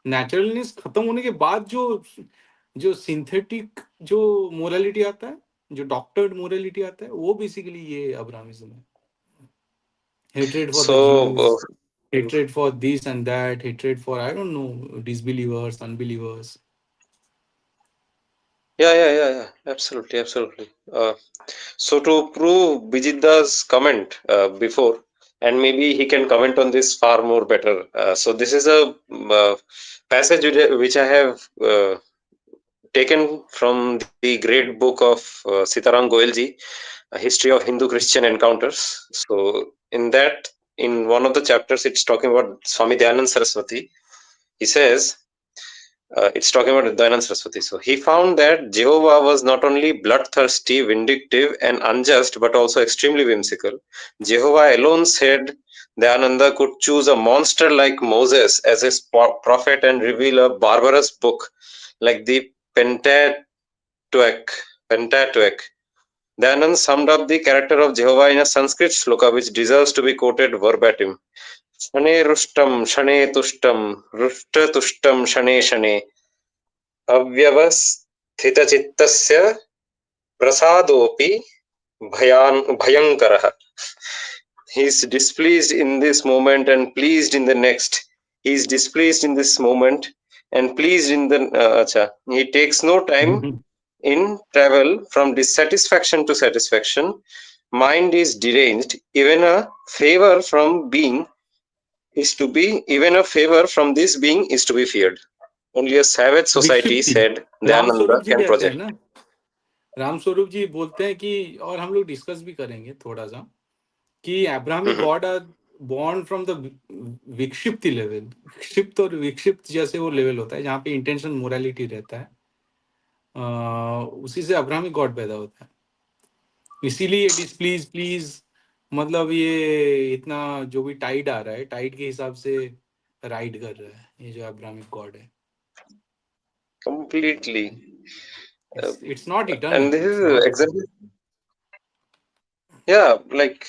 Naturalness खत्म होने के बाद जो जो सिंथेटिक जो मोरालिटी आता है, जो डॉक्टर्ड मोरालिटी आता है, वो बेसिकली ये अब्राहमिज्म है. Hatred for the So, Jews, hatred for this and that, hatred for I don't no disbelievers, unbelievers. yeah. Absolutely, absolutely. So to prove Bijitda's comment before, and maybe he can comment on this far more better. So this is a passage which I have taken from the great book of Sitaram Goelji, A History of Hindu-Christian Encounters. So in that, in one of the chapters, it's talking about Swami Dayanand Saraswati. He says, it's talking about Dayanand Saraswati. So he found that Jehovah was not only bloodthirsty, vindictive, and unjust, but also extremely whimsical. Jehovah alone said Dayananda could choose a monster like Moses as his prophet and reveal a barbarous book like the Pentateuch. Dayanand summed up the character of Jehovah in a Sanskrit sloka which deserves to be quoted verbatim. Shane rustam, shane tustam, rushta tustam, shane shane. अव्यवस्थितचित्तस्य प्रसादोऽपि भयङ्करः. He is displeased in this moment and pleased in the next. He is displeased in this moment and pleased in the he takes no time in travel from dissatisfaction to satisfaction. Mind is deranged. Even a favor from this being is to be feared. Only a savage society, विक्षिप्ति. said Ram Dayananda, स्वरूप जी can कहते हैं project. ना, राम स्वरूप जी बोलते हैं कि, और हम लोग डिस्कस भी करेंगे थोड़ा सा, कि Abrahamic Mhm. God are born from the विक्षिप्ति लेवल. क्षिप्त और विक्षिप्त जैसे वो लेवल होता है जहाँ पे इंटेंशन मोरालिटी रहता है, उसी से अब्राहमिक गॉड पैदा होता है. इसीलिए डिसप्लीज प्लीज, मतलब ये इतना जो भी टाइड आ रहा है, टाइड के हिसाब से राइड कर रहा है ये जो अब्राहमिक गॉड है. Completely. Uh, it's not and eternal, this it's is not exactly, eternal. yeah, like,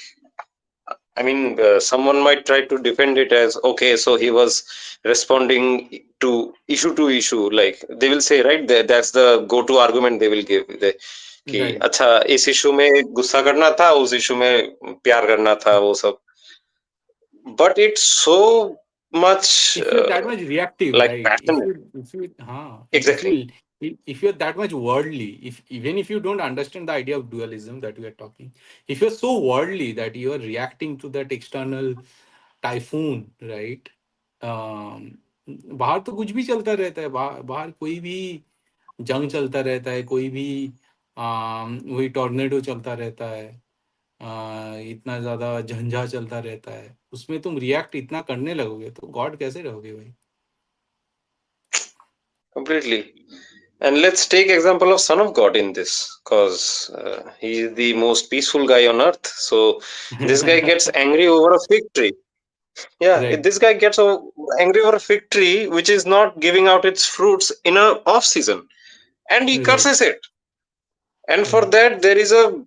I mean, someone might try to defend it as okay, so he was responding to issue. Like they will say, right? That's the go-to argument they will give. कि right. अच्छा इस issue में गुस्सा करना था, उस issue में प्यार करना था, वो सब. But it's so much If you're that much reactive, like right? passionate. If you Exactly. if you're that much worldly, if even if you don't understand the idea of dualism that we are talking, if you're so worldly that you are reacting to that external typhoon, right? बाहर तो कुछ भी चलता रहता है, बाहर कोई भी जंग चलता रहता है, कोई भी वही टॉर्नेडो चलता रहता है, इतना ज्यादा झंझा चलता रहता है, उसमें तुम रिएक्ट इतना करने लगोगे तो गॉड कैसे रहोगे भाई? Completely. And let's take example of Son of God in this, because he is the most peaceful guy on earth. So this guy gets angry over a fig tree. Yeah, Right, this guy gets angry over a fig tree which is not giving out its fruits in a off season, and he right, curses it. And for right, that there is a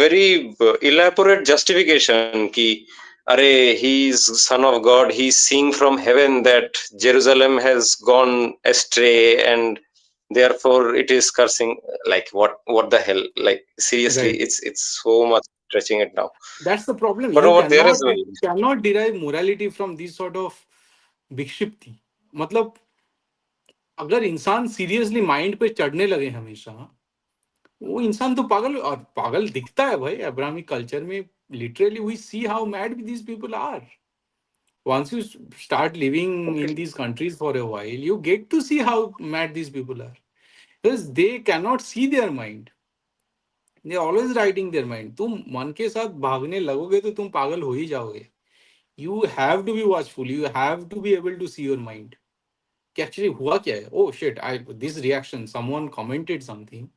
very elaborate justification ki are he is son of God, he's seeing from heaven that Jerusalem has gone astray and therefore it is cursing. Like what the hell, like seriously, right. it's so much stretching it now. That's the problem. But You over there as cannot well. cannot derive morality from this sort of विक्षिप्ति. मतलब अगर इंसान seriously mind पे चढ़ने लगे हमेशा, वो इंसान तो पागल, और पागल दिखता है भाई अब्राहमिक कल्चर में. Literally we see how mad these people are. Once you start living in Completely. these countries for a while, you get to see how mad these people are, because they cannot see their mind. They are always writing their mind. तुम मन के साथ भागने लगोगे तो तुम पागल हो ही जाओगे. You have to be watchful. You have to be able to see your mind. कि actually हुआ क्या है. Oh shit, I this reaction, someone commented something,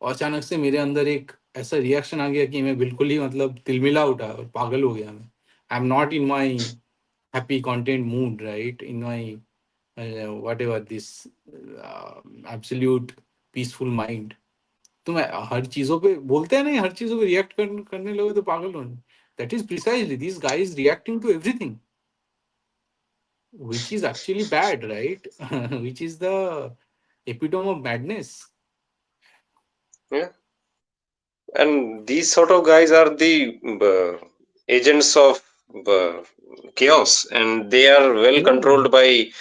और अचानक से मेरे अंदर एक ऐसा रिएक्शन आ गया कि मैं बिल्कुल ही मतलब तिलमिला उठा और पागल हो गया मैं. आई am not in my happy content mood, right, in my whatever this absolute peaceful mind. तो मैं हर चीजों पे बोलते हैं नहीं, हर चीजों पे रिएक्ट करने लगे तो पागल होने. That is precisely this guy is reacting to everything, which is actually bad, right? Which is the epitome of madness. Yeah, and these sort of guys are the agents of uh, chaos, and they are well Yeah, controlled by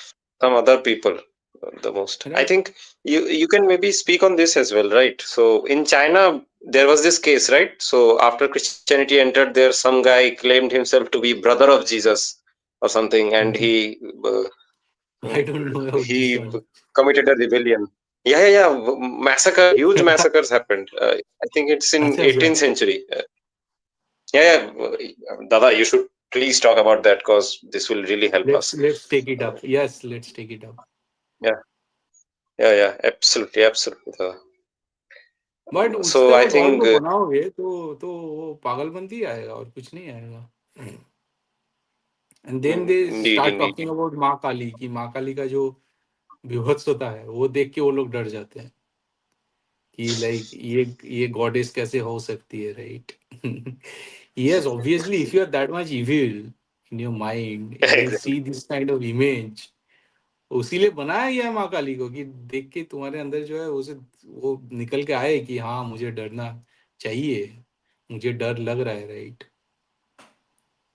some other people the most. I right. think you can maybe speak on this as well, right? So in China there was this case, right? So after Christianity entered there, some guy claimed himself to be brother of Jesus or something, and uh, I don't know about he this one. committed a rebellion. Yeah. Massacre, huge massacres happened. I think it's in अच्छा अच्छा. 18th century. Dada, you should please talk about that because this will really help us. Let's take it Uh, up. Yes, let's take it up. yeah, yeah, absolutely. But So उस तरह I God think को बनाओगे तो वो पागलपंती आएगा और कुछ नहीं आएगा. And then they start indeed. Talking about Maa Kali, कि माँ काली का जो विभत्स होता है वो देख के वो लोग डर जाते हैं कि लाइक ये गॉडेस कैसे हो सकती है, right? Yes, obviously, if you are that much evil in your mind, you Exactly. see this kind of image. उसीलिए बनाया गया है माँ काली को कि देख के तुम्हारे अंदर जो है उसे वो निकल के आए कि हाँ मुझे डरना चाहिए, मुझे डर लग रहा है, राइट?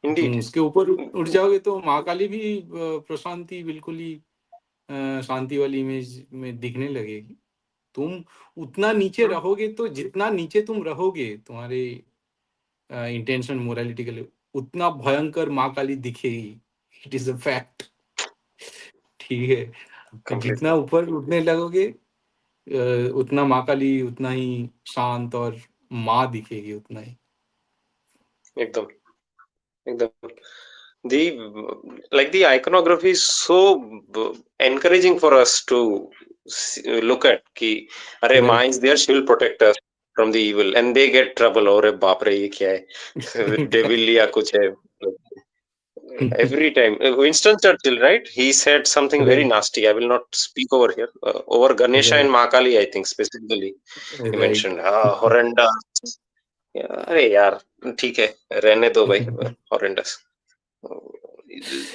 तुम Indeed. उसके ऊपर उठ जाओगे तो माँ काली भी प्रशांति बिल्कुल ही शांति वाली इमेज में दिखने लगेगी. तुम उतना नीचे Hmm, रहोगे तो जितना नीचे तुम रहोगे तुम्हारे इंटेंशन मोरालिटी के लिए, उतना भयंकर माँ काली दिखेगी. It is a fact. ठीक है, completely. जितना ऊपर उठने लगोगे उतना माँ काली उतना ही शांत और माँ दिखेगी उतना ही. एकदम एकदम. The like the iconography is so encouraging for us to look at. Ki, अरे माँ right. is there, she will protect us from the evil, and they get trouble. अरे बाप रे ये क्या है? Devil या कुछ है. Every time. Winston Churchill, right? He said something very right. nasty. I will not speak over here. Over Ganesha and right. Mahakali, I think specifically. He right. mentioned, horrendous. अरे यार ठीक है, रहने दो भाई. Horrendous.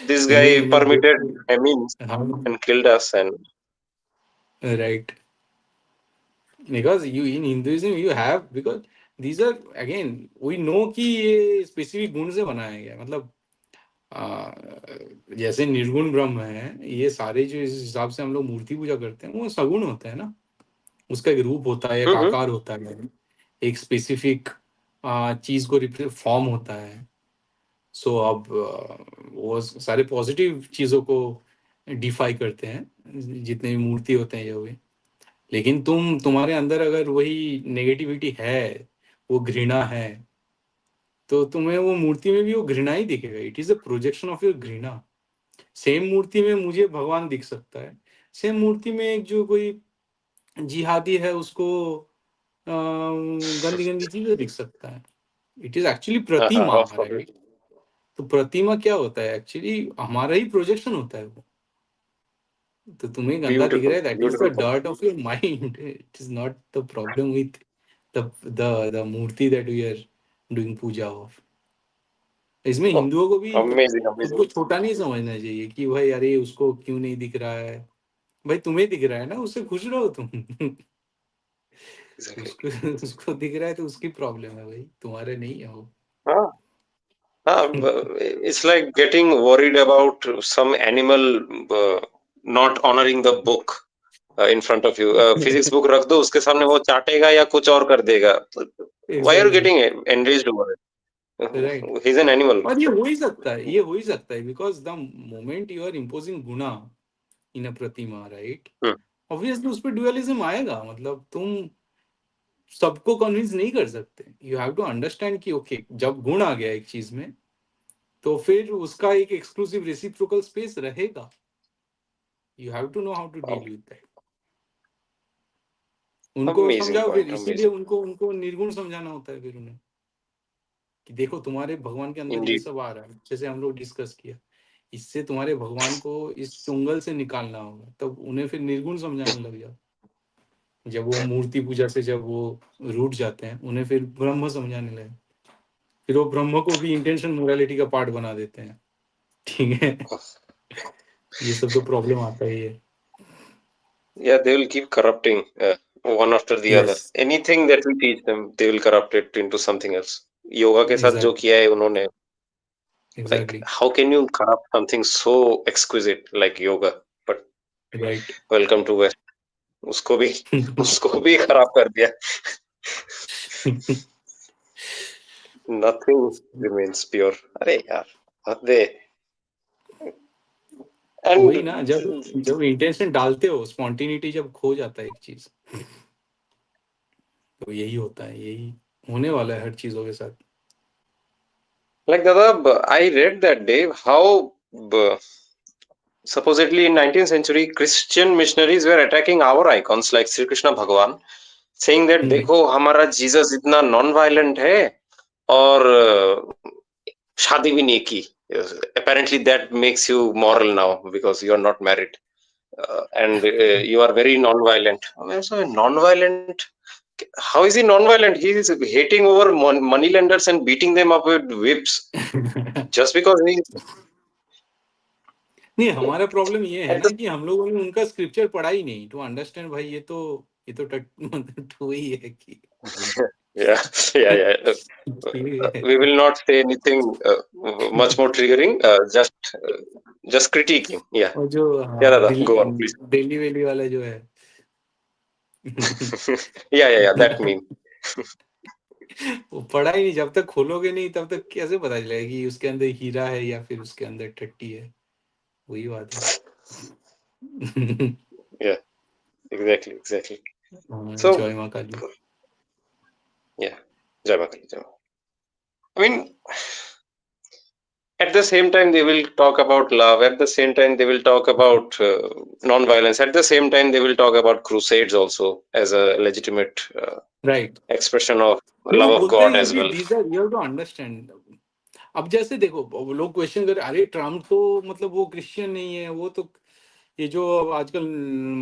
This नहीं guy नहीं permitted देखो. famines हाँ. and killed us. And right. Because you in Hinduism you have, because these are again we know कि ये स्पेसिफिक गुण से बनाया गया है. मतलब जैसे निर्गुण ब्रह्म है, ये सारे जो इस हिसाब से हम लोग मूर्ति पूजा करते हैं वो सगुण होता है ना. उसका एक रूप होता है, एक Mhm. आकार होता है, एक स्पेसिफिक चीज को फॉर्म होता है. सो अब वो सारे पॉजिटिव चीजों को डिफाई करते हैं जितने भी मूर्ति होते हैं ये हुए. लेकिन तुम्हारे अंदर अगर वही नेगेटिविटी है, वो घृणा है, तो तुम्हें वो मूर्ति में भी वो घृणा ही दिखेगा. It is a projection of your घृणा. सेम मूर्ति में मुझे भगवान दिख सकता है, सेम मूर्ति में एक जो कोई जिहादी है उसको गंदी गंदी चीजें दिख सकता है. इट इज एक्चुअली हाँ, प्रतिमा, ऑफ कोर्स. राइट? तो प्रतिमा क्या होता है? एक्चुअली हमारा ही प्रोजेक्शन होता है वो. तो तुम्हें गंदा दिख रहा ब्यूटीफुल, है, that is the beautiful. Dirt of your mind. It is not the problem with the murti that we are doing puja of. इसमें हिंदुओं को भी अमेजिंग, खुद अमेजिंग. को छोटा नहीं समझना चाहिए कि भाई अरे उसको क्यों नहीं दिख रहा है. भाई तुम्हें दिख रहा है ना, उससे खुश रहो तुम. एग्जैक्टली. उसको उसको दिख रहा है तो उसकी प्रॉब्लम है भाई, तुम्हारे नहीं है वो. हाँ, हाँ. It's like getting worried about some animal not honoring the book in front of you. Physics book रख दो उसके सामने, वो चाटेगा या कुछ और कर देगा. Why are you exactly, getting enraged over it? Right. He's an animal. और ये हो ही सकता है, ये हो ही सकता है, because the moment you are imposing guna in a pratima, right, Hmm. Obviously उस पर ड्युअलिज्म आएगा. मतलब तुम सबको कन्विंस नहीं कर सकते. यू हैव टू अंडरस्टैंड कि ओके, जब गुण आ गया एक चीज में तो फिर उसका एक एक्सक्लूसिव रेसिप्रोकल स्पेस रहेगा. You have to know how to deal with that. उनको Amazing समझाओ, फिर point, इसीलिए amazing. उनको उनको निर्गुण समझाना होता है फिर उन्हें, कि देखो तुम्हारे भगवान के अंदर ये Indeed. सब आ रहा है, जैसे हम लोग डिस्कस किया, इससे तुम्हारे भगवान को इस चुंगल से निकालना होगा. तब उन्हें फिर निर्गुण समझाने लग जाओ. जब वो मूर्ति पूजा से जब वो रूठ जाते हैं, उन्हें फिर ब्रह्म समझाने लगे. फिर वो ब्रह्म को भी इंटेंशन मोरालिटी का पार्ट बना देते हैं. ठीक है. ये सब तो प्रॉब्लम आता ही है. Yeah, they will keep corrupting one after the other. Yes, Anything that we teach them, they will corrupt it into something else. Yoga के साथ जो एग्जैक्टली, किया है उन्होंने, like, exactly, how can you corrupt something so exquisite like yoga? But right. welcome to West. उसको भी उसको भी खराब कर दिया. Nothing remains pure. अरे यार, हद है. वही And ना, जब जब इंटेंशन डालते हो, स्पॉन्टेनिटी जब खो जाता है एक चीज, तो यही होता है, यही होने वाला है हर चीजों के साथ. like Dada, I read that day how supposedly in 19th century Christian missionaries were attacking our icons like Sri Krishna Bhagwan, saying that देखो हमारा जीसस इतना नॉन वायलेंट है और शादी भी नहीं की. Apparently that makes you moral now because you are not married and you are very non-violent. So non-violent, how is he non-violent? He is hating over money lenders and beating them up with whips just because he नहीं, हमारा problem ये है at ना the कि हम लोगों ने उनका स्क्रिप्चर पढ़ा ही नहीं टू अंडरस्टैंड. भाई ये तो मतलब वही है कि yeah, yeah, yeah. We will not say anything much more triggering. Just critiquing. Yeah, और जो yeah, हाँ, Dada, go on, please. Delhi वेली वाला जो है. Yeah, yeah, yeah. That meme. वो पढ़ा ही नहीं. जब तक खोलोगे नहीं तब तक कैसे पता चलेगा कि उसके अंदर हीरा है या फिर उसके अंदर टट्टी है. वही बात है. Yeah, exactly, exactly. So, जय माँ काली. yeah, Jai Mata Di, Jai Mata. I mean, at the same time, they will talk about love. At the same time, they will talk about non-violence. At the same time, they will talk about crusades also as a legitimate right. expression of वो love of बोलते God हैं as कि well. These are, you have to understand. अब जैसे देखो, वो लोग question कर, अरे ट्रम्प तो मतलब वो क्रिश्चियन नहीं है, वो तो ये जो अब आजकल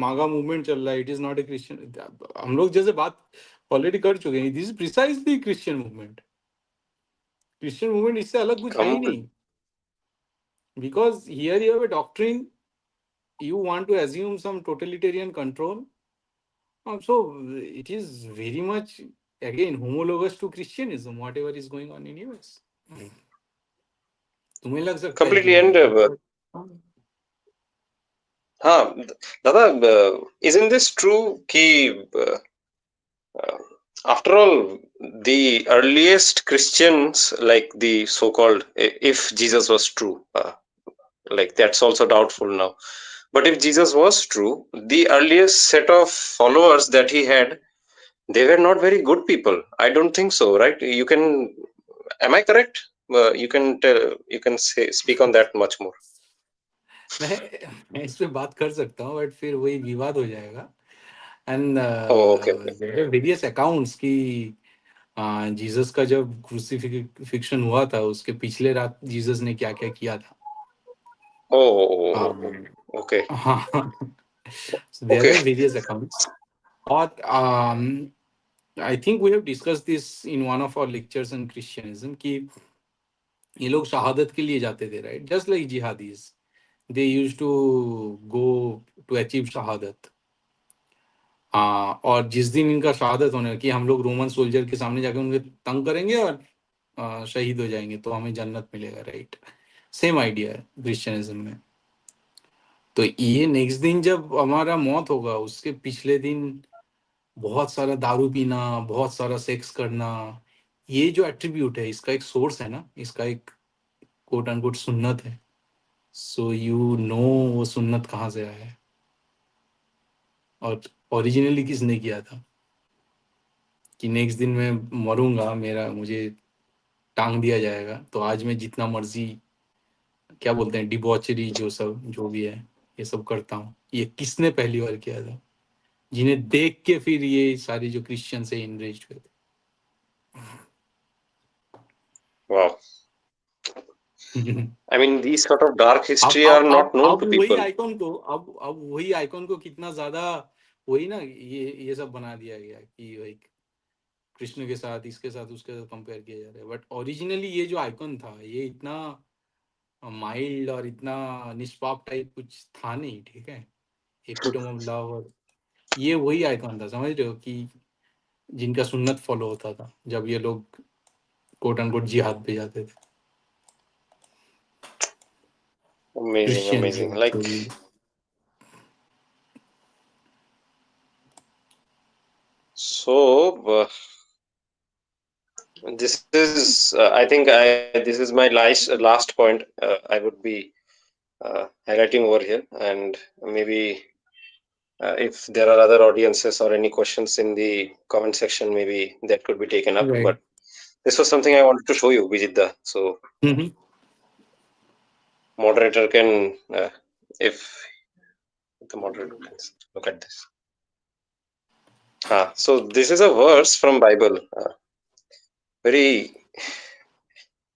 मागा मूवमेंट चल रहा है, it is not a Christian. हम लोग जैसे बात ऑलरेडी कर चुके हैं, this is precisely Christian movement. Christian movement इससे अलग कुछ है ही Com- नहीं. Because here you have a doctrine, you want to assume some totalitarian control. So it is very much again homologous to Christianism, whatever is going on in US. तुम्हें लग सकता है कि Completely. नहीं And है. Dada, isn't this true? After all, the earliest Christians, like the so-called, if Jesus was true, like that's also doubtful now. But if Jesus was true, the earliest set of followers that he had, they were not very good people. I don't think so, right? You can, am I correct? You can tell, you can say, speak on that much more. मैं इस पे बात कर सकता हूँ, but फिर वही विवाद हो जाएगा. And Oh, okay, okay. Various accounts की जीसस का जब क्रूसिफिक्शन हुआ था उसके पिछले रात जीसस ने क्या क्या किया था. Oh, okay, हाँ. So there okay. are various accounts. Or I think we have discussed this in one of our lectures on Christianism कि ये लोग शहादत के लिए जाते थे, right? Just like jihadis, they used to go to achieve शहादत. और जिस दिन इनका शहादत होने कि हम लोग रोमन सोल्जर के सामने जाके उनके तंग करेंगे और शहीद हो जाएंगे तो हमें जन्नत मिलेगा, राइट? सेम आइडिया है क्रिश्चियनिज्म में. तो ये नेक्स्ट दिन जब हमारा मौत होगा उसके पिछले दिन बहुत सारा दारू पीना, बहुत सारा सेक्स करना, ये जो एट्रीब्यूट है इसका एक सोर्स है ना, इसका एक कोट अनकोट सुन्नत है. सो यू नो वो सुन्नत कहाँ से आया है और ओरिजिनली किसने किया था. कि नेक्स्ट दिन मैं मरूंगा, मुझे टांग दिया जाएगा, तो आज मैं जितना मर्जी क्या बोलते हैं डिबॉचरी जो भी है ये सब करता हूँ. ये किसने पहली बार किया था? जिन्हें देख के फिर ये सारे जो क्रिश्चियन से इनरेज्ड हुए थे. Wow. I mean, these sort of dark अब history are अब not अब known अब to वही people. आइकॉन को अब वही आइकॉन को कितना ज्यादा वही ना ये सब बना दिया गया कि लाइक कृष्ण के साथ इसके साथ उसके साथ कंपेयर किया जा रहा है. बट ओरिजिनली ये जो आइकॉन था ये इतना माइल्ड और इतना निष्पाप टाइप कुछ था नहीं, ठीक है. एपिटोम ऑफ लव, और ये वही आइकॉन था, समझ रहे हो, कि जिनका सुन्नत फॉलो होता था जब ये लोग कोट अनकोट जिहाद पे जाते थे. Amazing, Christians amazing. Like, actually. so this is, this is my last point. I would be highlighting over here, and maybe if there are other audiences or any questions in the comment section, maybe that could be taken up. Right. But this was something I wanted to show you, Bijitda. So moderator can, if the moderator can look at this. So this is a verse from Bible. Very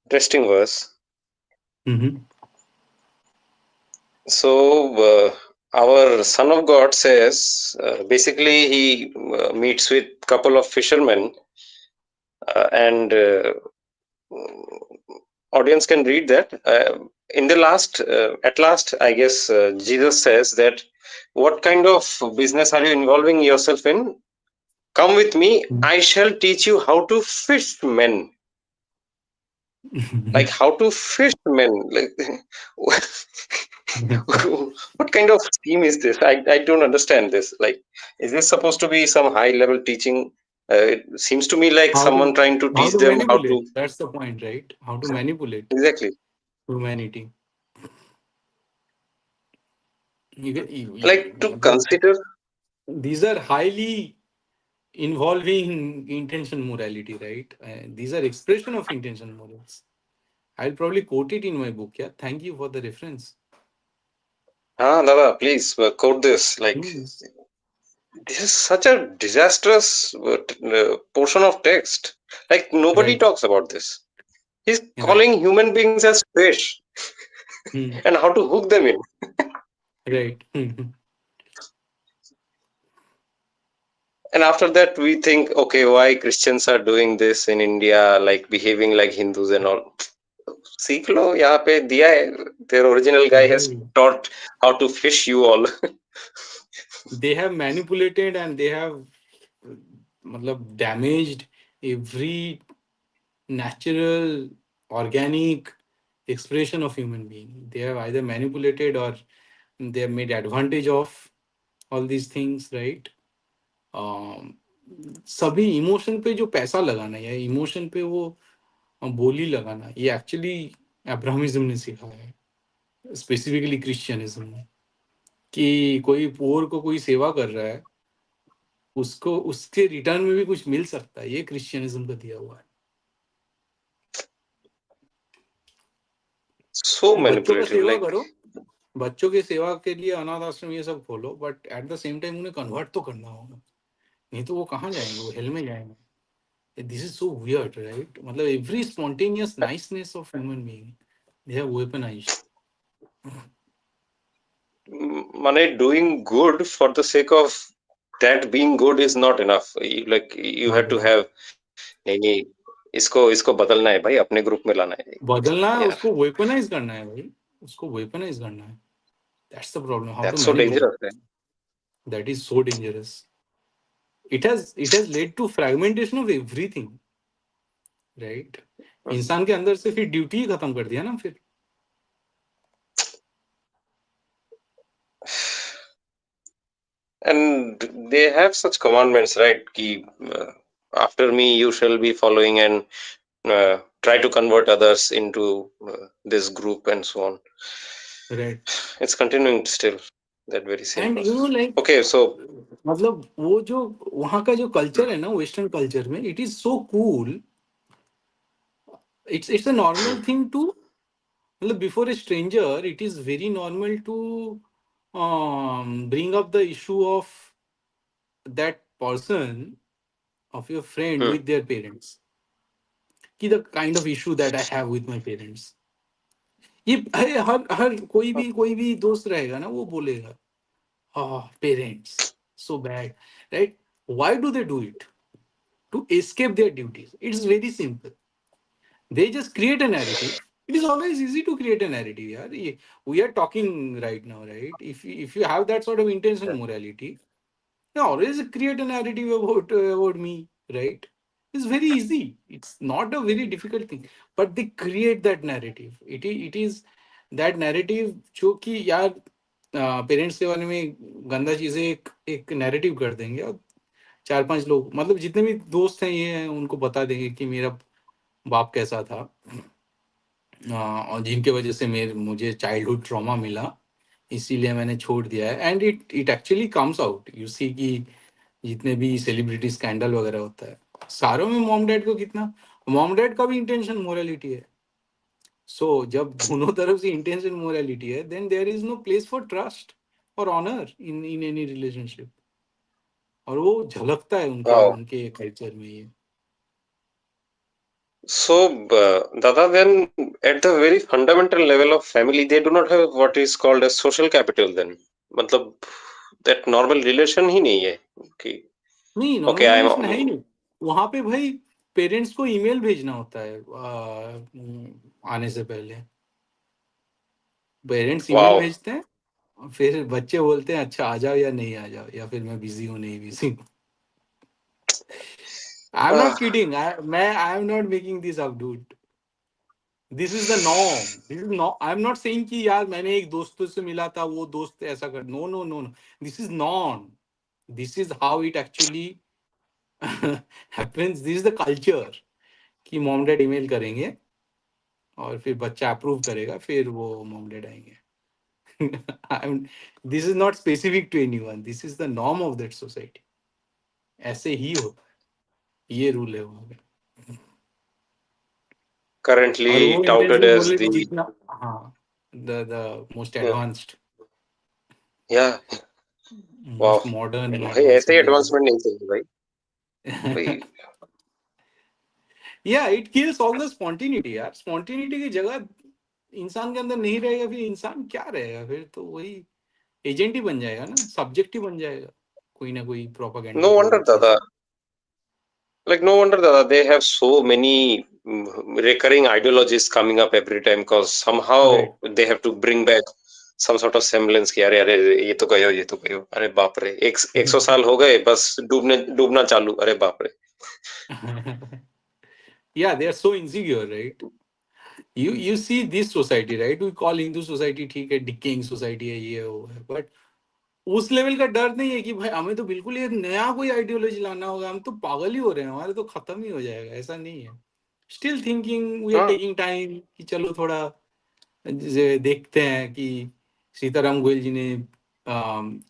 interesting verse. So our Son of God says, basically he meets with couple of fishermen, and audience can read that. In the last, at last, I guess Jesus says that, what kind of business are you involving yourself in? Come with me, I shall teach you how to fish men. Like how to fish men. Like what kind of scheme is this? I don't understand this. Like, is this supposed to be some high level teaching? It seems to me like how someone to trying to how teach to them how manipulate, to. that's the point, right? How to manipulate Exactly. humanity. Like to मतलब consider. these are highly involving intention morality, right? These are expression of intention morals. I'll probably quote it in my book. Yeah, thank you for the reference. Dada, please quote this. Like, this is such a disastrous portion of text. Like, nobody Right. talks about this. He's Right. calling human beings as fish and how to hook them in. Right. And after that, we think, okay, why Christians are doing this in India, like behaving like Hindus and all. सीख लो, यहाँ पे दिया है. Their original guy has taught how to fish you all. They have manipulated and they have मतलब damaged every natural organic expression of human being. They have either manipulated or they have made advantage of all these things, right? सभी emotion पे जो पैसा लगाना या emotion पे वो बोली लगाना, ये एक्चुअली अब्राहमिज्म ने सिखाया है, स्पेसिफिकली क्रिश्चियनिज्म में. कि कोई पोर को कोई सेवा कर रहा है, उसको उसके रिटर्न में भी कुछ मिल सकता है, ये क्रिश्चियनिज्म का दिया हुआ है. So बच्चों का manipulative. सेवा Like, करो, बच्चों की सेवा के लिए अनाथ आश्रम ये सब खोलो, but at the same time उन्हें कन्वर्ट तो करना होगा, नहीं तो वो कहाँ जाएंगे, वो हेल में जाएंगे. This is so weird, right? मतलब every spontaneous niceness of human being they have weaponized. माने doing good for the sake of that being good is not enough. Like you have not to enough. Have, नहीं, इसको बदलना है भाई, अपने group में लाना है बदलना है, यार. उसको वेपनाइज करना है भाई, उसको वेपनाइज करना है. That's the problem, how to that's so manage that. Dangerous है. That is so dangerous. It has led to fragmentation of everything, right? इंसान के अंदर से फिर ड्यूटी ही खत्म कर दिया ना फिर. And they have such commandments, right? Ki, after me you shall be following, and try to convert others into this group and so on. Right. It's continuing still, that very same And you know, process. like, Okay, so मतलब वो जो वहाँ का जो culture है ना, western culture में, it is so cool. It's a normal thing to, मतलब before a stranger it is very normal to bring up the issue of that person, of your friend with their parents, कि the kind of issue that I have with my parents. ये हर हर कोई भी दोस्त रहेगा ना, वो बोलेगा हाँ parents so bad, right? Why do they do it? To escape their duties. It's very simple. They just create a narrative. It is always easy to create a narrative. Yeah, we are talking right now, right? If you have that sort of intention morality, you always create a narrative about me, right? It's very easy. It's not a very difficult thing, but they create that narrative. It is that narrative जो कि यार parents के बारे में गंदा चीजें एक narrative कर देंगे, और चार पांच लोग, मतलब जितने भी दोस्त हैं ये हैं, उनको बता देंगे कि मेरा बाप कैसा था, और जिनके वजह से मुझे चाइल्डहुड ट्रॉमा मिला, इसीलिए मैंने छोड़ दिया है. And it actually comes out. You see कि जितने भी सेलिब्रिटी स्कैंडल वगैरह होता है, सारों में मॉम डैड को कितना, मॉम डैड का भी इंटेंशन मोरालिटी है. सो जब दोनों तरफ से इंटेंशन मोरालिटी है, then there is no place for trust और ऑनर इन एनी रिलेशनशिप. और वो झलकता है wow. उनके कल्चर में ये. So, Dada, then at the very fundamental level of family, they do not have what is called as social capital. Then, मतलब that normal relation ही नहीं है कि नहीं, okay, नॉर्मल I रिलेशन है ही am नहीं. वहां पे भाई पेरेंट्स को ईमेल भेजना होता है आने से पहले. Parents email wow. भेजते हैं, फिर बच्चे बोलते हैं अच्छा आ जाओ या नहीं आ जाओ, या फिर मैं बिजी हूँ नहीं बिजी हूँ. आई am not Ah, kidding. I am not making this up dude. This is the norm. This is not, I am not saying कि यार मैंने एक दोस्तों से मिला था, वो दोस्त ऐसा कर. No no no no. This is norm. This is how it actually happens. This is the culture कि मॉम डैड ईमेल करेंगे और फिर बच्चा अप्रूव करेगा, फिर वो मॉम डैड आएंगे. This is not specific to anyone. This is the norm of that society. ऐसे ही होता है, ये रूल है वहां पे. और currently वो touted intention as morality the जितना, हाँ, the most advanced, yeah. Wow. Most modern भाई एडवांस ऐसे ही रिलीजन. एडवांसमेंट नहीं चाहिए भाई. भाई या it kills all the spontaneity. यार स्पॉन्टिनिटी की जगह इंसान के अंदर नहीं रहेगा, फिर इंसान क्या रहेगा? फिर तो वही एजेंट ही बन जाएगा ना, सब्जेक्ट ही बन जाएगा कोई ना कोई प्रोपागेंडा no की wonder, चीज. Dada. Like no wonder that they have so many recurring ideologies coming up every time, because somehow right. they have to bring back some sort of semblance कि अरे अरे ये तो गयो अरे बाप रे 100 साल हो गए बस डूबना चालू अरे बाप रे. Yeah, they are so insecure, right? You see this society, right? We call Hindu society ठीक है, डिकेइंग सोसाइटी है, ये वो है, बट उस लेवल का डर नहीं है कि भाई हमें तो बिल्कुल एक नया कोई आइडियोलॉजी लाना होगा, हम तो पागल ही हो रहे हैं, हमारे तो खत्म ही हो जाएगा. ऐसा नहीं है. स्टिल थिंकिंग वी आर हाँ. टेकिंग टाइम कि चलो थोड़ा जैसे देखते हैं कि सीताराम गोयल जी ने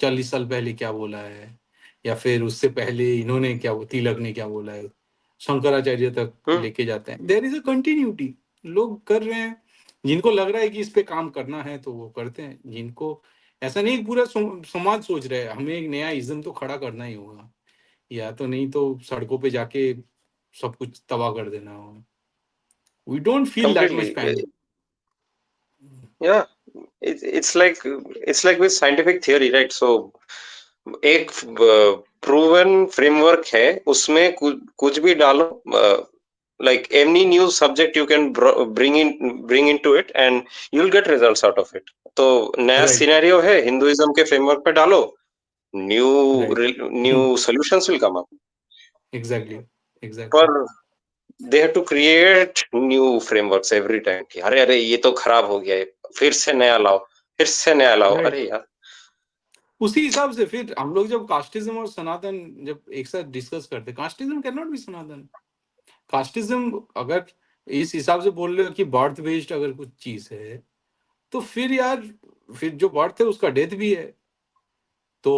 40 साल पहले क्या बोला है, या फिर उससे पहले इन्होंने क्या, तिलक ने क्या बोला है, शंकराचार्य तक हम्म. लेके जाते हैं. There is a continuity. लोग कर रहे हैं. जिनको लग रहा है कि इस पे काम करना है तो वो करते हैं, जिनको ऐसा नहीं, पूरा समाज सोच रहा है हमें एक नया इज्म तो खड़ा करना ही होगा, या तो नहीं तो सड़कों पे जाके सब कुछ तबाह कर देना होगा. We don't feel that much completely. panic. Yeah, it's like with scientific theory, right? So एक प्रूवन फ्रेमवर्क है, उसमें कुछ भी डालो, like any new subject you can bring into it and you'll get results out of it. तो नया Right, scenario है, Hinduism के फ्रेमवर्क पे डालो, new right. New solutions will come up. Exactly, exactly. पर they have to create new frameworks every time कि अरे अरे ये तो खराब हो गया है, फिर से नया लाओ, फिर से नया लाओ. Right. अरे यार, उसी हिसाब से फिर हम लोग जब कास्टिज्म और सनातन जब एक साथ डिस्कस करते, casteism can not B Sanatan. Casteism अगर इस हिसाब से बोल रहे हो कि बर्थ बेस्ड अगर कुछ चीज है, तो फिर यार, फिर जो बर्थ है उसका डेथ भी है. तो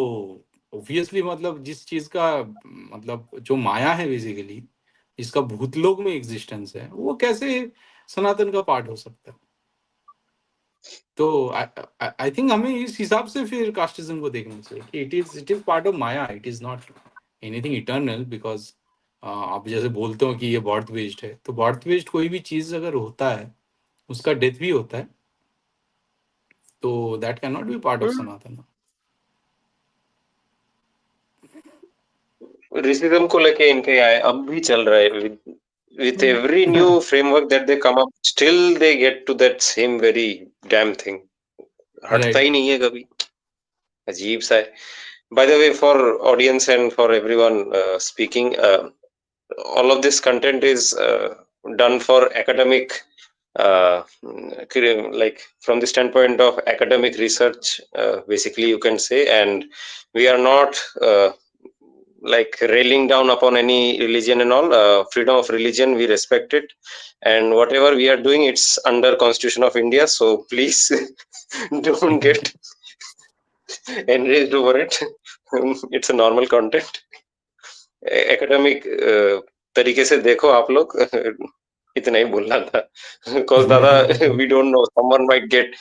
ऑब्वियसली मतलब जिस चीज का मतलब जो माया है बेसिकली, जिसका भूतलोक में एग्जिस्टेंस है, वो कैसे सनातन का पार्ट हो सकता है. तो आई थिंक हमें इस हिसाब से फिर कास्टिज्म को देखना चाहिए कि it is part of Maya, it is not anything eternal. Because आप जैसे बोलते हो कि ये बर्थ बेस्ड है, तो बर्थ बेस्ड कोई भी चीज अगर होता है उसका डेथ भी होता है, तो that can not B part of Sanatan. Racism को लेके इनके आए अब भी चल रहा है. With every new framework that they come up, still they get to that same very damn thing. हटता राइट. ही नहीं है कभी. अजीब सा है. By the way, for audience and for everyone speaking, all of this content is done for academic, like from the standpoint of academic research, basically you can say, and we are not like railing down upon any religion and all. Freedom of religion, we respect it, and whatever we are doing, it's under Constitution of India, so please don't get enraged over it. It's a normal content. Academic तरीके से देखो आप लोग. इतना ही बोलना था. Cause दादा, we don't know, someone might get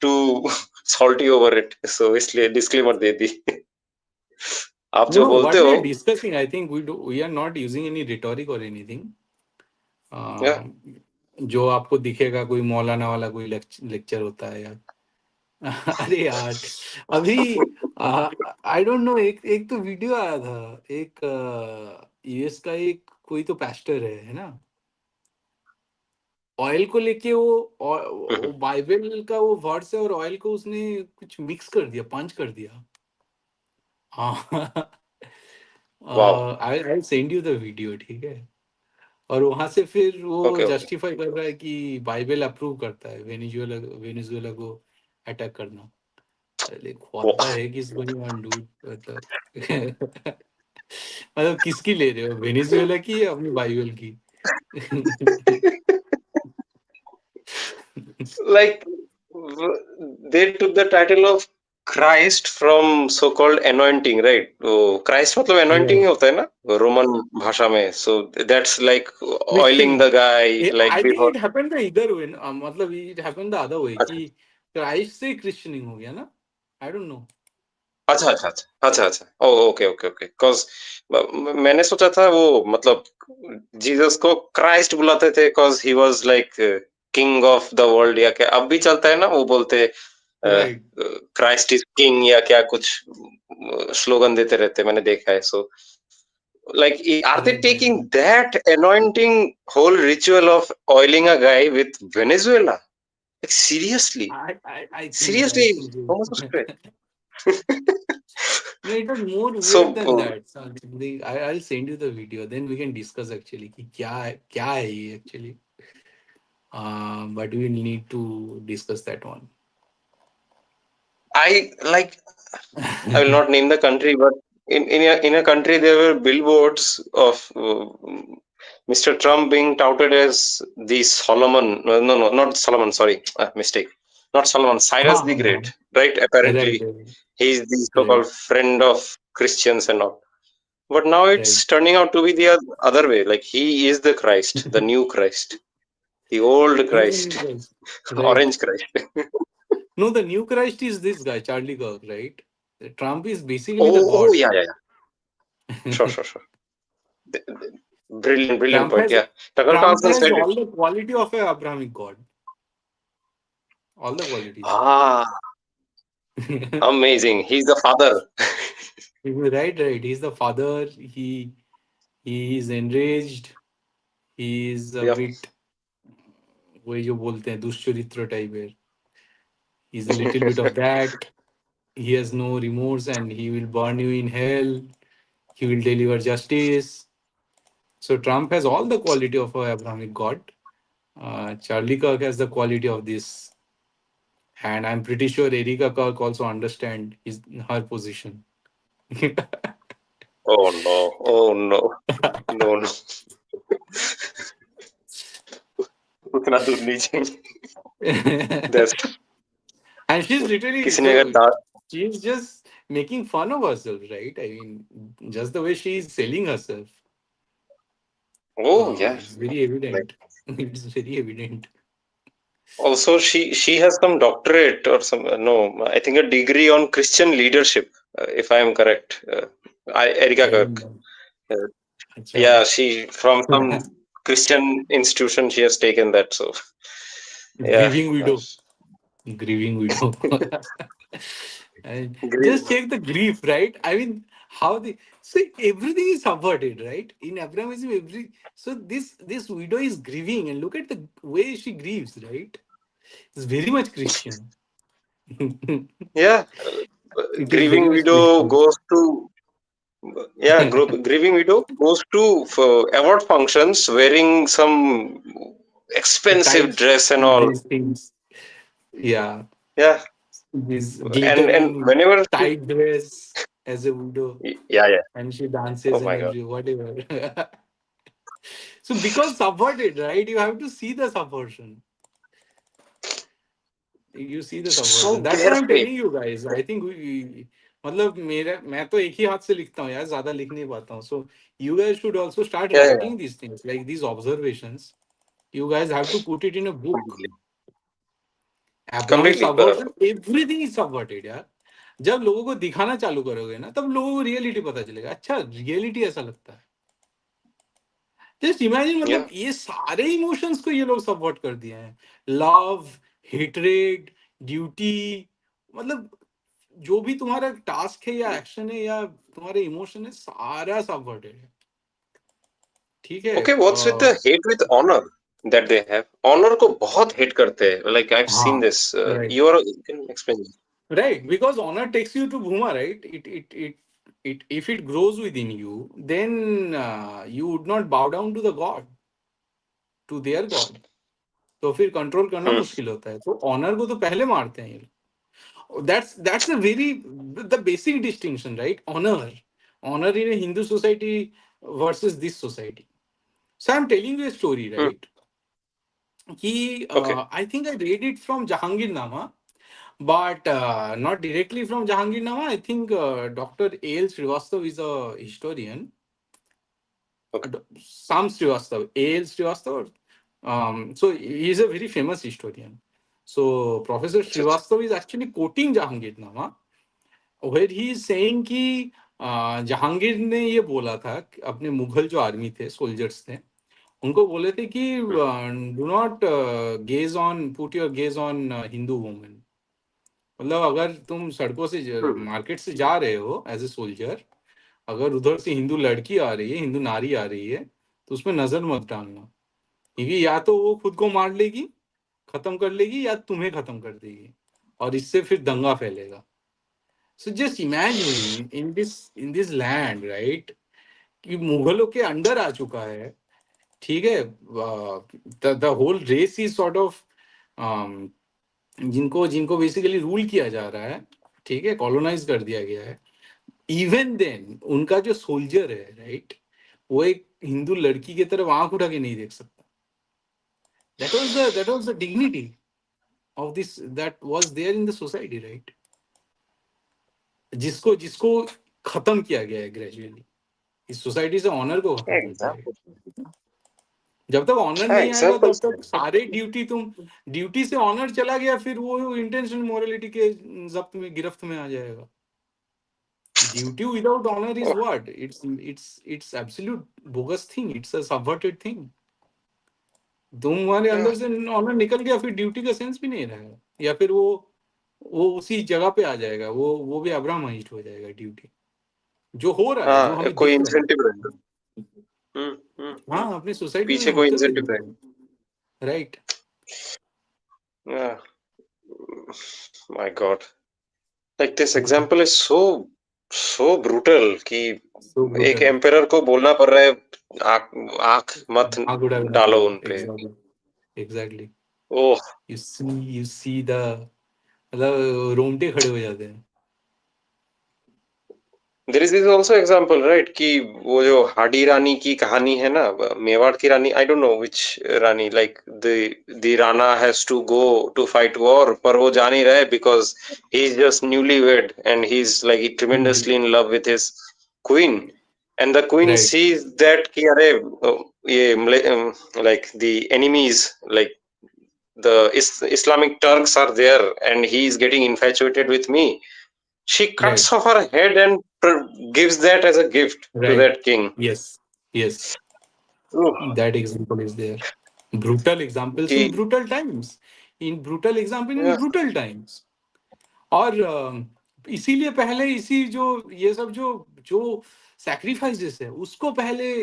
too salty over it, so इसलिए disclaimer दे दी. आप जो No, बोलते what we हो, are discussing, I think we are not using any rhetoric or anything. yeah, जो आपको दिखेगा कोई मौलाना वाला कोई लेक्चर होता है यार. अरे यार, अभी आई डोंट नो, एक तो वीडियो आया था, एक यूएस का एक कोई तो पास्टर है ना, ऑयल को लेके वो बाइबल का वो वर्ड्स है और ऑयल को उसने कुछ मिक्स कर दिया, पंच कर दिया. हाँ. wow, I send you the video, ठीक है. और वहां से फिर वो okay, okay. जस्टिफाई कर रहा है कि बाइबल अप्रूव करता है वेनेजुएला वेनेजुएला को अटैक करना. अरे what the heck is going on dude, मतलब. मतलब किसकी ले रहे हो, वेनेजुएला की या अपनी बाइबल की? Like they took the title of Christ from so-called anointing, right? तो Christ मतलब anointing ही होता है ना रोमन भाषा में. So that's like oiling क्रिश्चियनिंग. the guy like I think before. It happened the इधर वे, मतलब it happened the other way अच्छा कि क्राइस्ट से क्रिश्चियनिंग हो गया ना. आई डोंट नो. अच्छा अच्छा अच्छा अच्छा अच्छा. ओ ओके ओके ओके. Cause मैंने सोचा था वो मतलब जीसस को क्राइस्ट बुलाते थे cause he was like king of the world, या क्या अब भी चलता है ना, वो बोलते राइट. क्राइस्ट इज किंग या क्या कुछ स्लोगन देते रहते, मैंने देखा है. सो like are they right. taking that anointing whole ritual of oiling a guy with Venezuela? Like seriously, I think so. I seriously, think how much so. of it? No, it was more So weird than that. So I'll send you the video. Then we can discuss actually कि क्या है ये actually. But we need to discuss that one. I like, I will not name the country, but in a country there were billboards of Mr. Trump being touted as the Solomon. No, not Solomon. Sorry, mistake. Not Solomon. Cyrus हाँ the हाँ हाँ. Great. Right? Right, Apparently, right, he is the right, so-called friend of Christians and all. But now right. it's turning out to be the other way. Like he is the Christ, the new Christ. The old He's the Christ, new Christ. Right. orange Christ. No, the new Christ is this guy, Charlie Kirk, right? Trump is basically the Oh, God. yeah, yeah, yeah. Sure, sure, sure. Brilliant, brilliant Trump point. has Yeah, Tucker Trump Carlson has said it. all the quality of a Abrahamic God. All the qualities. Ah, amazing. He's the father. Right, right. He's the father. He is enraged. He is a Yep. bit वही जो बोलते हैं दुष्चरित्र type है. He's a little bit of that. He has no remorse and he will burn you in hell. He will deliver justice. So Trump has all the quality of a Abrahamic God. Charlie Kirk has the quality of this, and I'm pretty sure Erika Kirk also understand her position. Oh no. Oh no. No, no. उतना दूर नहीं जाएंगे. And That's she's literally किसी ने अगर so she's just making fun of herself, right? I mean, just the way she's selling herself. Oh yeah. It's very Like, evident. It's very evident. also, she has some doctorate or some, no, I think a degree on Christian leadership, if I am correct. Erika I don't Kirk. know. Uh, Acha. yeah, she from some Christian institution she has taken that. So yeah, Grieving widow. Grieving widow. And grief. just check the grief, right? I mean, how the see everything is subverted, right? In Abrahamism, this widow is grieving, and look at the way she grieves, right? It's very much Christian. It Yeah, is very grieving much widow Christian. goes to, yeah, grieving widow goes to for award functions wearing some expensive Tights, dress and all. these things. Yeah, Yeah, this and glittering whenever she, tight dress as a widow, yeah, yeah. and she dances Oh and my God. every whatever. So because subverted, right? You have to see the subversion. You see the So subversion. That's what I'm carefree. telling you guys. I think मतलब मेरा मैं तो एक ही हाथ से लिखता हूँ यार ज्यादा लिख नहीं पाता हूँ. So you guys should also start Yeah, yeah, writing these things like these observations. You guys have to put it in a book. completely. Abrahamic Completely. subversion, everything is subverted यार. जब लोगों को दिखाना चालू करोगे ना तब लोगों को रियलिटी पता चलेगा. अच्छा रियलिटी ऐसा लगता है. Just imagine Yeah. मतलब ये सारे इमोशंस को ये लोग सबवर्ट कर दिए हैं. लव, हेटरेड, ड्यूटी, मतलब जो भी तुम्हारा टास्क है या एक्शन है या तुम्हारे इमोशन है सारा सबवर्टेड है. ठीक है. Okay, what's with the hate with honor that they have? Honor को बहुत hate करते हैं. Like I've seen हाँ this. Right You can explain this. Right because honour takes you to भूमा right. It if it grows within you then you would not bow down to the god, to their god. तो फिर control करना Hmm. मुश्किल होता है. तो honour को तो पहले मारते हैं ये लोग. That's a very the basic distinction, right? Honor in a Hindu society versus this society. So I'm telling you a story, Hmm. right? Okay. I think I read it from Jahangir Nama, but not directly from Jahangir Nama. I think Dr. A.L. Srivastav is a historian. Okay. Sam Srivastav, A.L. Srivastav. So he is a very famous historian. So Professor अच्छा अच्छा. Srivastav is actually quoting Jahangir Nama, where he is saying कि जहांगीर ने ये बोला था कि अपने मुगल जो आर्मी थे, सोल्जर्स थे, उनको बोले थे कि Hmm. Do not gauge on put your gauge on Hindu women. मतलब अगर तुम सड़कों से Hmm. मार्केट से जा रहे हो एज ए सोल्जर, अगर उधर से हिंदू लड़की आ रही है, हिंदू नारी आ रही है, तो उसमें नजर मत डालना, क्योंकि या तो वो खुद को मार लेगी, खत्म कर लेगी, या तुम्हें खत्म कर देगी, और इससे फिर दंगा फैलेगा. So just imagine in this land, right? कि मुगलों के अंडर आ चुका है. ठीक है. The whole race is sort of जिनको जिनको बेसिकली रूल किया जा रहा है. ठीक है. कॉलोनाइज कर दिया गया है. इवन देन उनका जो सोल्जर है, राइट, वो एक हिंदू लड़की की तरफ आंख उठा के नहीं देख सकता. That was the dignity of this that was there in the society, right? जिसको जिसको खत्म किया गया है ग्रेजुअली. इस सोसाइटी से ऑनर को खत्म कर दिया Example. गया. जब तक ऑनर हाँ, नहीं आएगा तब एग्जाम्पल्स तक सारे ड्यूटी तुम, ड्यूटी से ऑनर चला गया फिर वो इंटेंशनल मोरालिटी के जब्त में गिरफ्त में आ जाएगा. Duty without honor is है. what? It's absolute bogus thing. It's a subverted thing. तुम्हारे अंदर से ऑनर निकल गया फिर ड्यूटी का सेंस भी नहीं रहेगा, या फिर वो उसी जगह पे आ जाएगा, वो भी अब्रामाइज्ड हो जाएगा ड्यूटी, जो हो रहा है, जो हाँ, हमें कोई दिख रहा है. इंसेंटिव रहेगा. हम्म. हाँ, अपनी सोसाइटी में पीछे कोई होते हुए इंसेंटिव दिख रहा रहेगा. है. Right. My God, like this हाँ, example is so so brutal कि सो एक ब्रूटल. एम्पेरर को बोलना पड़ रहा है आंख आंख मत आग उड़ा डालो डालो. उन पे. Exactly. Exactly. Oh. You see the, मतलब रोंगटे खड़े हो जाते हैं. There is also example right कि वो जो हाडी रानी की कहानी है ना, मेवाड़ की रानी, I don't know which rani, like the Rana has to go to fight war, पर वो जा नहीं रहा है because he is just newly wed and he is like tremendously in love with his queen, and the queen right. Sees that कि अरे ये like the enemies, like the Islamic Turks are there and he is getting infatuated with me. She cuts right. off her head and gives that as a gift to right. that king. Yes. Yes. Ooh, That example is there. Brutal examples in कि brutal times. In brutal example in yeah, brutal times. और इसीलिए पहले इसी जो ये सब जो जो सैक्रिफाइसेस है उसको पहले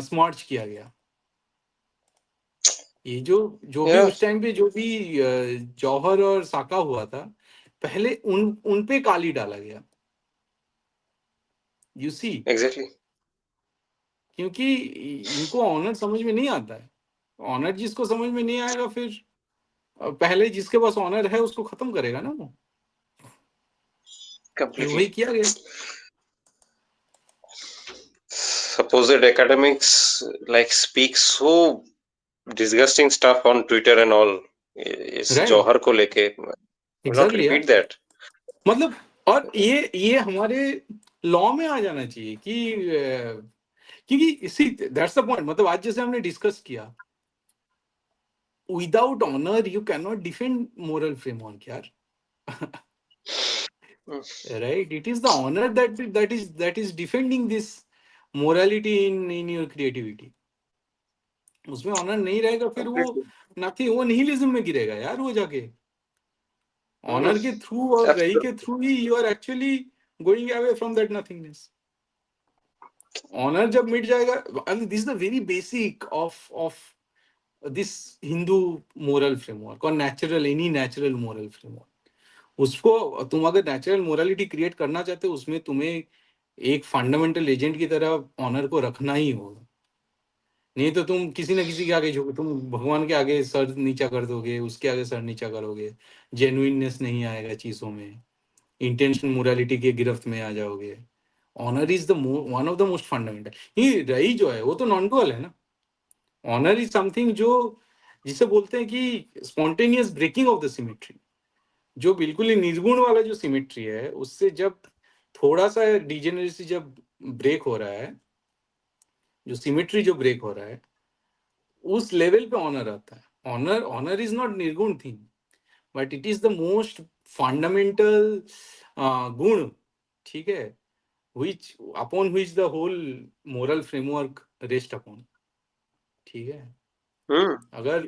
स्मार्च किया गया. ये जो भी yeah, उस टाइम पे जो भी जौहर और साका हुआ था, पहले उन पे काली डाला गया. You see. exactly. क्योंकि इनको ऑनर समझ में नहीं आता है. ऑनर जिसको समझ में नहीं आएगा फिर पहले जिसके पास ऑनर है उसको खत्म करेगा ना वो. फिर Completely. वही किया गया. Supposed academics like speak so disgusting stuff on Twitter and all. इस राइट. जौहर को लेके will not एग्जैक्टली repeat यार. that. मतलब और ये हमारे लॉ में आ जाना चाहिए कि क्योंकि इसी दैट्स द पॉइंट. मतलब आज जैसे हमने डिस्कस किया, without honour you can not defend moral framework यार. Right. It is the honour that is defending this morality in your creativity. उसमें ऑनर नहीं रहेगा फिर वो Completely. नाथी वो निहिलिज्म में गिरेगा यार वो जाके. Hmm, ऑनर के थ्रू और रही के absolutely. थ्रू ही you are actually going away from that nothingness. Honour जब मिट जाएगा, this is the very basic of this Hindu moral framework और natural any natural moral framework. उसको तुम अगर नेचुरल मोरालिटी क्रिएट करना चाहते हो उसमें तुम्हें एक फंडामेंटल एजेंट की तरह ऑनर को रखना ही होगा. नहीं तो तुम किसी ना किसी के आगे झुक, तुम भगवान के आगे सर नीचा कर दोगे, उसके आगे सर नीचा करोगे, जेन्युइननेस नहीं आएगा चीजों में, इंटेंशनल मोरालिटी के गिरफ्त में आ जाओगे. Honour is the one of the most fundamental. ये रही जो है वो तो नॉन डुअल है ना. ऑनर इज समथिंग जो जिसे बोलते हैं कि spontaneous breaking of the symmetry. जो बिल्कुल ही निर्गुण वाला जो सिमेट्री है उससे जब थोड़ा सा डिजेनरेसी जब ब्रेक हो रहा है, जो सिमेट्री जो ब्रेक हो रहा है, उस लेवल पे ऑनर आता है. ऑनर इज नॉट निर्गुण thing, but it is the most fundamental गुण. ठीक है. which upon which the whole moral framework rest upon. ठीक है. Hmm. अगर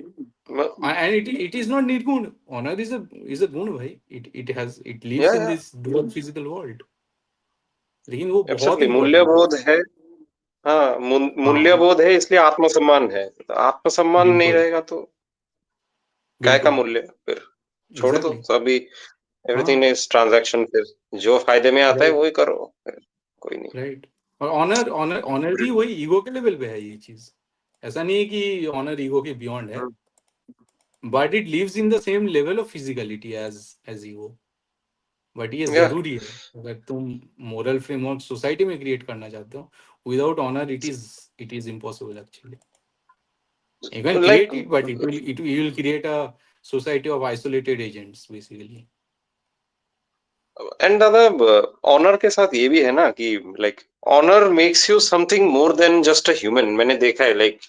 and it is not निर्गुण. honor is a गुण भाई. it lives Yeah, in yeah, this dual physical world. लेकिन वो बहुत absolutely. इंपॉर्टेंट है. मूल्यबोध है. हाँ, हाँ, मूल्यबोध है इसलिए आत्मसम्मान है. तो आत्मसम्मान नहीं बिल्कुल. रहेगा तो काय का बिल्कुल. मूल्य फिर. छोड़ दो एग्जैक्टली. सभी. हाँ. Everything is transaction. फिर जो फायदे में आता है राइट. वही करो फिर. कोई नहीं. राइट. और ऑनर ऑनर ऑनर भी वही ईगो के लेवल पे है ये चीज. ऐसा नहीं है कि ऑनर ईगो के बियॉन्ड है, Hmm. But it lives in the same level of physicality as ego. But ये Yeah. जरूरी है अगर तुम मोरल फ्रेमवर्क सोसाइटी में क्रिएट करना चाहते हो. Without honour it is impossible actually. You can Like create it but it will create a society of isolated agents basically. And दादा ऑनर के साथ ये भी है ना कि like honour makes you something more than just a human. मैंने देखा है like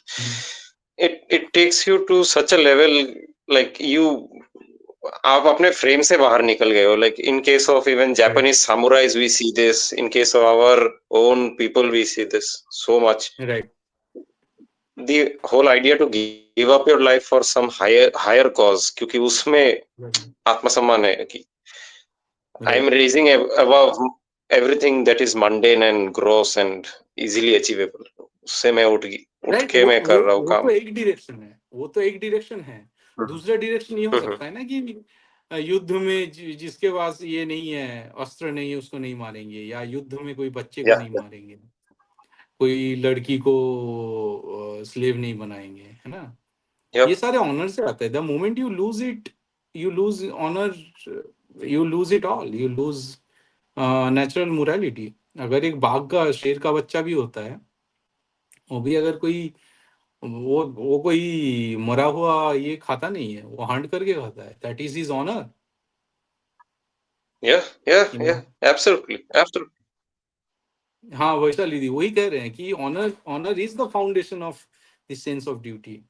it takes you to such a level like you आप अपने फ्रेम से बाहर निकल गए हो. Like in case of even right Japanese samurais we see this, in case of our own people we see this so much. Right The whole idea to give up your life for some higher cause, क्योंकि उसमें आत्मसम्मान है कि I am right raising above everything that is mundane and gross and easily achievable. उससे मैं उठ right के वो मैं वो कर रहा हूँ वो तो काम. एक डायरेक्शन है, वो तो एक डायरेक्शन है। दूसरा डायरेक्शन ये हो हम्म, सकता है ना कि युद्ध में जिसके पास ये नहीं है, अस्त्र नहीं है, उसको नहीं मारेंगे, या युद्ध में कोई बच्चे को या नहीं मारेंगे, कोई लड़की को स्लेव नहीं बनाएंगे, है ना। या ये सारे ऑनर से आता है। The moment you lose it, you lose honour, you lose it all, you lose natural morality. अगर एक बाघ का, शेर का बच्चा भी होता है, वो भी अगर कोई, वो कोई मरा हुआ ये खाता नहीं है, वो हंट करके खाता है। दैट इज हिज ऑनर, या या यू नो। या absolutely absolutely. हाँ वैशाली दी वही कह रहे हैं कि honour, honour is the foundation of this sense of duty.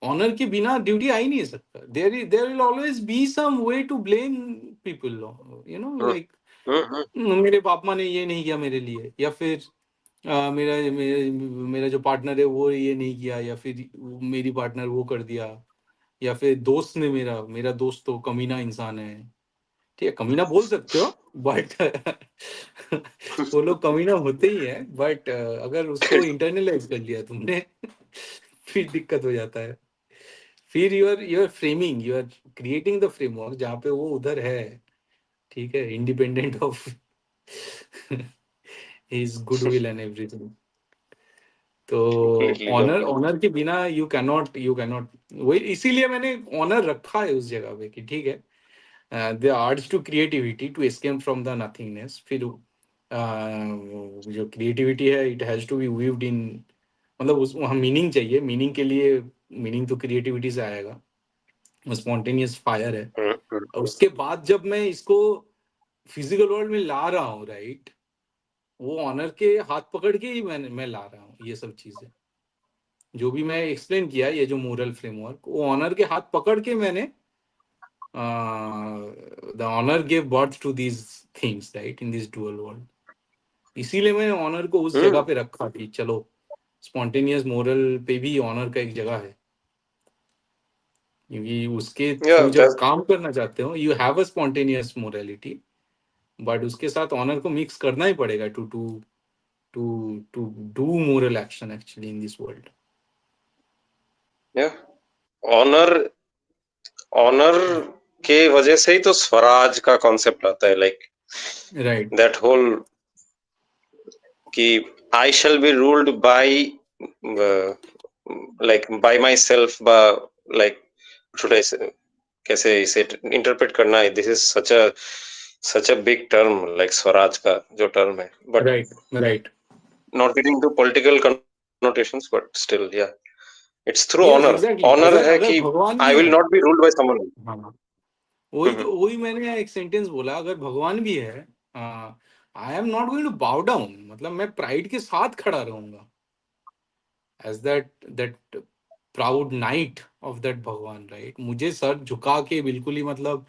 Honour के बिना ड्यूटी आ ही नहीं सकता। There will always be some way to blame people, you know, hmm, like hmm, मेरे पापा ने ये नहीं किया मेरे लिए, या फिर मेरा जो पार्टनर है वो ये नहीं किया, या फिर मेरी पार्टनर वो कर दिया, या फिर दोस्त ने, मेरा दोस्त तो कमीना इंसान है। ठीक है, कमीना बोल सकते हो, बट वो लोग कमीना होते ही हैं, बट अगर उसको इंटरनलाइज कर लिया तुमने फिर दिक्कत हो जाता है। फिर you are framing, you are creating the framework जहाँ पे वो उधर है, ठीक है, independent of his goodwill and everything. तो completely ऑनर, completely. ऑनर के बिना यू कैनॉट वही, इसीलिए मैंने ऑनर रखा है उस जगह पे कि ठीक है, the urge to creativity to escape from the nothingness. फिर जो क्रिएटिविटी है, it has to be weaved in, मतलब उस वहाँ मीनिंग चाहिए, मीनिंग के लिए, मीनिंग तो क्रिएटिविटी से आएगा, स्पॉन्टेनियस फायर है। हम्म. और उसके बाद जब मैं इसको फिजिकल वर्ल्ड में ला रहा हूँ, राइट, वो ऑनर के हाथ पकड़ के ही मैं ला रहा हूँ ये सब चीजें। जो भी मैं एक्सप्लेन किया, ये जो मोरल फ्रेमवर्क, वो ऑनर के हाथ पकड़ के मैंने, the honour give birth to these things, right, in this dual world. इसीलिए मैंने ऑनर को उस जगह पे रखा कि चलो, स्पॉन्टेनियस मोरल पे भी ऑनर का एक जगह है, क्योंकि उसके Yeah, थ्रू जब that's काम करना चाहते हो, you have a spontaneous morality, but उसके साथ ऑनर को मिक्स करना ही पड़ेगा to to to to do moral action actually in this world. yeah. Honour honour के वजह से ही तो स्वराज का कॉन्सेप्ट आता है. लाइक राइट दैट होल कि I shall be ruled by like by myself, like should I कैसे इसे इंटरप्रेट करना है. This is such a big term, like swaraj का जो टर्म है, but right right not getting to political connotations, but still, yeah, it's through yes honor. Exactly. Honor अगर है अगर कि भगवान I भी will है, not be ruled by someone else. हाँ वही तो, वही मैंने एक सेंटेंस बोला, अगर भगवान भी है, I am not going to bow down, मतलब मैं प्राइड के साथ खड़ा रहूंगा as that proud knight of that भगवान, राइट। मुझे सर झुका के बिल्कुल ही, मतलब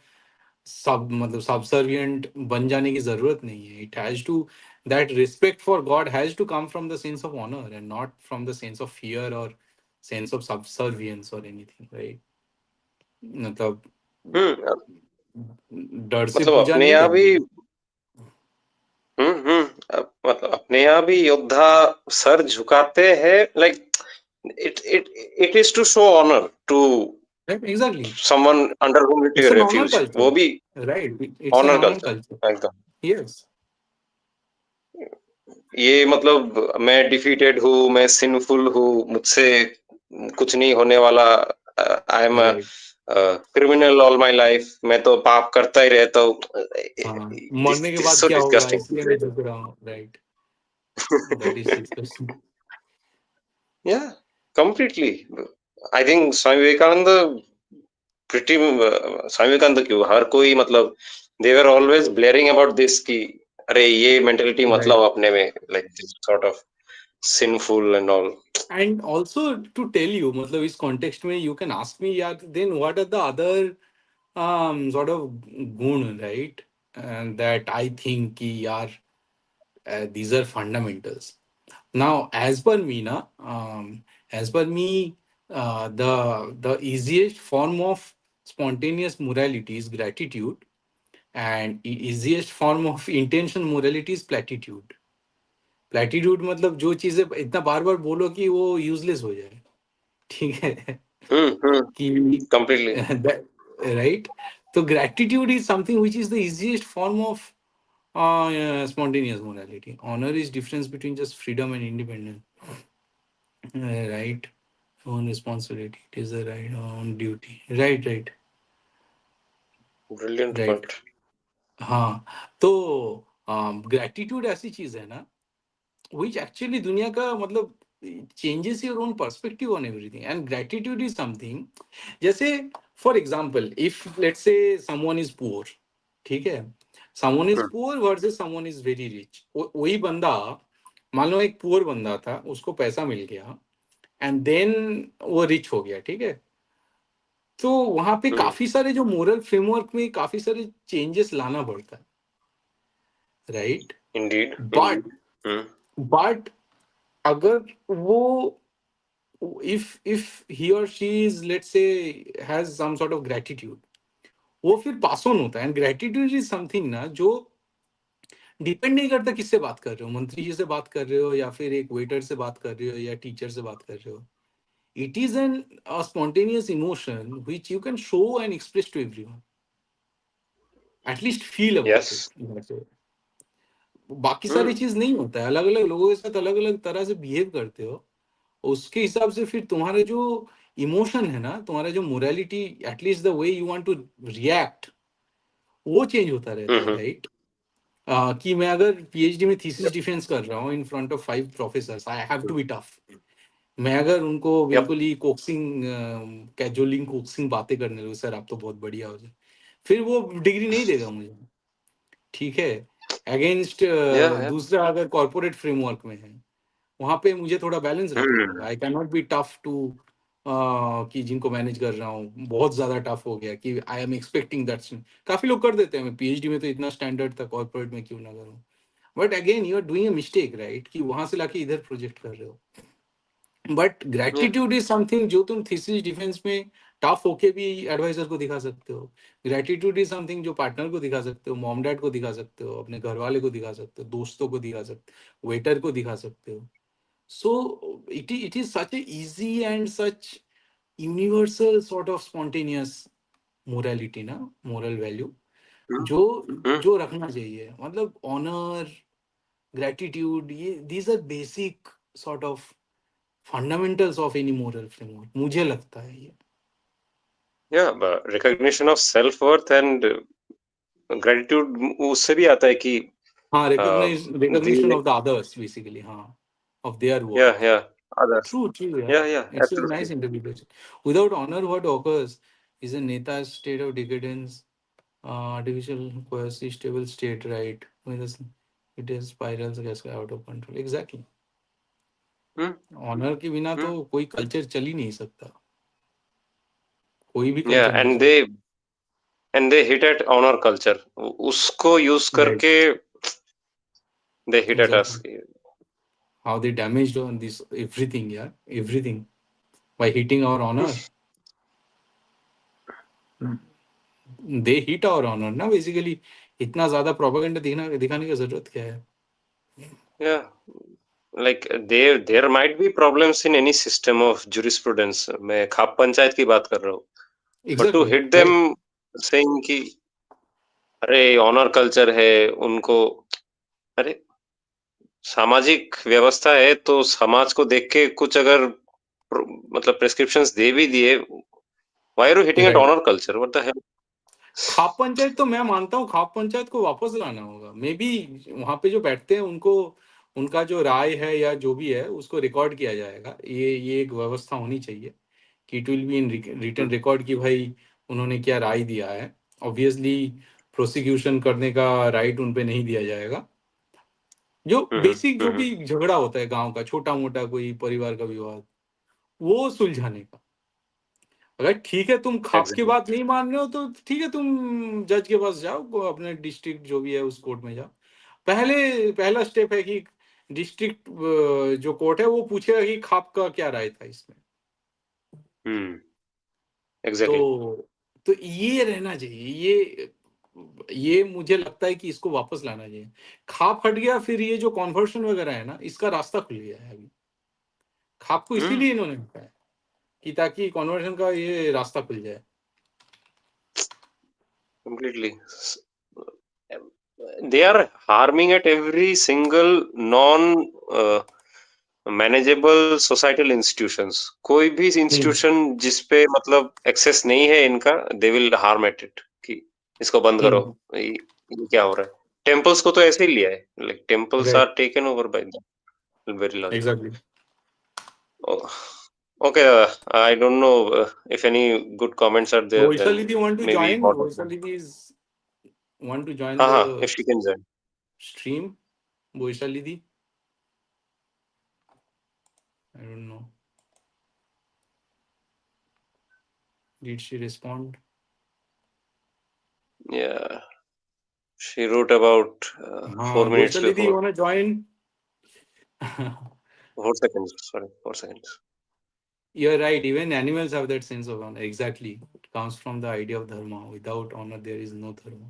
सबसर्विएंट बन जाने की जरूरत नहीं है। It has to, that respect for God has to come from the sense of honour and not from the sense of fear और सेंस ऑफ सबसर्वियंस और एनीथिंग, राइट। मतलब हम्म. डर से मतलब पूजा अपने नहीं यहाँ भी करेंगे। मतलब अपने यहाँ भी योद्धा सर झुकाते हैं. Like it is to show honour to exactly, someone under whom you it's take an honour refuge. वो भी culture, right, it's an honour honour culture. Culture एकदम. यस ये मतलब मैं डिफीटेड हूँ, मैं सिंफुल हूँ, मुझसे कुछ नहीं होने वाला, I am right, criminal all my life, मैं तो पाप करता ही रहता हूँ. हाँ, दिस मरने के दिस बाद सो क्या होगा डिस्गस्टिंग. इसलिए मैं झुक रहा हूँ, राइट, दैट इज डिस्कस्टिंग। या completely. I think Swami Vivekananda pretty Swami Vivekananda क्यों, हर कोई मतलब they were always blaring about this कि अरे ये mentality मत Right. लाओ अपने में, like this sort of sinful and all. And also to tell you, मतलब इस context में you can ask me, यार, then what are the other sort of gun, right? And that I think कि यार these are fundamentals. Now, as per me, as per me, the easiest form of spontaneous morality is gratitude, and easiest form of intention morality is platitude. Platitude मतलब जो चीजें इतना बार बार बोलो कि वो useless हो जाए, ठीक है Hmm. कि Completely. राइट. तो gratitude is something which is the easiest form of spontaneous morality. Honor is difference between just freedom and independence, right? On responsibility, it is a right on duty, right, right, Brilliant right. point. हाँ. तो gratitude ऐसी चीज है ना which actually दुनिया का मतलब changes your own perspective on everything. And gratitude is something, जैसे for example, if let's say someone is poor, ठीक है, someone is Hmm. poor versus someone is very rich. वही बंदा, मान लो एक पुअर बंदा था, उसको पैसा मिल गया एंड देन वो रिच हो गया, ठीक है. तो वहां पे Hmm. काफी सारे जो मोरल फ्रेमवर्क में काफी सारे चेंजेस लाना पड़ता है, right. Indeed. But Hmm. But अगर वो, if he or she is, let's say, has some sort of gratitude, वो फिर पास ऑन होता है. एंड ग्रेटिट्यूड इज समथिंग ना जो डिपेंड नहीं करता किससे बात कर रहे हो, मंत्री जी से बात कर रहे हो या फिर एक वेटर से बात कर रहे हो या टीचर से बात कर रहे हो. It is an spontaneous emotion which you can show and express to everyone, at least feel about Yes. It. बाकी सारी Hmm. चीज नहीं होता है, अलग अलग लोगों के साथ अलग अलग तरह से बिहेव करते हो, उसके हिसाब से फिर तुम्हारे जो इमोशन है ना, तुम्हारा जो morality, at least the way you want to react, वो चेंज होता रहता है, Hmm. राइट. कि मैं अगर पीएचडी में थीसिस Yep. डिफेंस कर रहा हूँ in front of 5 professors, I have to be tough. मैं अगर उनको Yep. बिल्कुल ही कोक्सिंग कैजुअलिंग कोक्सिंग बातें करने लगे, सर आप तो बहुत बढ़िया हो जाए, फिर वो डिग्री नहीं देगा मुझे, ठीक है. Against Yeah. Yeah. दूसरा अगर कॉर्पोरेट फ्रेमवर्क में है, वहां पे मुझे थोड़ा बैलेंस रखना होगा. Hmm. I can not be tough to कि जिनको मैनेज कर रहा हूँ बहुत ज्यादा टफ हो गया कि आई एम एक्सपेक्टिंग दैट. काफी लोग कर देते हैं, मैं पीएचडी में तो इतना स्टैंडर्ड था, कॉर्पोरेट में क्यों ना करूँ. But again you are doing a mistake, right, कि वहां से लाके इधर प्रोजेक्ट कर रहे हो. But Yeah. Gratitude is something जो तुम थीसिस डिफेंस में टफ होके भी एडवाइजर को दिखा सकते हो. ग्रेटिट्यूड इज समथिंग जो पार्टनर को दिखा सकते हो, मॉम डैड को दिखा सकते हो, अपने घर वाले को दिखा सकते हो, दोस्तों को दिखा सकते हो, वेटर को दिखा सकते हो. So it is such a easy and such universal sort of spontaneous morality ना, moral value Hmm. जो Hmm. जो रखना चाहिए. मतलब honor, gratitude, ये these are basic sort of fundamentals of any moral framework, मुझे लगता है ये. Yeah. But recognition of self-worth and gratitude उससे भी आता है कि हाँ, recognition they, of the others basically, हाँ, of their yeah, worth. yeah, others. True, true, yeah. Yeah, yeah, It's a nice absolutely. interpretation. Without honor, what occurs is a Neta's state of decadence, artificial quasi-stable state, right? It is spirals gets out of control. Exactly. Hmm. Honour के बिना Hmm. तो कोई culture चल ही नहीं सकता, कोई भी Yeah, culture नहीं चल. and they hit at honor culture. उसको यूज राइट, करके they hit at us. Exactly. How they damaged on this everything, यार, everything by hitting our honour. They hit our honour ना बेसिकली. इतना ज्यादा propaganda दिखाने की जरूरत क्या है. Yeah, like there might be problems in any system of jurisprudence. मैं खाप पंचायत की बात कर रहा हूँ. But to exactly, hit them right. saying कि अरे ऑनर कल्चर है उनको, अरे सामाजिक व्यवस्था है तो समाज को देख के कुछ अगर मतलब प्रेस्क्रिप्शंस दे भी दिए, why are you hitting at right. honor culture? What the hell? खाप पंचायत तो मैं मानता हूँ, खाप पंचायत को वापस लाना होगा. मे बी वहां पे जो बैठते हैं उनको, उनका जो राय है या जो भी है उसको रिकॉर्ड किया जाएगा. ये एक व्यवस्था होनी चाहिए कि it will be in written record कि भाई उन्होंने क्या राय दिया है. ऑब्वियसली प्रोसिक्यूशन करने का राइट उन पे नहीं दिया जाएगा। जो बेसिक जो भी झगड़ा होता है गांव का, छोटा मोटा कोई परिवार का विवाद, वो सुलझाने का। अगर ठीक है तुम खाप की एग्जैक्टली। बात नहीं मान रहे हो तो ठीक है, तुम जज के पास जाओ, अपने डिस्ट्रिक्ट जो भी है उस कोर्ट में जाओ। पहला स्टेप है कि डिस्ट्रिक्ट जो कोर्ट है वो पूछेगा कि खाप का क्या राय था इसमें। एग्जैक्टली। तो ये रहना चाहिए, ये मुझे लगता है कि इसको वापस लाना चाहिए। खाप हट गया, फिर ये जो कॉन्वर्शन वगैरह है ना, इसका रास्ता खुल गया है अभी। खाप को इसीलिए इन्होंने हटाया कि ताकि कॉन्वर्शन का ये रास्ता खुल जाए। Completely. They are harming at every single non manageable societal institutions. कोई भी हम्म, इंस्टीट्यूशन जिस पे मतलब एक्सेस नहीं है इनका, they will harm at it कि इसको बंद करो। हम्म, ये क्या हो रहा है? टेम्पल्स को तो ऐसे ही लिया है, like temples right, are taken over by the very logic. Exactly. Okay, I don't know if any good comments are there, then Vaishali, want to maybe join? hot or cold. Vaishali is want to join हाँ हाँ, if the she can join. stream. Vaishali, I don't know. Did she respond? Yeah, she wrote about 4 minutes Vaishali, you before. want to join? 4 seconds, sorry, 4 seconds. You're right. Even animals have that sense of honor. Exactly. It comes from the idea of dharma. Without honor, there is no dharma.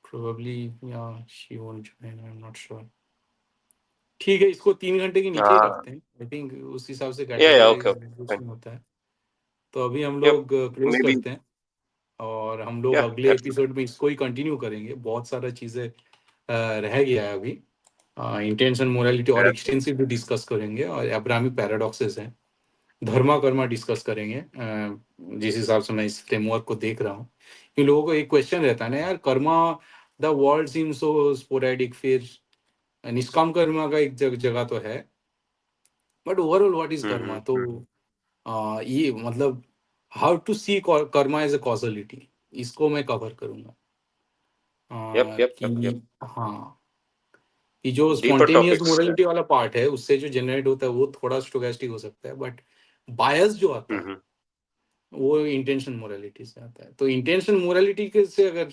Probably, yeah, she won't join. I'm not sure. ठीक है, इसको 3 घंटे के नीचे ही हाँ, रखते हैं। I think उस हिसाब से yeah, okay, okay, fine. Categorisation होता है। तो अभी हम Yep, लोग क्लोज maybe, करते हैं, और हम लोग yeah, अगले absolutely. एपिसोड में इसको ही कंटिन्यू करेंगे। बहुत सारा चीज़ें रह गया है अभी। इंटेंशन मोरालिटी और Yeah. एक्सटेंसिवली डिस्कस करेंगे, और अब्राहमिक पैराडॉक्सेस हैं, धर्मा कर्मा डिस्कस करेंगे। जिस हिसाब से मैं इस फ्रेमवर्क को देख रहा हूँ, इन लोगों को एक क्वेश्चन रहता है ना यार, karma the world seem so sporadic, फिर निष्काम कर्मा का एक जगह तो है, but overall what is karma. तो ये मतलब how to see karma as a causality, इसको मैं कवर करूंगा। Yep, yep, yep, yep. कि हाँ, कि जो Deeper स्पॉन्टेनियस topics. मोरालिटी वाला पार्ट है उससे जो जनरेट होता है वो थोड़ा स्टोकेस्टिक हो सकता है, बट बायस जो आता है Mm-hmm. वो इंटेंशन मोरालिटी से आता है। तो इंटेंशन मोरालिटी के से अगर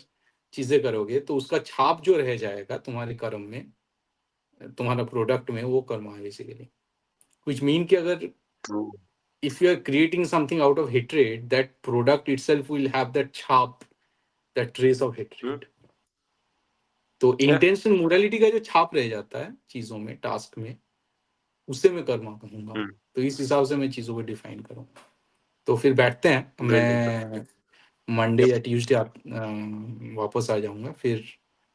चीजें करोगे तो उसका छाप जो रह जाएगा तुम्हारे कर्म में, तुम्हारा प्रोडक्ट में, वो कर्म है बेसिकली। विच मीन कि अगर True. if you are creating something out of hatred, that product itself will have that छाप, that trace of Mm. hatred। तो Yeah. इंटेंशन मोरालिटी का जो छाप रह जाता है चीजों में, टास्क में, उससे मैं कर्मा कहूंगा। Mm. तो इस हिसाब से मैं चीजों को डिफाइन करूंगा। तो फिर बैठते हैं, Brilliant. मैं मंडे Yep. या ट्यूसडे वापस आ जाऊंगा, फिर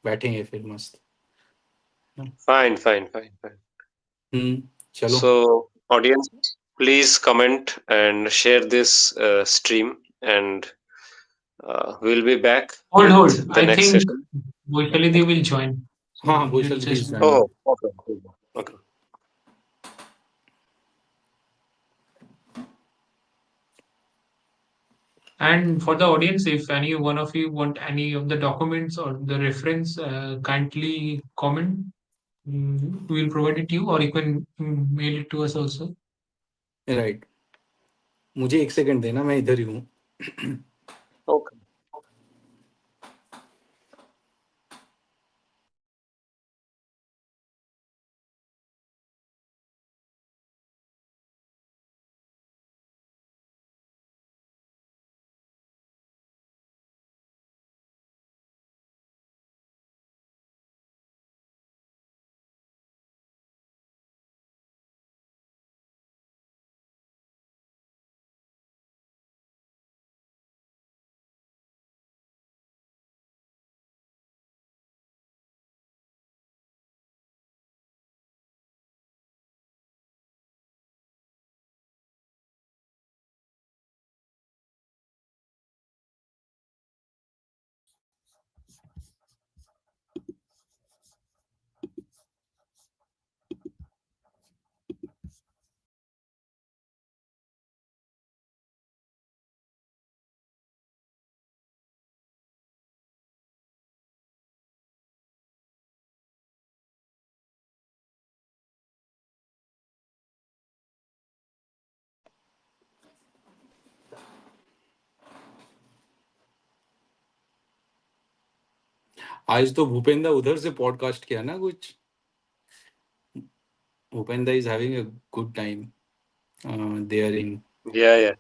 बैठेंगे फिर मस्त। Fine, fine, fine, fine. चलो। So, audience, please comment and share this stream, and we'll be back Hold, with hold. the I next think session. Vaishali will join. So हाँ, let's Vaishali just is wait. Joining. Oh, okay. Okay. And for the audience, if any one of you want any of the documents or the reference, kindly comment. We will provide it to you, or you can mail it to us also. Right, मुझे 1 second देना, मैं इधर ही हूँ। Okay. आज तो भूपेंद्र उधर से podcast किया ना कुछ. Bhupendra is having a good time there in Yeah, yeah.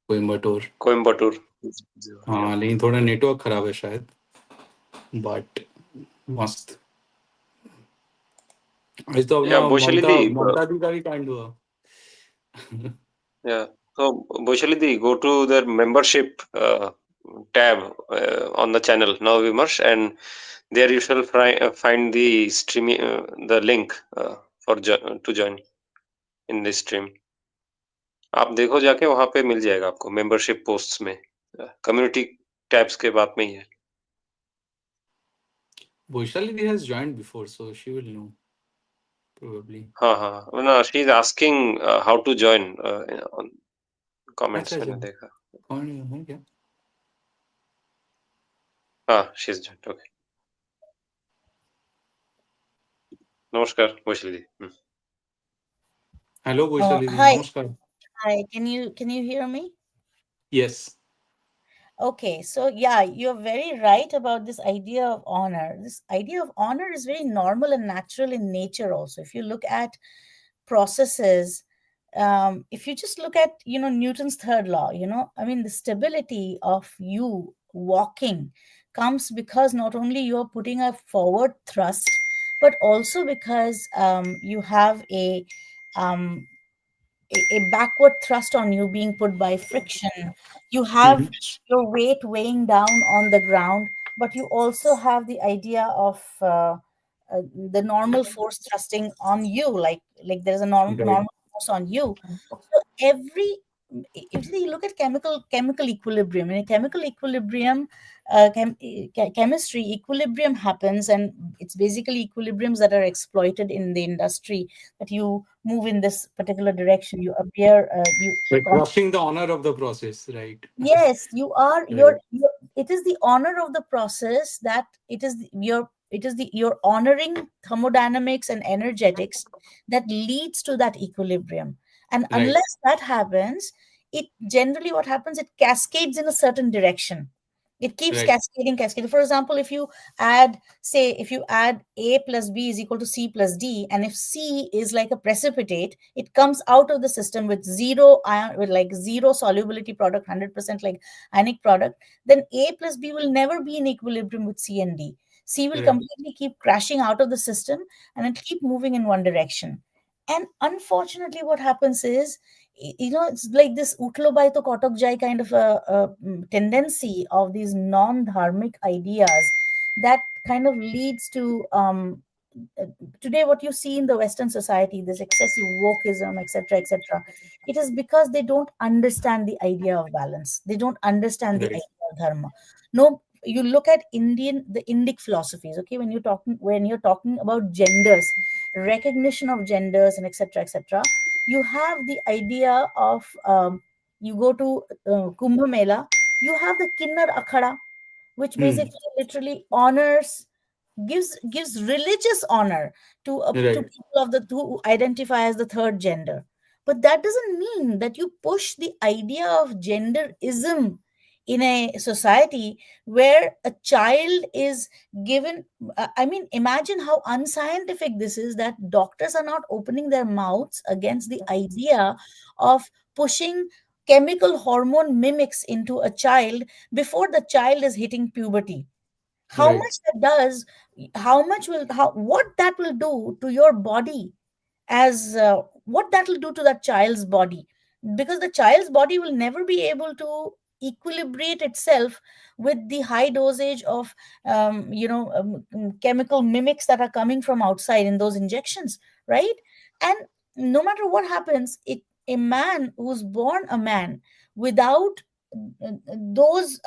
Coimbatore. Coimbatore. Yeah. हाँ लेकिन थोड़ा नेटवर्क खराब है शायद. बट मस्त. आज तो अपना Yeah, ममता Boshalidi. ममता दी का भी कांड हुआ. Yeah. So, Boshalidi, go to the membership tab on the channel now, Vimarsh, and there you shall find the stream, the link for to join in this stream. आप देखो जाके वहां पे मिल जाएगा आपको मेंबरशिप पोस्ट्स में कम्युनिटी टैब्स के बाद में ही है. Boishali has joined before, so she will know probably. हाँ हाँ ना she is asking how to join on अच्छा कमेंट्स अच्छा. मैंने देखा. कौन है क्या? हाँ शी इज जॉइंड. ओके. नमस्कार वैशाली जी. Hello Boishali ji. Hi, Namaskar. hi. Can you hear me? Yes. Okay, so yeah, you're very right about this idea of honor. This idea of honor is very normal and natural in nature also. If you look at processes, if you just look at, Newton's third law, I mean, the stability of you walking comes because not only you're putting a forward thrust, but also because you have um, a backward thrust on you being put by friction. You have Mm-hmm. your weight weighing down on the ground, but you also have the idea of the normal force thrusting on you, like there's a Right. normal force on you. So every if you look at chemical equilibrium, in a chemical equilibrium, chemistry equilibrium happens, and it's basically equilibriums that are exploited in the industry, that you move in this particular direction, you appear you Like trusting the honor of the process, right? Yes, you are. Right. It is the honor of the process, that you're honoring thermodynamics and energetics that leads to that equilibrium. And Right. unless that happens, it generally, what happens, it cascades in a certain direction. It keeps Right. cascading. For example, if you add A plus B is equal to C plus D, and if C is like a precipitate, it comes out of the system with zero ion, with like zero solubility product, 100% like ionic product, then A plus B will never be in equilibrium with C and D. C will Right. completely keep crashing out of the system, and it keep moving in one direction. And unfortunately, what happens is, it's like this utlo bai to kotok jai kind of a tendency of these non-dharmic ideas that kind of leads to uh, today what you see in the Western society, this excessive wokeism, etc., etc. It is because they don't understand the idea of balance. They don't understand the Right. idea of dharma. No, you look at the Indic philosophies. Okay, when you're talking about genders, recognition of genders, and etc., etc., you have the idea of you go to Kumbh Mela, you have the Kinnar Akhada, which Hmm. basically literally honors, gives religious honor to Right. people who identify as the third gender. But that doesn't mean that you push the idea of genderism in a society where a child is given. I mean, imagine how unscientific this is, that doctors are not opening their mouths against the idea of pushing chemical hormone mimics into a child before the child is hitting puberty. How Right. much that does, what that will do to your body, as what that will do to that child's body, because the child's body will never be able to equilibrate itself with the high dosage of chemical mimics that are coming from outside in those injections, right? And no matter what happens, a man who's born a man without those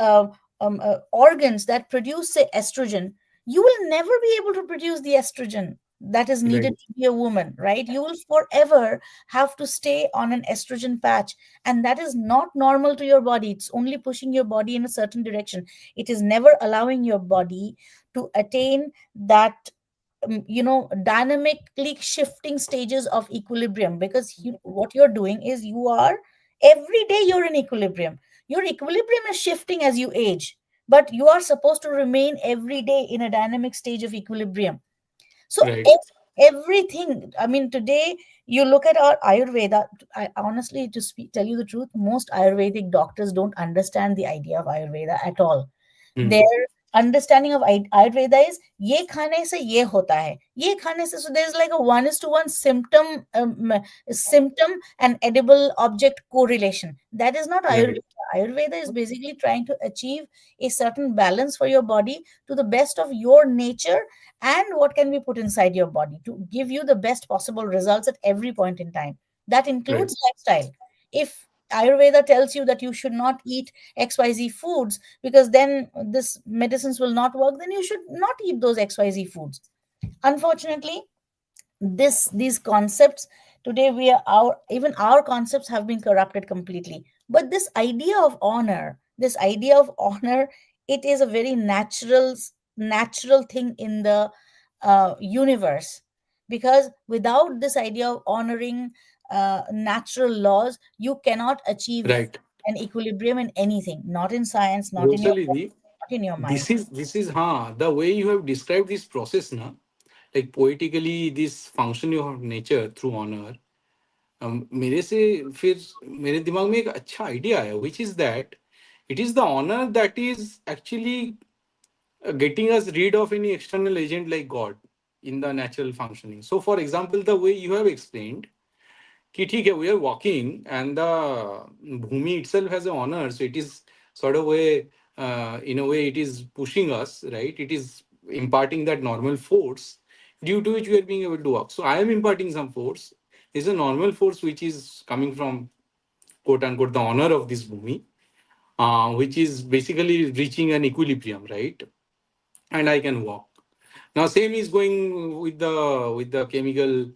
organs that produce, say, estrogen, you will never be able to produce the estrogen that is needed Right. to be a woman, right? You will forever have to stay on an estrogen patch, and that is not normal to your body. It's only pushing your body in a certain direction. It is never allowing your body to attain that dynamically shifting stages of equilibrium, because what you're doing is, every day you're in equilibrium. Your equilibrium is shifting as you age, but you are supposed to remain every day in a dynamic stage of equilibrium. So Right. everything, I mean, today you look at our Ayurveda. I honestly, to tell you the truth, most Ayurvedic doctors don't understand the idea of Ayurveda at all. Hmm. Their understanding of Ayurveda is ye khane se ye hota hai, ye khane se. So there's like a one is to one symptom and edible object correlation. That is not Right. Ayurveda. Ayurveda is basically trying to achieve a certain balance for your body to the best of your nature and what can be put inside your body to give you the best possible results at every point in time. That Right. includes lifestyle. If Ayurveda tells you that you should not eat XYZ foods because then this medicines will not work, then you should not eat those XYZ foods. Unfortunately, these concepts today, we are our even our concepts have been corrupted completely. But this idea of honor, it is a very natural thing in the universe, because without this idea of honoring natural laws, you cannot achieve Right. an equilibrium in anything, not in science, not in your body, Rosalie, not in your mind. this is the way you have described this process na, like poetically this function of nature through honor. मेरे से फिर मेरे दिमाग में एक अच्छा idea आया, which is that it is the honor that is actually getting us rid of any external agent like God in the natural functioning. So for example, the way you have explained कि ठीक है, we are walking and the bhumi itself has a honor, so it is sort of way, in a way it is pushing us, right? It is imparting that normal force due to which we are being able to walk. So I am imparting some force. There's a normal force which is coming from quote unquote the honor of this bhumi, which is basically reaching an equilibrium, right? And I can walk. Now same is going with the chemical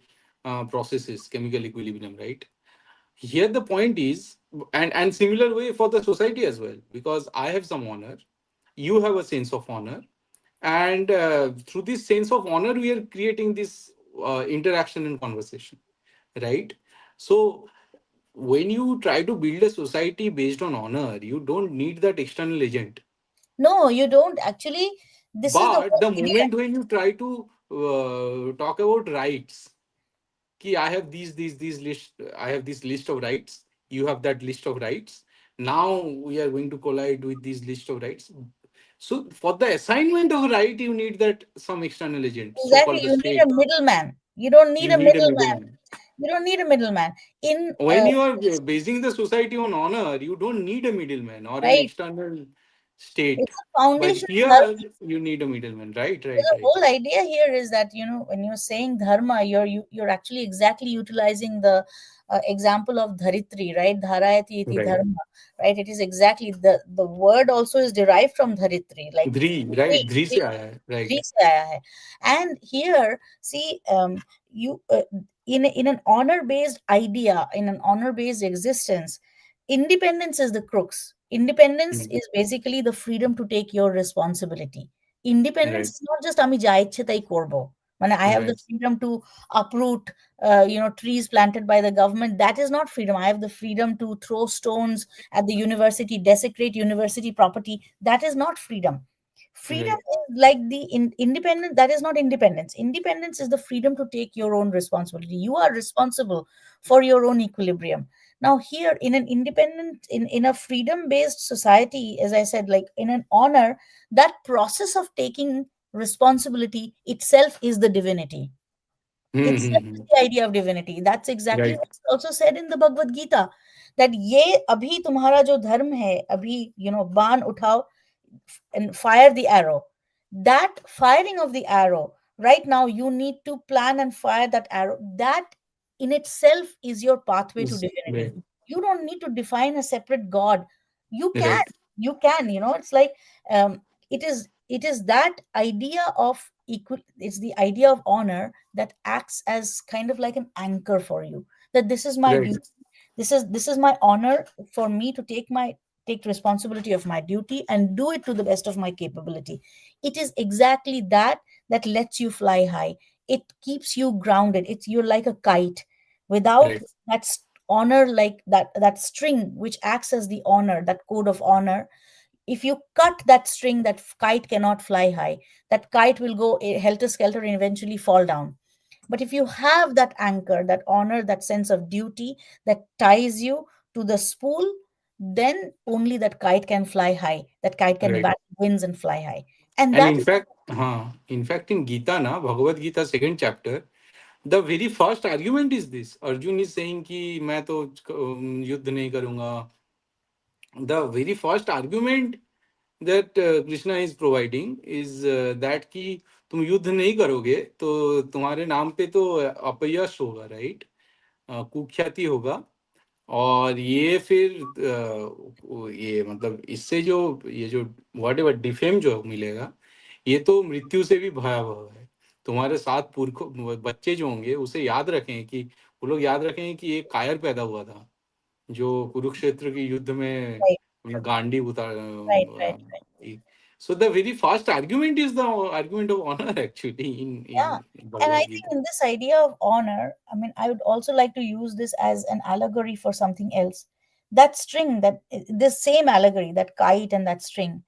processes, chemical equilibrium, right? Here the point is, and similar way for the society as well, because I have some honor, you have a sense of honor, and through this sense of honor we are creating this interaction and conversation, right? So when you try to build a society based on honor, you don't need that external agent. No, you don't actually. This is the But whole the idea. moment when you try to talk about rights, कि I have these list, I have this list of rights, you have that list of rights. Now we are going to collide with this list of rights. So for the assignment of right, you need that some external agent, Exactly. so-called the You need a state. middleman. You don't need You a need a middleman. middleman. You don't need a middleman. In When you are basing the society on honor, you don't need a middleman or an right, external state. it's a But foundation of here you need a middleman. Right, So right, the right. whole idea here is that, when you're saying dharma, you're actually exactly utilizing the example of dharitri, right? Dharayati iti Right. dharma, right? It is exactly the word also is derived from dharitri, like Dhri, right? Dhri- Dhri se Dhri- aaya hai. Right. Dhri se aaya hai. And here, see, you in an honor based idea, in an honor based existence, independence is the crux. Independence Hmm. is basically the freedom to take your responsibility. Independence Right. is not just আমি যা ইচ্ছে তাই করবো. When I have the Right. freedom to uproot trees planted by the government, that is not freedom. I have the freedom to throw stones at the university, desecrate university property. That is not freedom. Freedom Right. is like the independent. That is not independence. Independence is the freedom to take your own responsibility. You are responsible for your own equilibrium. Now here, in an independent, in a freedom based society, as I said, like in an honor, that process of taking responsibility itself is the divinity. Itself is Hmm. the idea of divinity. That's exactly Right. what's also said in the Bhagavad Gita, that ye abhi tumhara jo dharm hai, abhi, ban uthao and fire the arrow. That firing of the arrow, right now you need to plan and fire that arrow. That in itself is your pathway to divinity. Right. You don't need to define a separate god. You can, Right. it's like, it is that idea of equal, it's the idea of honor that acts as kind of like an anchor for you, that this is my Right. duty, this is my honor, for me to take responsibility of my duty and do it to the best of my capability. It is exactly that lets you fly high. It keeps you grounded. It's You're like a kite. Without Right. that honor, like that string which acts as the honor, that code of honor, If you cut that string, that kite cannot fly high. That kite will go helter skelter and eventually fall down. But if you have that anchor, that honor, that sense of duty that ties you to the spool, then only that kite can fly high. That kite can Right. bat winds and fly high. And And that in is fact, in fact, in Gita, na Bhagavad Gita second chapter, the very first argument is this. Arjun is saying कि मैं तो युद्ध नहीं करूंगा. The very first argument that Krishna is providing is that कि तुम युद्ध नहीं करोगे तो तुम्हारे नाम पे तो अपयश होगा, राइट? कुख्याति होगा. और ये फिर ये मतलब इससे जो ये जो वॉट एवर डिफेम जो मिलेगा, ये तो मृत्यु से भी भयावह है. तुम्हारे साथ पुरखों बच्चे जो होंगे उसे याद रखें कि वो लोग याद रखें कि एक कायर पैदा हुआ था जो कुरुक्षेत्र की युद्ध में right, अपना गांडी उतार. right, right, right. So the very first argument is the argument of honor actually Yeah. in And I Bhagavad think Gita. in this idea of honor, I mean, I would also like to use this as an allegory for something else. That string, that this same allegory, that kite and that string,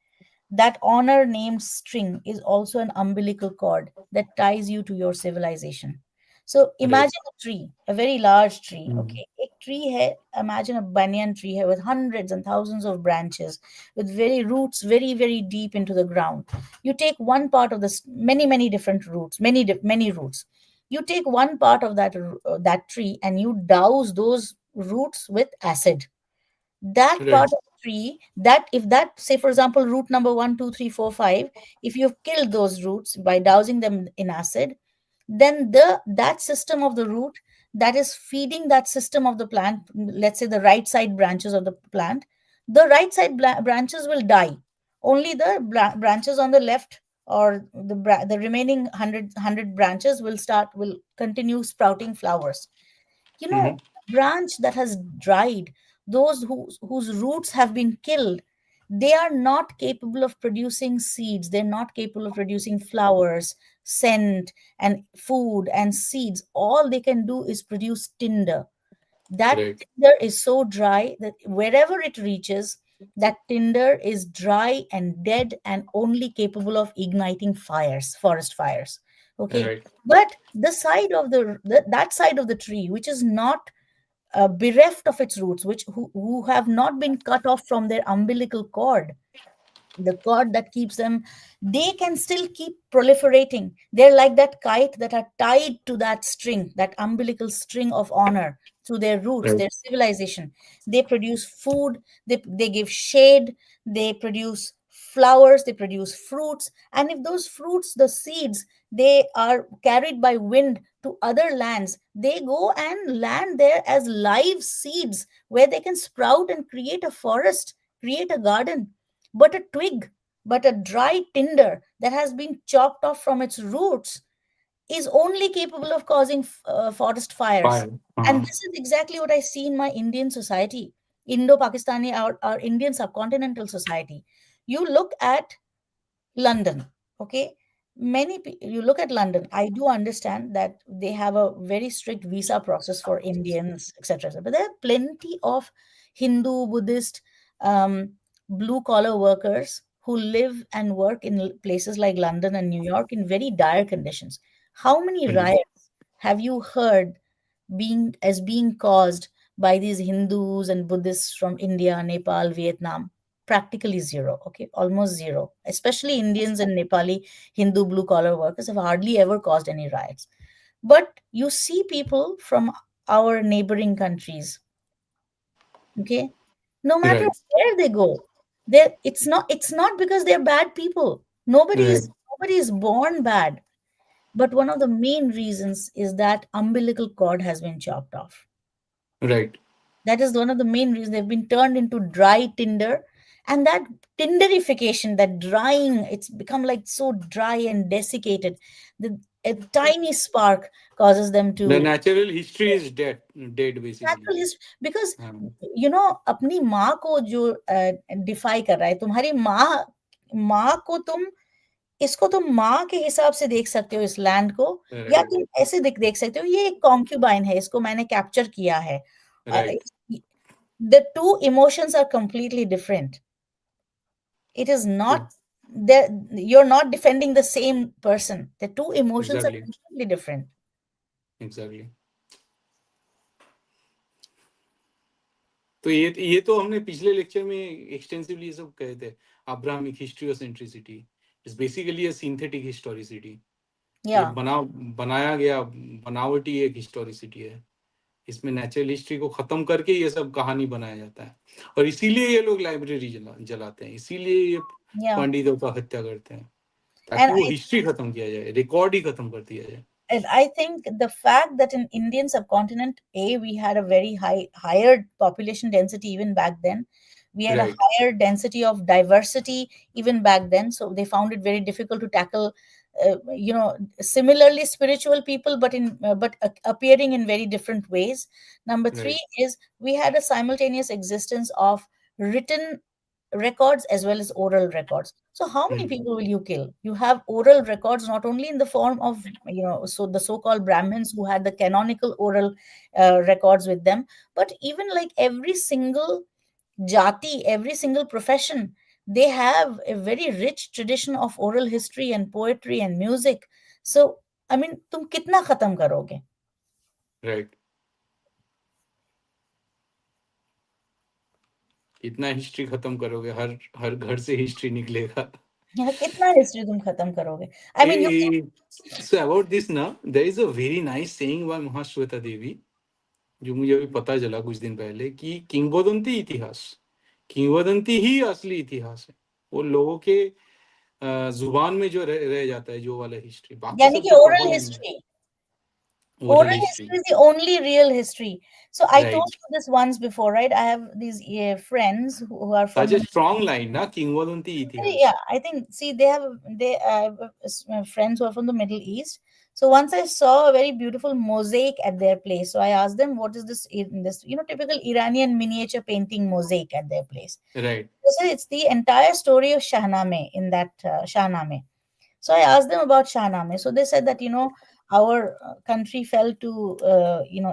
that honor named string is also an umbilical cord that ties you to your civilization. So Right. imagine a tree, a very large tree. Mhm. Okay, a tree hai, imagine a banyan tree hai with hundreds and thousands of branches, with very roots very very deep into the ground. You take one part of this, many different roots, many roots. You take one part of that tree and you douse those roots with acid. That Right. part of the tree, that if that, say for example, root number 1 2 3 4 5, if you've killed those roots by dousing them in acid, then that system of the root that is feeding that system of the plant, let's say the right side branches of the plant, the right side branches will die. Only the branches on the left, or the remaining 100 branches will continue sprouting flowers. You know, Hmm. branch that has dried, those whose roots have been killed, they are not capable of producing seeds, they're not capable of producing flowers, scent, and food and seeds. All they can do is produce tinder. That Right. tinder is so dry that wherever it reaches, that tinder is dry and dead and only capable of igniting fires, forest fires. Okay. Right. But the side of that side of the tree which is not bereft of its roots, who have not been cut off from their umbilical cord, the cord that keeps them, they can still keep proliferating. They're like that kite that are tied to that string, that umbilical string of honor, through their roots, Right. their civilization. They produce food, they give shade, they produce flowers, they produce fruits. And if those fruits, the seeds, they are carried by wind to other lands, they go and land there as live seeds where they can sprout and create a forest, create a garden. But a twig, but a dry tinder that has been chopped off from its roots is only capable of causing forest fires. Fine. And this is exactly what I see in my Indian society, Indo Pakistani, our Indian subcontinental society. You look at London, okay? You look at London, I do understand that they have a very strict visa process for Indians, etc. But there are plenty of Hindu, Buddhist, blue collar workers who live and work in places like London and New York in very dire conditions. How many Mhm. riots have you heard being caused by these Hindus and Buddhists from India, Nepal, Vietnam? Practically zero. Okay, almost zero. Especially Indians and Nepali Hindu blue collar workers have hardly ever caused any riots. But you see people from our neighboring countries, okay, no matter Right. where they go, it's not because they're bad people. Nobody Right. is nobody is born bad. But one of the main reasons is that umbilical cord has been chopped off. Right. That is one of the main reasons they've been turned into dry tinder. And that tinderification, that drying, it's become like so dry and desiccated. A tiny spark causes them The to natural history is dead. Dead basically. natural because Um, अपनी माँ को जो DeFi कर रहा है, तुम्हारी माँ माँ को तुम इसको तुम माँ के हिसाब से देख सकते हो इस लैंड को, या right. तुम ऐसे देख सकते हो ये एक कॉन्क्यूबाइन है, इसको मैंने कैप्चर किया है. Right. The two emotions are completely different. It is True. not there. You're not defending the same person. The two emotions are Exactly. completely different. Exactly. तो ये तो हमने पिछले लेक्चर में एक्सटेंसिवली ये सब कहे थे. अब्राहमिक हिस्ट्री और centricity is basically a synthetic historicity. ये Yeah. बनाया गया बनावटी एक हिस्टोरिसिटी है. इसमें नेचुरल हिस्ट्री को खत्म करके ये सब कहानी बनाया जाता है, और इसीलिए ये लोग लाइब्रेरी जलाते हैं, इसीलिए ये Yeah. पंडितों का हत्या करते हैं, And ताकि वो हिस्ट्री खत्म किया जाए, रिकॉर्ड ही खत्म कर दिया जाए. and I think the fact that in Indian subcontinent, we had a very higher population density even back then. We had a right. higher density of diversity even back then. So they found it very difficult to tackle, similarly spiritual people, but appearing in very different ways. Number three right. is we had a simultaneous existence of written records as well as oral records. So how many people will you kill? You have oral records not only in the form of, so the so-called Brahmins who had the canonical oral records with them, but even like every single jati, every single profession, they have a very rich tradition of oral history and poetry and music. So I mean, tum kitna khatam karoge? Right. इतना history खत्म करोगे, हर हर घर से history निकलेगा. Yeah, kitna history tum khatam karoge? I mean, you can. So about this ना, there is a very nice saying by Mahasweta देवी, जो मुझे अभी पता चला कुछ दिन पहले, कि किंवदंती इतिहास, किंवदंती ही असली इतिहास है. वो लोगों के जुबान में जो रह जाता है, जो वाला हिस्ट्री, बाकी यानी सब कि तो oral प्रोपेगेंडा है. history. Oral Oral history. history is the only real history. So I told right. you this once before, right? I have these friends who are from such A the. Strong line ना, किंवदंती इतिहास. Yeah, I think, see, they have friends who are from the Middle East. So once I saw a very beautiful mosaic at their place. So I asked them, what is this typical Iranian miniature painting mosaic at their place. Right. They said it's the entire story of Shahnameh in that Shahnameh. So I asked them about Shahnameh. So they said that, our country fell to,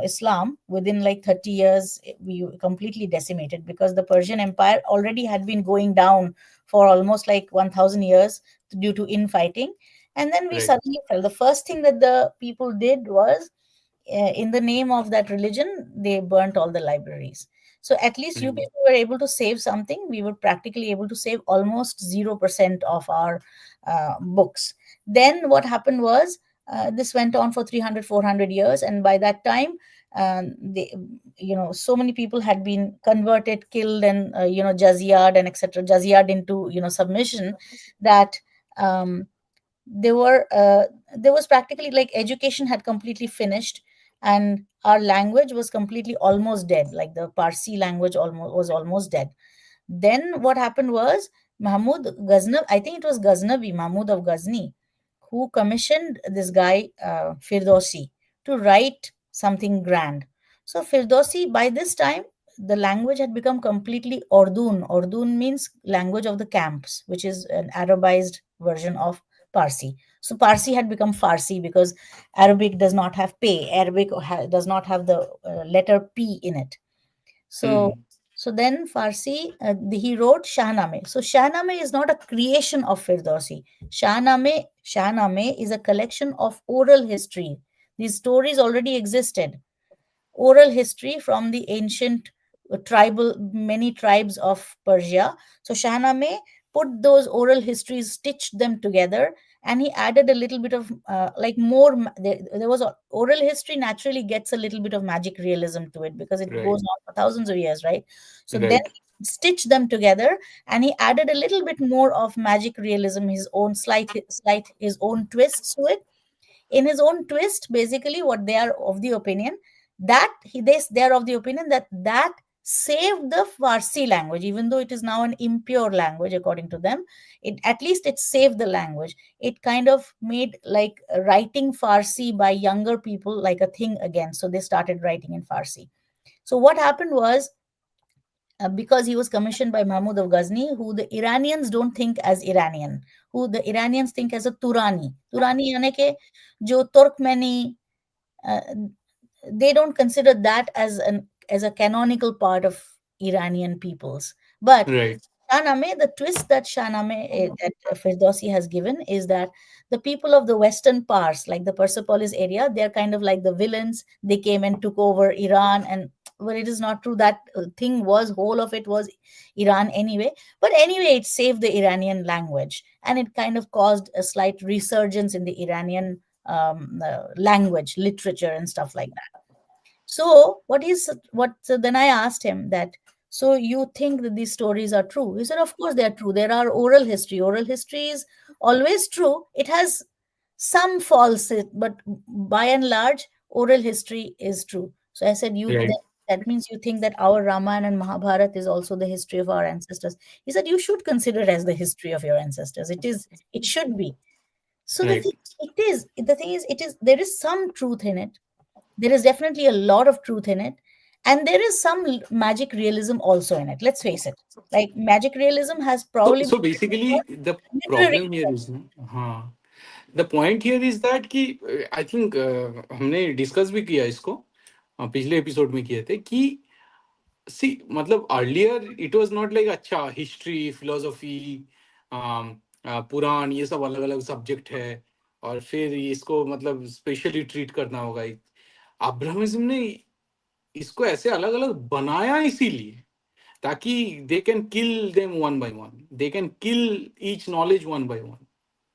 Islam within like 30 years. We were completely decimated because the Persian Empire already had been going down for almost like 1,000 years due to infighting. And then we right. suddenly fell. The first thing that the people did was, in the name of that religion, they burnt all the libraries. So at least you people were able to save something. We were practically able to save almost 0% of our books. Then what happened was, this went on for 300, 400 years. And by that time, so many people had been converted, killed, and, jaziyad and etc. Jaziyad into, submission, that um, they were there was practically like education had completely finished, and our language was completely almost dead, like the Parsi language almost dead. Then what happened was, Mahmud Ghaznavi, I think it was Ghaznavi, Mahmud of Ghazni, who commissioned this guy, Firdausi, to write something grand. So Firdausi, by this time, the language had become completely Ordun. Ordun means language of the camps, which is an Arabized version of Parsi. So Parsi had become Farsi because Arabic does not have pay. Arabic does not have the letter P in it. So, so then Farsi, he wrote Shahnameh. So Shahnameh is not a creation of Firdausi. Shahnameh is a collection of oral history. These stories already existed. Oral history from the ancient tribal, many tribes of Persia. So Shahnameh put those oral histories, stitched them together, and he added a little bit of like more. There was oral history naturally gets a little bit of magic realism to it because it right. goes on for thousands of years, right? So then right. he stitched them together, and he added a little bit more of magic realism, his own slight his own twists to it. In his own twist, basically what they are of the opinion, that they are of the opinion that saved the Farsi language, even though it is now an impure language according to them. It, at least it saved the language. It kind of made like writing Farsi by younger people like a thing again, so they started writing in Farsi. So what happened was, because he was commissioned by Mahmud of Ghazni, who the Iranians don't think as Iranian, who the Iranians think as a Turani. Turani यानी के जो Turkmeni, uh, they don't consider that as a canonical part of Iranian peoples. But right. Shahnameh, the twist that that Firdausi has given is that the people of the western Pars, like the Persepolis area, they're kind of like the villains. They came and took over Iran, and well, it is not true. That thing was whole of it was Iran anyway. But anyway, it saved the Iranian language, and it kind of caused a slight resurgence in the Iranian language, literature, and stuff like that. So so then I asked him that, so you think that these stories are true? He said, of course they are true. There are oral history. Oral history is always true. It has some false, but by and large, oral history is true. So I said, Right. that means you think that our Ramayana and Mahabharata is also the history of our ancestors. He said, you should consider it as the history of your ancestors. It should be. So Right. the thing is, there is some truth in it. There is definitely a lot of truth in it, and there is some magic realism also in it. Let's face it, like magic realism has So probably so been basically the literary. problem here is, हाँ, the point here is that कि I think हमने discuss भी किया इसको, पिछले episode में किए थे कि सी मतलब earlier it was not like अच्छा हिस्ट्री फिलोसफी पुराण ये सब अलग अलग सब्जेक्ट है और फिर इसको मतलब स्पेशली ट्रीट करना होगा। अब्राहमिज्म ने इसको ऐसे अलग अलग बनाया इसीलिए ताकि they can kill them one by one, they can kill each knowledge one by one.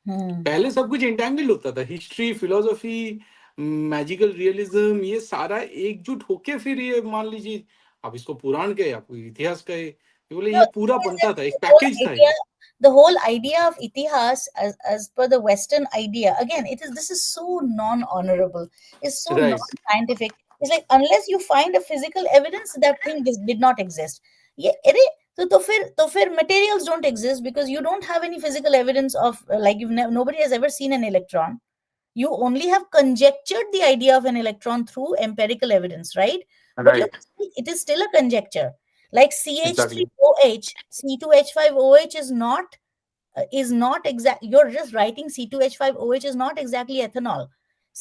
Hmm. पहले सब कुछ इंटैंगल्ड होता था, हिस्ट्री फिलोसफी मैजिकल रियलिज्म ये सारा एकजुट होके फिर ये मान लीजिए आप इसको पुराण कहे आप इतिहास कहे, ये बोले No, ये the पूरा thing is बनता that था, एक पैकेज था idea, ये। the whole idea of itihas, as per the Western idea, again, this is so non-honorable. It's so right non-scientific. It's like unless you find a physical evidence that thing did not exist. Yeah, so materials don't exist because you don't have any physical evidence of like nobody has ever seen an electron. You only have conjectured the idea of an electron through empirical evidence, right? But right it is still a conjecture. Like exactly CH3OH, C2H5OH is not exact. You're just writing C2H5OH is not exactly ethanol.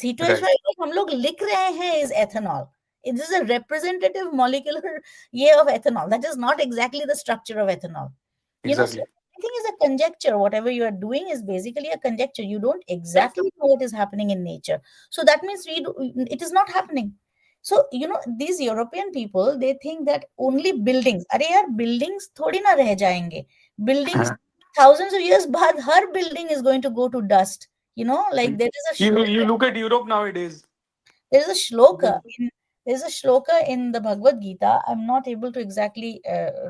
Right C2H5OH हम लोग लिख रहे हैं is ethanol. It is a representative molecular yeah of ethanol. That is not exactly the structure of ethanol. So exactly everything is a conjecture. Whatever you are doing is basically a conjecture. You don't exactly know what is happening in nature. So that means it is not happening. So these European people, they think that only buildings, अरे यार buildings थोड़ी ना रह जाएंगे. Buildings thousands of years बाद हर building is going to go to dust. Like you look at Europe nowadays. there is a shloka in there's a shloka in the Bhagavad Gita. I'm not able to exactly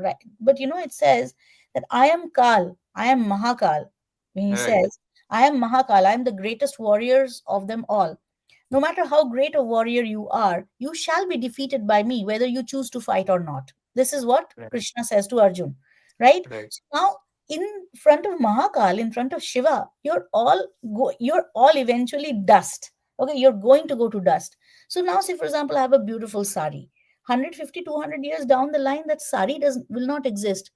write, but it says that I am Kal, I am Mahakal. When he Right. says, I am Mahakal, I am the greatest warriors of them all. No matter how great a warrior you are, you shall be defeated by me, whether you choose to fight or not. This is what Right. Krishna says to Arjun, right? Right. So now, in front of Mahakal, in front of Shiva, you're all eventually dust. Okay, you're going to go to dust. So now, say for example, I have a beautiful sari. 150, 200 years down the line, that sari will not exist.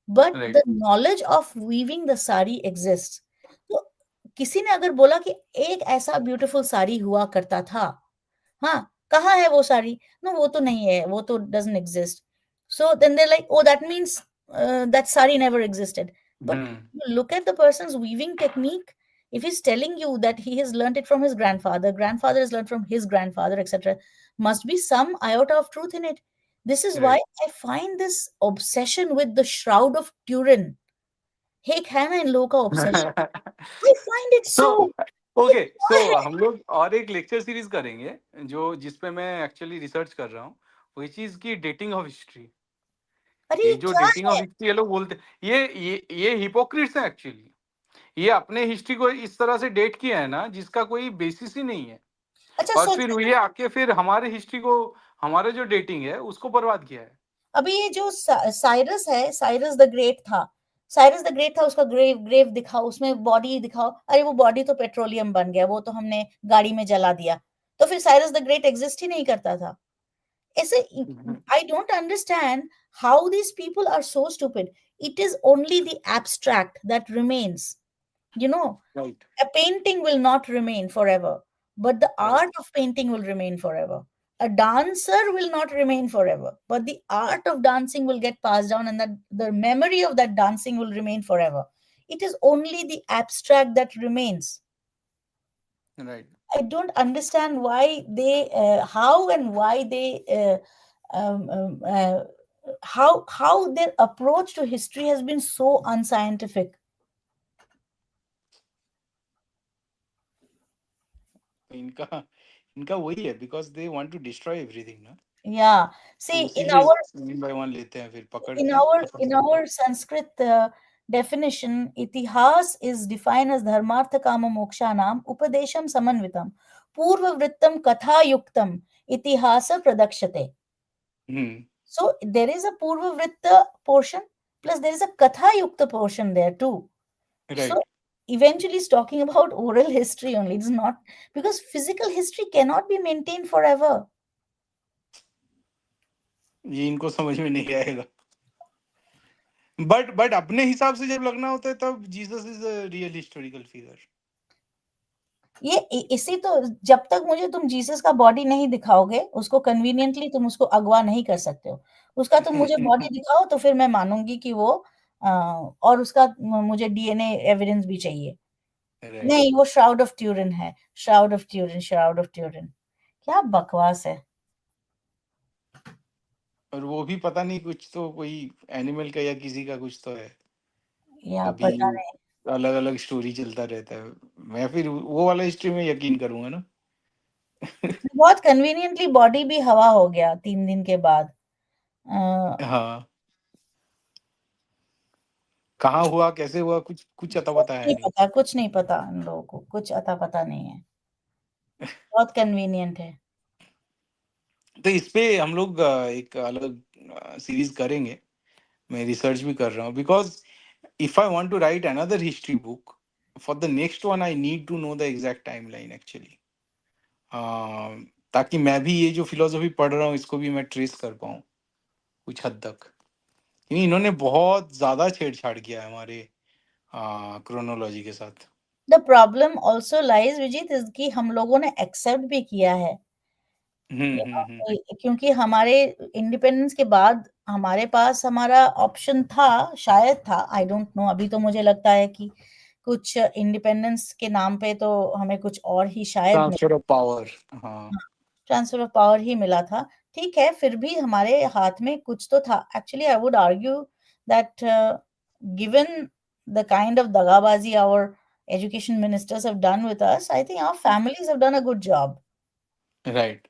But Right. the knowledge of weaving the sari exists. तो किसी ने अगर बोला कि एक ऐसा beautiful sari हुआ करता था, हाँ, कहाँ है वो साड़ी? No, वो तो नहीं है, वो तो doesn't exist. So then they're like, oh, that means that sari never existed. But you look at the person's weaving technique. If he's telling you that he has learned it from his grandfather has learned from his grandfather, etc., must be some iota of truth in it. This is why Right. I find this obsession with the Shroud of Turin. Hey, Hannah in Loka obsession. I find it तो so. Okay so हम लोग और एक lecture series करेंगे जो जिसपे मैं actually research कर रहा हूँ, विच इज की डेटिंग ऑफ हिस्ट्री। अरे ये ये जो क्या डेटिंग ऑफ है? हिस्ट्री ये लोग बोलते ये हिपोक्रिट्स हैं एक्चुअली। ये अपने हिस्ट्री को इस तरह से डेट किया है ना जिसका कोई बेसिस ही नहीं है, अच्छा और सोच, फिर ये आके फिर हमारे हिस्ट्री को, हमारे जो डेटिंग है उसको बर्बाद किया है। अभी ये जो साइरस है, साइरस द ग्रेट था, उसका ग्रेव दिखाओ, उसमें बॉडी दिखाओ, अरे वो बॉडी तो पेट्रोलियम बन गया, वो तो हमने गाड़ी में जला दिया, तो फिर साइरस द ग्रेट एग्जिस्ट ही नहीं करता था। ऐसे I don't understand how these people are so stupid. It is only the abstract that remains. Right A painting will not remain forever, but the right art of painting will remain forever. a dancer will not remain forever, but the art of dancing will get passed down, and that the memory of that dancing will remain forever. It is only the abstract that remains. Right. I don't understand why they, how and why they, how their approach to history has been so unscientific. तो इनका इनका वही है, because they want to destroy everything ना, Yeah. तो See, इसीलिए one by one लेते हैं फिर पकड़ in के our खत्म in कर our Sanskrit definition, itihas is defined as dharmartha kama mokshanam upadesham samanvitam purva vrittam katha yuktam itihasa pradakshate. Hmm, So there is a purva vritta portion plus there is a katha yukta portion there too. So right. eventually it's talking about oral history only. It's not, because physical history cannot be maintained forever. ये इनको समझ में नहीं आएगा. But अपने हिसाब से जब लगना होता है तब Jesus is a real historical figure. ये इसी तो, जब तक मुझे तुम जीसस का बॉडी नहीं दिखाओगे, उसको कन्वीनियंटली तुम उसको अगवा नहीं कर सकते हो. उसका तुम मुझे बॉडी दिखाओ तो फिर मैं मानूंगी कि वो और उसका मुझे डीएनए एविडेंस भी चाहिए. राइट. नहीं, वो श्राउड ऑफ ट्यूरिन है. Shroud of Turin, shroud of Turin, क्या बकवास है. और वो भी पता नहीं, कुछ तो कोई एनिमल का या किसी का कुछ तो है. या अभी पता नहीं. अलग अलग स्टोरी चलता रहता है. मैं फिर वो वाला हिस्ट्री में यकीन करूंगा ना. बहुत कन्वीनियंटली बॉडी भी हवा हो गया 3 दिन के बाद. हाँ, कहाँ हुआ कैसे हुआ कुछ कुछ अता कुछ पता है नहीं नहीं. पता, कुछ नहीं पता, इन लोगों को कुछ अता पता नहीं है. बहुत कन्वीनियंट है. तो इस पे हम लोग एक अलग सीरीज करेंगे. मैं रिसर्च भी कर रहा हूँ, because if I want to write another history book, for the next one I need to know the exact timeline actually, ताकि मैं भी ये जो फिलोसफी पढ़ रहा हूँ इसको भी मैं ट्रेस कर पाऊँ कुछ हद तक. क्योंकि इन्होंने बहुत ज्यादा छेड़छाड़ किया है हमारे क्रोनोलॉजी के साथ. द प्रॉब्लम ऑल्सो लाइज विजित इज कि हम लोगों ने एक्सेप्ट भी किया है. हम्म. क्योंकि हमारे इंडिपेंडेंस के बाद हमारे पास हमारा ऑप्शन था, शायद था, आई डोंट नो. अभी तो मुझे लगता है कि कुछ इंडिपेंडेंस के नाम पे तो हमें कुछ और ही शायद ट्रांसफर ऑफ पावर. हाँ. ट्रांसफर ऑफ पावर ही मिला था. ठीक है, फिर भी हमारे हाथ में कुछ तो था. Actually I would argue that given the kind of दगाबाजी our education ministers have done with us, I think our families have done a good job. Right.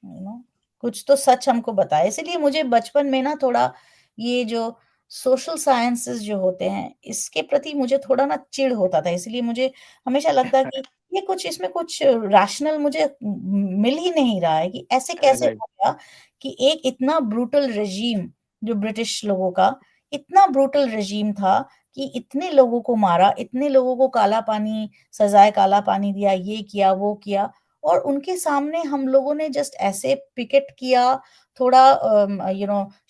You know, कुछ तो सच हमको बताया. इसलिए मुझे बचपन में ना थोड़ा ये जो सोशल साइंसेस जो होते हैं इसके प्रति मुझे थोड़ा ना चिढ़ होता था. इसलिए मुझे हमेशा लगता है कि ये कुछ, इसमें कुछ रैशनल मुझे मिल ही नहीं रहा है कि ऐसे कैसे राइट. हो गया कि एक इतना ब्रूटल रेजीम, जो ब्रिटिश लोगों का इतना ब्रूटल रेजीम था कि इतने लोगों को मारा, इतने लोगों को काला पानी, सजाए काला पानी दिया, ये किया वो किया, और उनके सामने हम लोगों ने जस्ट ऐसे पिकेट किया, थोड़ा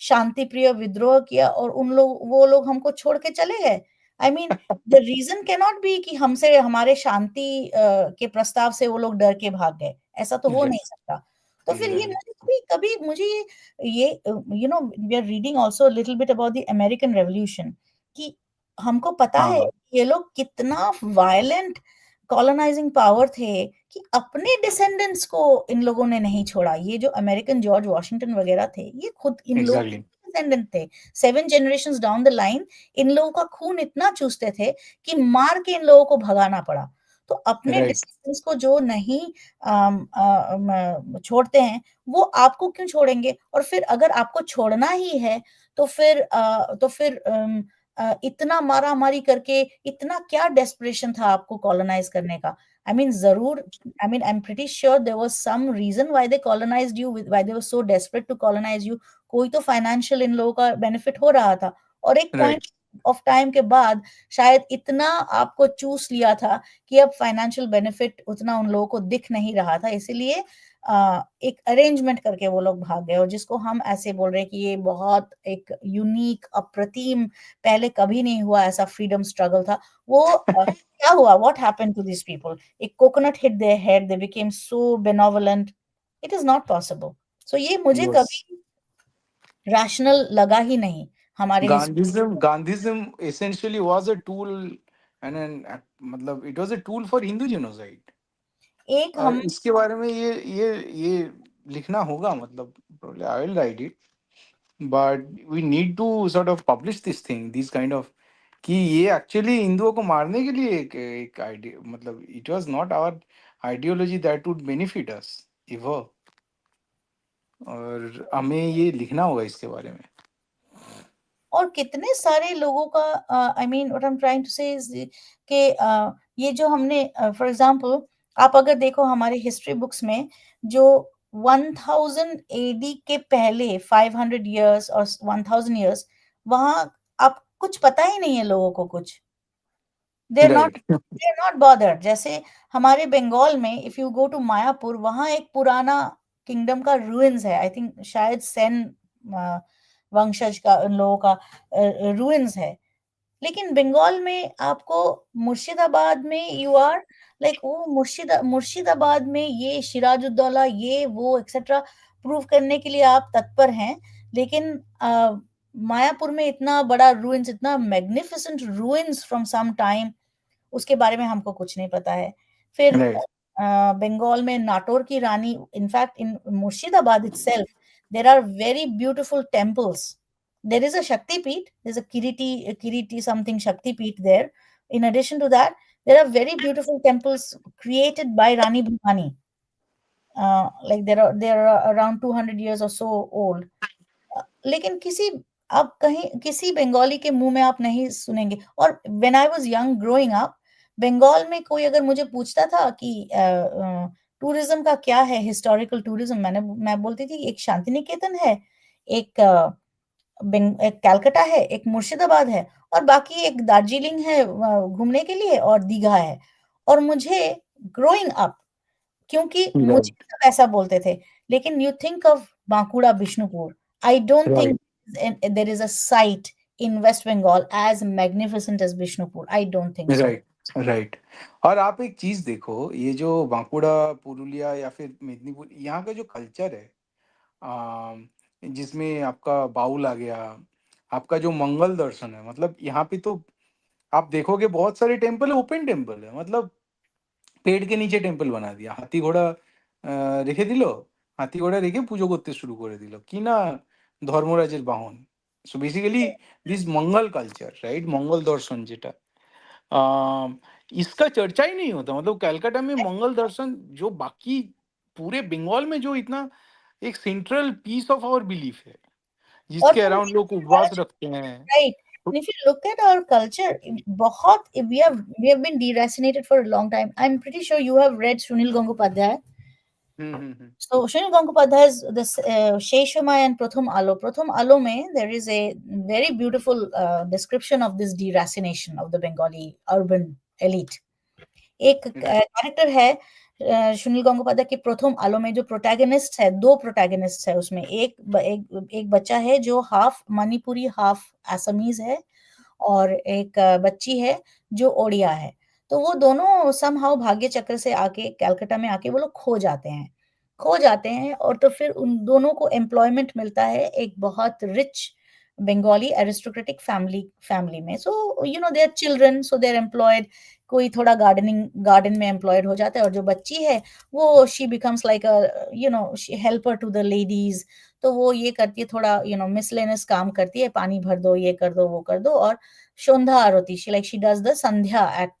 शांति प्रिय विद्रोह किया, और वो लोग हमको छोड़ के चले गए. I mean, the reason can not be कि हमसे, हमारे शांति के प्रस्ताव से वो लोग डर के भाग गए. ऐसा तो हो नहीं सकता. तो फिर ये एग्जैक्टली. मुझे कभी कभी मुझे ये we are reading also little bit about the American revolution, कि हमको पता है हाँ. ये लोग कितना वायलेंट कॉलोनाइजिंग पावर थे, कि अपने डिसेंडेंट्स को इन लोगों ने नहीं छोड़ा. ये जो अमेरिकन जॉर्ज वॉशिंगटन वगैरह थे, ये खुद इन लोगों एग्जैक्टली. के डिसेंडेंट थे. 7 generations down the line in लोगों का खून इतना चूसते थे कि मार के इन लोगों को भगाना पड़ा. तो अपने राइट. डिसेंडेंट्स को जो नहीं छोड़ते हैं, वो आपको क्यों छोड़ेंगे. और फिर अगर आपको छोड़ना ही है तो फिर इतना मारा मारी करके, इतना क्या डेस्परेशन था आपको कॉलोनाइज करने का. I mean, जरूर, I mean, I'm pretty sure there was some reason why they colonized you, why they were so desperate to colonize you. कोई तो फाइनेंशियल इन लोगों का बेनिफिट हो रहा था, और एक पॉइंट राइट. ऑफ टाइम के बाद शायद इतना आपको चूस लिया था कि अब फाइनेंशियल बेनिफिट उतना उन लोगों को दिख नहीं रहा था. इसीलिए एक अरेंजमेंट करके वो लोग भाग गए, और जिसको हम ऐसे बोल रहे हैं कि ये बहुत एक यूनिक, अप्रतिम, पहले कभी नहीं हुआ ऐसा फ्रीडम स्ट्रगल था. वो क्या हुआ, what happened to this people. एक coconut hit their head, they became so benevolent, it is not possible. So ये मुझे Yes. कभी रैशनल लगा ही नहीं हमारे history. Gandhism essentially was a tool and an मतलब it was a tool for Hindu genocide. एक और हम इसके बारे में ये लिखना होगा मतलब probably I will write it, but we need to sort of publish this thing, this kind of कि ये एक्चुअली हिंदुओं को मारने के लिए एक आइडिया मतलब it was not our ideology that would benefit us ever. और हमें ये लिखना होगा इसके बारे में. और कितने सारे लोगों का I mean what I am trying to say is कि ये जो हमने फॉर एग्जांपल आप अगर देखो हमारे हिस्ट्री बुक्स में जो 1000 एडी के पहले 500 इयर्स और 1000 इयर्स वहां आप कुछ पता ही नहीं है लोगों को कुछ. They are not Right. They are not bothered. जैसे हमारे बंगाल में if you go to Mayapur वहां एक पुराना किंगडम का ruins है. आई थिंक शायद सेन वंशज का उन लोगों का ruins है. लेकिन बंगाल में आपको मुर्शिदाबाद में यू आर लाइक वो मुर्शिदाबाद में ये सिराजुद्दौला ये वो एक्सेट्रा प्रूव करने के लिए आप तत्पर हैं. लेकिन मायापुर में इतना बड़ा ruins इतना magnificent ruins from some time उसके बारे में हमको कुछ नहीं पता है. फिर Right. बंगाल में नाटोर की रानी in fact in Murshidabad itself there are very beautiful temples. There is a Shakti Peeth, there's a Kiriti something Shakti Peeth there. In addition to that, there are very beautiful temples created by Rani Bhumani. Like there are around 200 years or so old. लेकिन किसी आप कहीं किसी बंगाली के मुंह में आप नहीं सुनेंगे. और when I was young growing up Bengal में कोई अगर मुझे पूछता था कि टूरिज्म का क्या है हिस्टोरिकल टूरिज्म मैं बोलती थी एक शांति निकेतन है एक एक कलकत्ता है एक मुर्शिदाबाद है और बाकी एक दार्जिलिंग है घूमने के लिए और दीघा है. और मुझे ग्रोइंग अप क्योंकि मुझे Right. सब ऐसा बोलते थे. लेकिन you think of Bankura Bishnupur I don't Right. Think there is a site in West Bengal as magnificent as Bishnupur. I don't think so. Right. Right. और आप एक चीज देखो ये जो बांकुड़ा पुरुलिया या फिर मेदिनीपुर यहाँ का जो कल्चर है जिसमें आपका बाउल आ गया आपका जो मंगल दर्शन है मतलब यहाँ पे तो आप देखोगे बहुत सारे टेम्पल है ओपन टेम्पल है मतलब पेड़ के नीचे টেম্পল বানা দিয়া হাতি ঘোড়া রেখে দিল হাতি ঘোড়া রেখে পুজো করতে শুরু করে দিল কি না ধর্মরাজের বাহন so basically this Mangal culture right Mangal darshan जेटा इसका चर्चा ही नहीं होता मतलब कलकत्ता में मंगल दर्शन जो बाकी पूरे बंगाल में जो इतना एक central piece of our belief है और जिसके तुम अराउंड लोग उपवास रखते हैं. Right and if you look at our culture बहुत we have been deracinated for a long time. I'm pretty sure you have read Sunil Gangopadhyay. Hmm. So Sunil Gangopadhyay's this Sheshamay and Pratham Alo mein there is a very beautiful description of this deracination of the Bengali urban elite. एक character है सुनील गंगोपाध्याय के प्रथम आलो में जो protagonist है दो protagonist है उसमें एक बच्चा है जो हाफ मणिपुरी हाफ असमीज है और एक बच्ची है जो ओडिया है. तो वो दोनों समहाउ भाग्य चक्र से आके कलकत्ता में आके वो लोग खो जाते हैं और तो फिर उन दोनों को एम्प्लॉयमेंट मिलता है एक बहुत रिच बंगाली एरिस्टोक्रेटिक फैमिली में. So you know they are children so they are employed. कोई थोड़ा गार्डन में एम्प्लॉयड हो जाता है और जो बच्ची है वो she becomes like a you know helper to the ladies. तो वो ये करती है थोड़ा यू नो मिसलेनियस काम करती है पानी भर दो ये कर दो वो कर दो. और संध्या आरती she does the sandhya at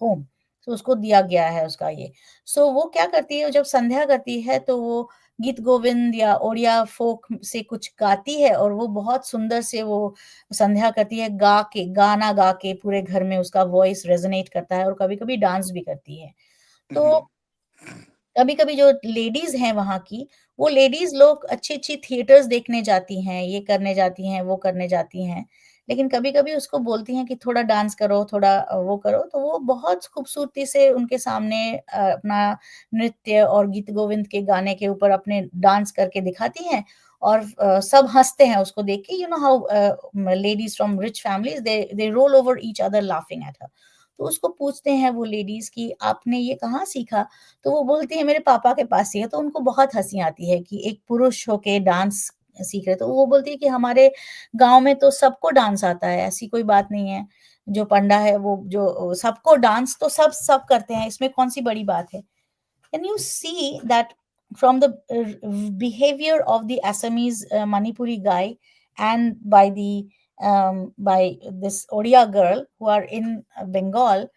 home. तो उसको दिया गया है उसका ये. सो वो क्या करती है जब संध्या करती है तो वो गीत गोविंद या ओडिया फोक से कुछ गाती है और वो बहुत सुंदर से वो संध्या करती है गाना गा के पूरे घर में उसका वॉइस रेजोनेट करता है और कभी कभी डांस भी करती है. तो कभी कभी जो लेडीज हैं वहां की वो लेडीज लोग अच्छी अच्छी थिएटर्स देखने जाती हैं ये करने जाती हैं वो करने जाती हैं. लेकिन कभी कभी उसको बोलती हैं कि थोड़ा डांस करो थोड़ा वो करो तो वो बहुत खूबसूरती से उनके सामने अपना नृत्य और गीत गोविंद के गाने के ऊपर अपने डांस करके दिखाती हैं. और सब हंसते हैं उसको देख के. You know how ladies from rich families they roll over each other laughing at her. तो उसको पूछते हैं वो लेडीज कि आपने ये कहाँ सीखा, तो वो बोलती है मेरे पापा के पास ही है। तो उनको बहुत हंसी आती है कि एक पुरुष होके डांस सीख रहे। तो वो बोलती है कि हमारे गांव में तो सबको डांस आता है, ऐसी कोई बात नहीं है। जो पंडा है वो जो सबको डांस तो सब सब करते हैं, इसमें कौन सी बड़ी बात है। Can you see that from the behavior of the Assamese Manipuri guy and by this Odia girl who are in Bengal,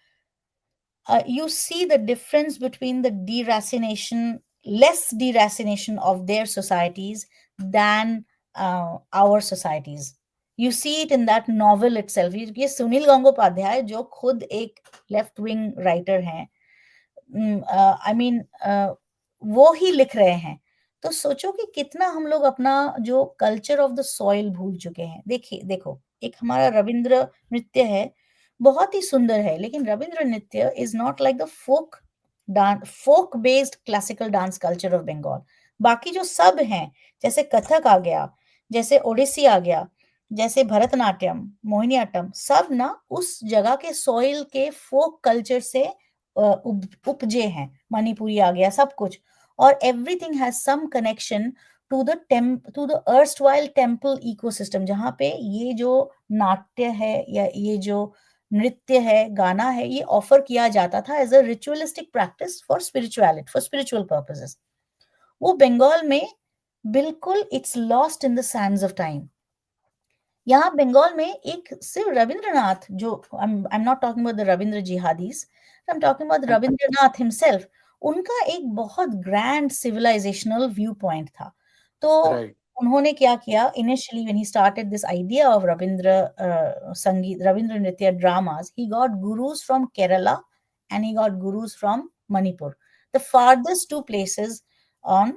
you see the difference between the deracination, less deracination of their societies than our societies. You see it in that novel itself. ये सुनील गंगोपाध्याय जो खुद एक left wing writer हैं, I mean वो ही लिख रहे हैं। तो सोचो कि कितना हम लोग अपना जो कल्चर ऑफ द सॉइल भूल चुके हैं। देखिए देखो, एक हमारा रविंद्र नृत्य है, बहुत ही सुंदर है, लेकिन Rabindra Nritya is not like the folk based classical dance culture of Bengal. बाकी जो सब हैं, जैसे कथक आ गया, जैसे ओडिसी आ गया, जैसे भरतनाट्यम, मोहिनीअट्टम, सब ना उस जगह के सॉइल के फोक कल्चर से उपजे हैं। मणिपुरी आ गया, सब कुछ। और everything has some connection to the erstwhile temple ecosystem, जहाँ पे ये जो नाट्य है या ये जो नृत्य है, गाना है, ये ऑफर किया जाता था as a ritualistic practice for spirituality, for spiritual purposes. वो बंगाल में बिल्कुल it's lost in the sands of time. यहाँ बंगाल में एक सिर्फ रविंद्रनाथ, जो I am not talking about the Rabindra jihadis, I am talking about Rabindranath himself. उनका एक बहुत ग्रैंड सिविलाइजेशनल व्यू पॉइंट था। तो Right. उन्होंने क्या किया, initially when he started this idea of Rabindra Sangeet, Rabindra Nritya dramas, he got gurus from Kerala and he got gurus from Manipur, the farthest two places on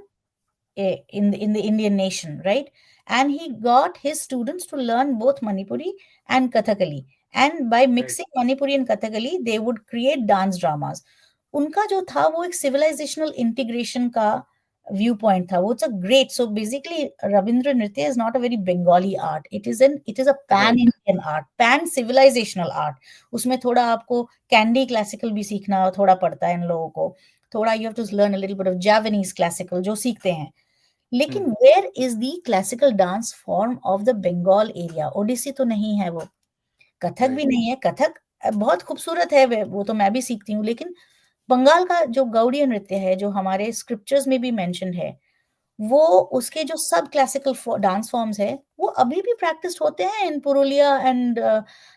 in the Indian nation, right? And he got his students to learn both Manipuri and Kathakali. And by Right. mixing Manipuri and Kathakali, they would create dance dramas. उनका जो था वो एक civilisational integration का view point था। वो it's a great, so basically Rabindra Nritya is not a very Bengali art, it is a pan Right. Indian art, pan civilisational art. उसमें थोड़ा आपको कैंडी क्लासिकल भी सीखना थोड़ा पड़ता है इन लोगों को, थोड़ा you have to learn a little bit of Japanese classical जो सीखते हैं। लेकिन Hmm. Where is the classical dance form of the Bengal area? Odissi तो नहीं है वो, कथक भी Right. नहीं है। कथक बहुत खूबसूरत है, वो तो मैं भी सीखती हूँ, लेकिन बंगाल का जो गौड़ीय नृत्य है, जो हमारे स्क्रिप्चर्स में भी मेंशन है, वो उसके जो सब क्लासिकल डांस फॉर्म्स है, वो अभी भी प्रैक्टिस होते हैं in Purulia and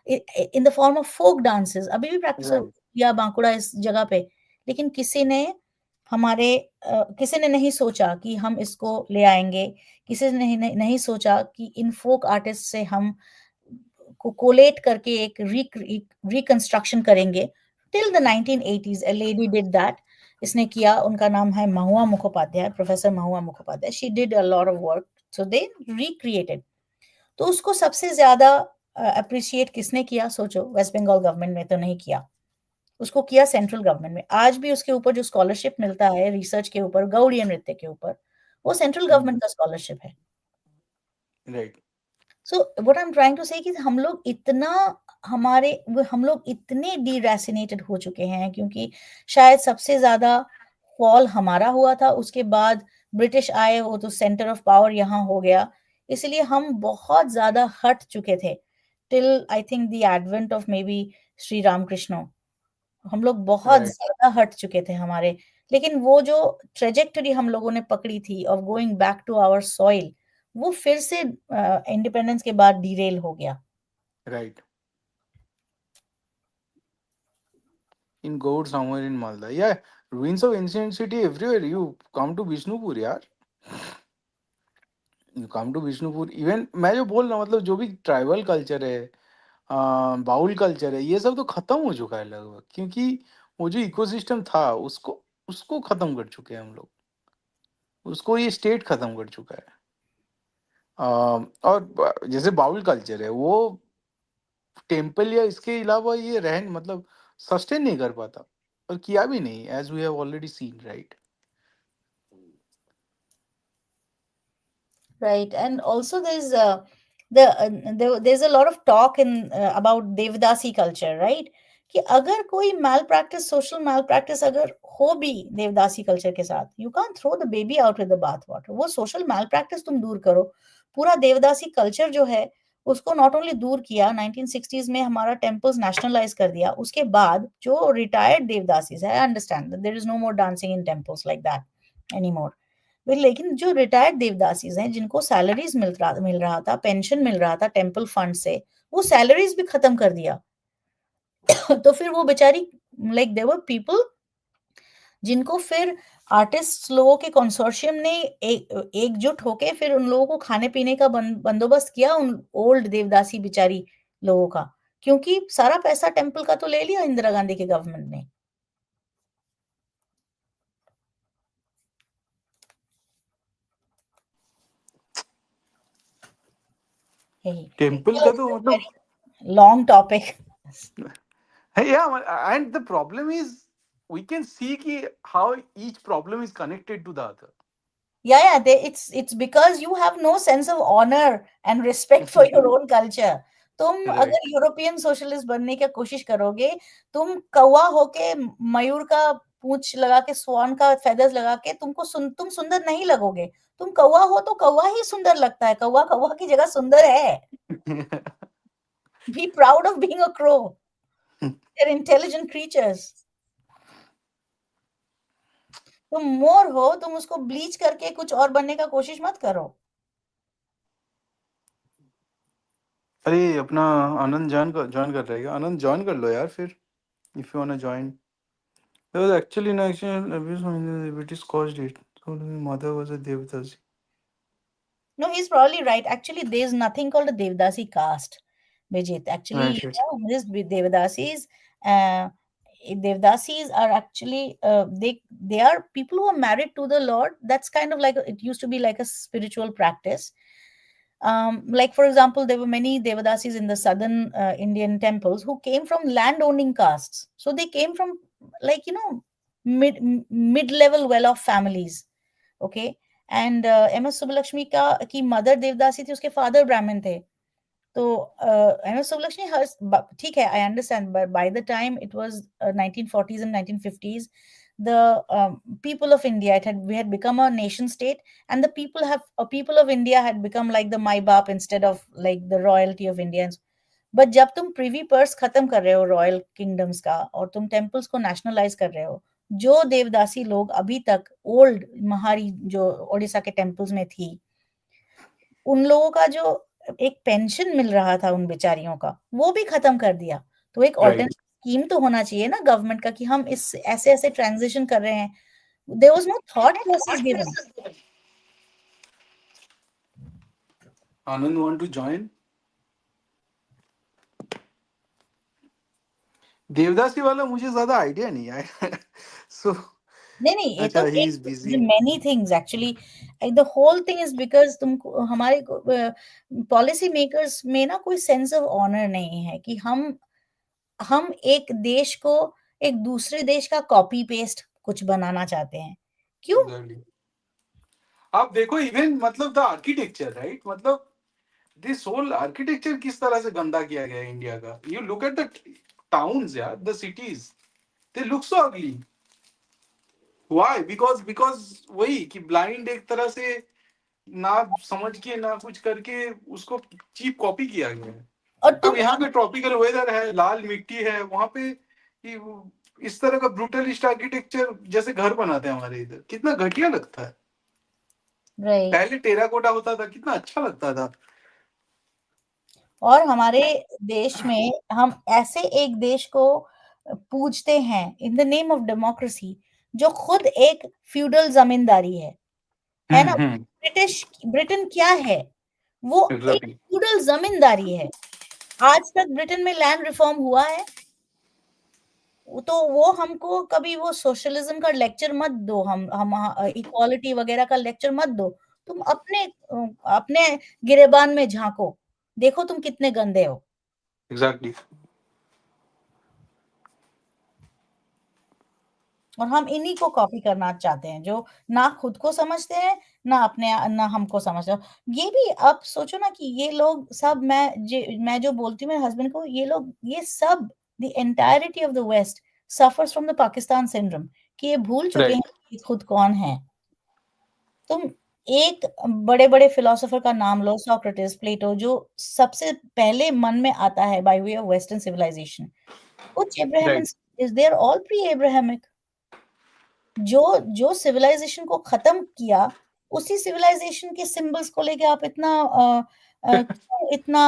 in the form of folk dances, अभी भी प्रैक्टिस Right. या बांकुड़ा इस जगह पे। लेकिन किसी ने नहीं सोचा कि हम इसको ले आएंगे, किसी ने नहीं सोचा कि इन फोक आर्टिस्ट से हम को कोलेट करके एक रिकंस्ट्रक्शन करेंगे। Till the 1980s a lady did that, इसने किया, उनका नाम है Mahua Mukhopadhyay, professor Mahua Mukhopadhyay. She did a lot of work, so they recreated. तो उसको सबसे ज्यादा अप्रिशिएट किसने किया सोचो? वेस्ट बंगाल गवर्नमेंट ने तो नहीं किया, उसको किया सेंट्रल गवर्नमेंट में। आज भी उसके ऊपर जो स्कॉलरशिप मिलता है रिसर्च के ऊपर, गौड़ीय नृत्य के ऊपर, वो सेंट्रल Hmm. गवर्नमेंट का स्कॉलरशिप है। Right. So what I am trying to say कि हम लोग इतने डीरेसिनेटेड हो चुके हैं, क्योंकि शायद सबसे ज्यादा फॉल हमारा हुआ था, उसके बाद ब्रिटिश आए, वो तो सेंटर ऑफ पावर यहाँ हो गया, इसलिए हम बहुत ज्यादा हट चुके थे। Till I think the advent of maybe Shri Ramakrishna, हम लोग बहुत Right. ज्यादा हट चुके थे हमारे। लेकिन वो जो ट्रेजेक्टरी हम लोगों ने पकड़ी थी of going back to our soil, वो फिर से इंडिपेंडेंस के बाद डीरेल हो गया। Right. In Gold, somewhere in Malda. Yeah, ruins of ancient city everywhere. You come to Vishnupur, यार. You come to Vishnupur. Even मैं जो बोल रहा हूँ, मतलब जो भी ट्राइबल कल्चर है, बाउल कल्चर है, ये सब तो खत्म हो चुका है लगभग, क्योंकि वो जो इकोसिस्टम था उसको उसको खत्म कर चुके हैं हम लोग, उसको ये स्टेट खत्म कर चुका है। और जैसे बाउल कल्चर है, वो टेम्पल या इसके अलावा ये रहन मतलब सस्टेन नहीं कर पाता, और किया भी नहीं, as we have already seen, right. Right, and also there's a lot of talk in about Devdasi culture, right? कि अगर कोई malpractice, social malpractice अगर हो भी देवदासी कल्चर के साथ, you can't throw the baby out with the bath water. वो social malpractice तुम दूर करो, पूरा देवदासी कल्चर जो है उसको नॉट ओनली दूर किया, 1960s में हमारा टेम्पल्स नेशनलाइज कर दिया। उसके बाद जो रिटायर्ड देवदासीज है, I understand that there is no more dancing in temples like that any more, लेकिन जो रिटायर्ड देवदासीज हैं जिनको सैलरीज मिल रहा था, पेंशन मिल रहा था टेम्पल फंड से, वो सैलरीज भी खत्म कर दिया। तो फिर वो बेचारी, लाइक देयर वर पीपल जिनको फिर आर्टिस्ट लोगों के कंसोर्शियम ने एकजुट होके फिर उन लोगों को खाने पीने का बंदोबस्त किया, उन ओल्ड देवदासी बिचारी लोगों का, क्योंकि सारा पैसा टेम्पल का तो ले लिया इंदिरा गांधी के गवर्नमेंट ने। टेम्पल का तो मतलब, long topic. yeah, and the problem is we can see ki how each problem is connected to the other. It's because you have no sense of honor and respect for your own culture. तुम Right. अगर European socialist बनने की कोशिश करोगे, तुम कौवा होके मयूर का पूंछ लगा के, स्वान का फेदर्स लगा के, तुम सुंदर नहीं लगोगे। तुम कौवा हो तो कौवा ही सुंदर लगता है, कौवा कौवा की जगह सुंदर है। Be proud of being a crow. They're intelligent creatures. तुम मोर हो, तुम उसको ब्लीच करके कुछ और बनने का कोशिश मत करो। अरे अपना आनंद ज्वाइन कर रहेगा, आनंद ज्वाइन कर लो यार फिर, if you want to join. There was actually an action abuse when the British caused it, so the mother was a devadasi. No, he's probably right. Actually, there's nothing called a Devdasi caste, Bijeet. Actually, Right, right. this Devdasis, uh, Devdasis are actually they are people who are married to the Lord. That's kind of like it used to be like a spiritual practice. Like for example, there were many Devadasis in the southern Indian temples who came from land-owning castes. So they came from, like, mid-level well-off families. Okay. And M S Subbulakshmi का की mother देवदासी थी, उसके father ब्राह्मण थे। तो M S Subbulakshmi ठीक है, I understand, but by the time it was 1940s and 1950s, the people of India, we had become a nation state, and the people of India had become like the my बाप instead of like the royalty of Indians. But जब तुम privy purse खत्म कर रहे हो royal kingdoms का, और तुम टेम्पल्स को नेशनलाइज कर रहे हो, जो देवदासी लोग अभी तक ओल्ड महारी जो ओडिशा के टेम्पल्स में थी, उन लोगों का जो एक पेंशन मिल रहा था उन बेचारियों का, वो भी खत्म कर दिया। तो एक Right. ऑल्टरनेट स्कीम तो होना चाहिए ना गवर्नमेंट का, कि हम इस ऐसे ऐसे ट्रांजिशन कर रहे हैं। There was no thought process given. Anand want to join. Devadasi वाला मुझे ज्यादा आइडिया नहीं है। सो नहीं, ये अच्छा, तो ही एक is busy. Many things actually, the whole thing is because तुमको हमारे पॉलिसी मेकर्स में ना कोई सेंस ऑफ ऑनर नहीं है, कि हम एक देश को एक दूसरे देश का कॉपी पेस्ट कुछ बनाना चाहते हैं। क्यों? Exactly. आप देखो इवन मतलब द आर्किटेक्चर, राइट, मतलब दिस होल आर्किटेक्चर किस तरह से गंदा किया गया है इंडिया का। You look at the towns यार, the cities, they look so ugly. Why? Because वही कि ब्लाइंड एक तरह से ना समझ के ना कुछ करके उसको चीप कॉपी किया गया है। और अब तुम यहाँ पे ट्रॉपिकल वेदर है, लाल मिट्टी है, वहां पे इस तरह का ब्रूटलिस्ट आर्किटेक्चर जैसे घर बनाते हैं हमारे इधर, कितना घटिया लगता है। राइट। पहले टेराकोटा होता था, कितना अच्छा लगता था। और हमारे देश में हम ऐसे एक देश को पूजते हैं in the name of democracy, जो खुद एक फ्यूडल जमींदारी है ना। हम्म। ब्रिटेन क्या है? वो एक एग्जैक्टली। फ्यूडल जमींदारी है। आज तक ब्रिटेन में लैंड रिफॉर्म हुआ है? तो वो हमको कभी वो सोशलिज्म का लेक्चर मत दो, हम इक्वालिटी वगैरह का लेक्चर मत दो। तुम अपने अपने गिरेबान में झांको, देखो तुम कितने गंदे हो। एग्जैक्टली। और हम इन्हीं को कॉपी करना चाहते हैं, जो ना खुद को समझते हैं, ना हमको समझते हो। ये भी आप सोचो ना कि ये लोग सब, मैं जो बोलती हूँ मेरे हस्बैंड को, ये लोग ये सब the entirety of the West suffers from the Pakistan syndrome कि ये भूल चुके हैं Right. कि खुद कौन है. तुम एक बड़े बड़े फिलोसोफर का नाम लो, सोक्रेटिस, प्लेटो, जो सबसे पहले मन में आता है by way of western civilisation. कुछ Right. Is they are all pre Abrahamic. जो जो सिविलाइजेशन को खत्म किया, उसी सिविलाइजेशन के सिंबल्स को लेके आप क्यों इतना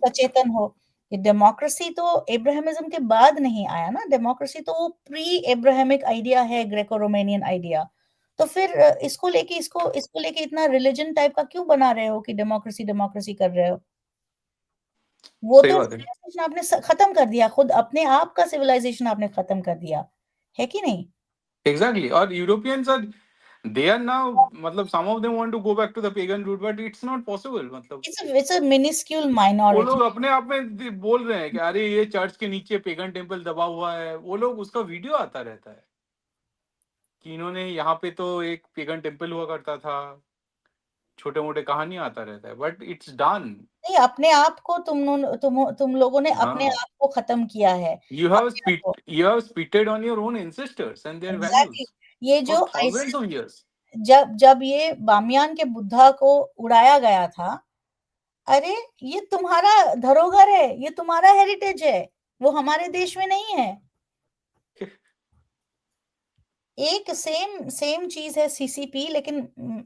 सचेतन हो. ये डेमोक्रेसी तो एब्राहमिज्म के बाद नहीं आया ना. डेमोक्रेसी तो वो प्री एब्राहमिक आइडिया है, ग्रेको रोमेनियन आइडिया. तो फिर इसको लेके इतना रिलीजन टाइप का क्यों बना रहे हो कि डेमोक्रेसी डेमोक्रेसी कर रहे हो. वो सही तो बात है. सिविलाइजेशन आपने खत्म कर दिया, खुद अपने आप का सिविलाइजेशन आपने खत्म कर दिया, है कि नहीं. Exactly. Or Europeans are, they are now, मतलब some of them want to go back to the pagan route, but it's not possible. मतलब It's a minuscule वो minority. लोग अपने आप में बोल रहे हैं कि अरे ये चर्च के नीचे पेगन टेम्पल दबा हुआ है. वो लोग, उसका वीडियो आता रहता है कि इन्होंने यहाँ पे तो एक पेगन टेम्पल हुआ करता था. छोटे मोटे कहानी आता रहता है, बट इट्स डन. नहीं, अपने आप को तुम लोगों ने अपने हाँ. आप को खत्म किया है. अपने आप को. You have spitted on your own ancestors and their exactly. values ये for जो thousands of years. जब जब ये बामियान के बुद्धा को उड़ाया गया था, अरे ये तुम्हारा धरोहर है, ये तुम्हारा हेरिटेज है, वो हमारे देश में नहीं है. एक सेम सेम चीज है सीसीपी, लेकिन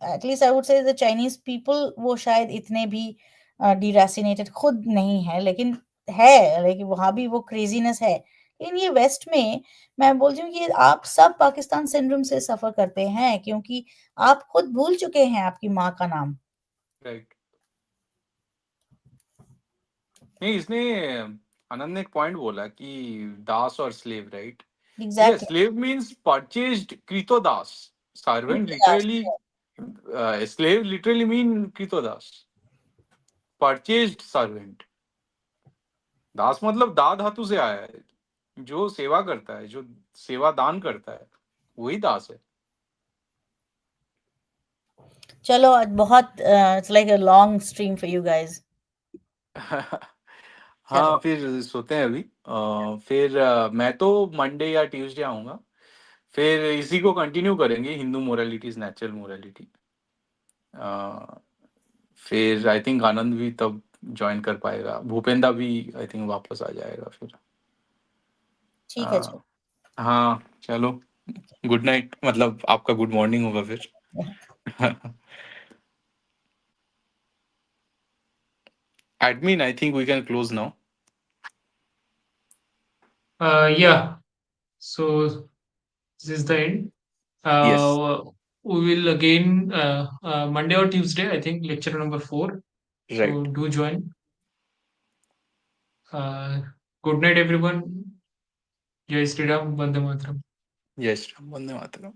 at least I would say the Chinese people वो शायद इतने भी डिरासिनेटेड खुद नहीं है, लेकिन वहां भी वो क्रेजीनेस है. लेकिन ये वेस्ट में मैं बोलती हूँ कि आप सब पाकिस्तान सिंड्रोम से सफर करते हैं, क्योंकि आप खुद भूल चुके हैं आपकी माँ का नाम. राइट. नहीं, इसने आनंद ने एक पॉइंट बोला कि दास और slave, right. Yes, exactly. slave means purchased kritodas. Servant literally, slave literally mean kritodas. Purchased servant. दास मतलब दा धातु से आया है. जो सेवा करता है, जो सेवा दान करता है, वही दास है. चलो आज बहुत it's like a long stream for you guys. चलो हाँ, फिर सोते हैं अभी. फिर मैं तो मंडे या ट्यूसडे आऊंगा. फिर इसी को कंटिन्यू करेंगे, हिंदू मोरालिटीज, नेचुरल मोरालिटी. फिर आई थिंक आनंद भी तब ज्वाइन कर पाएगा. भूपेंद्र भी आई थिंक वापस आ जाएगा फिर. ठीक है. चलो. अ, हाँ, चलो. गुड नाइट, मतलब आपका गुड मॉर्निंग होगा फिर. Admin, I think we can close now. Yeah. So this is the end. Yes. We will again Monday or Tuesday, I think, lecture number 4. So right. do join. Uh, Good night, everyone. Jai Sri Ram, Vande Mataram. Yes, Vande Mataram.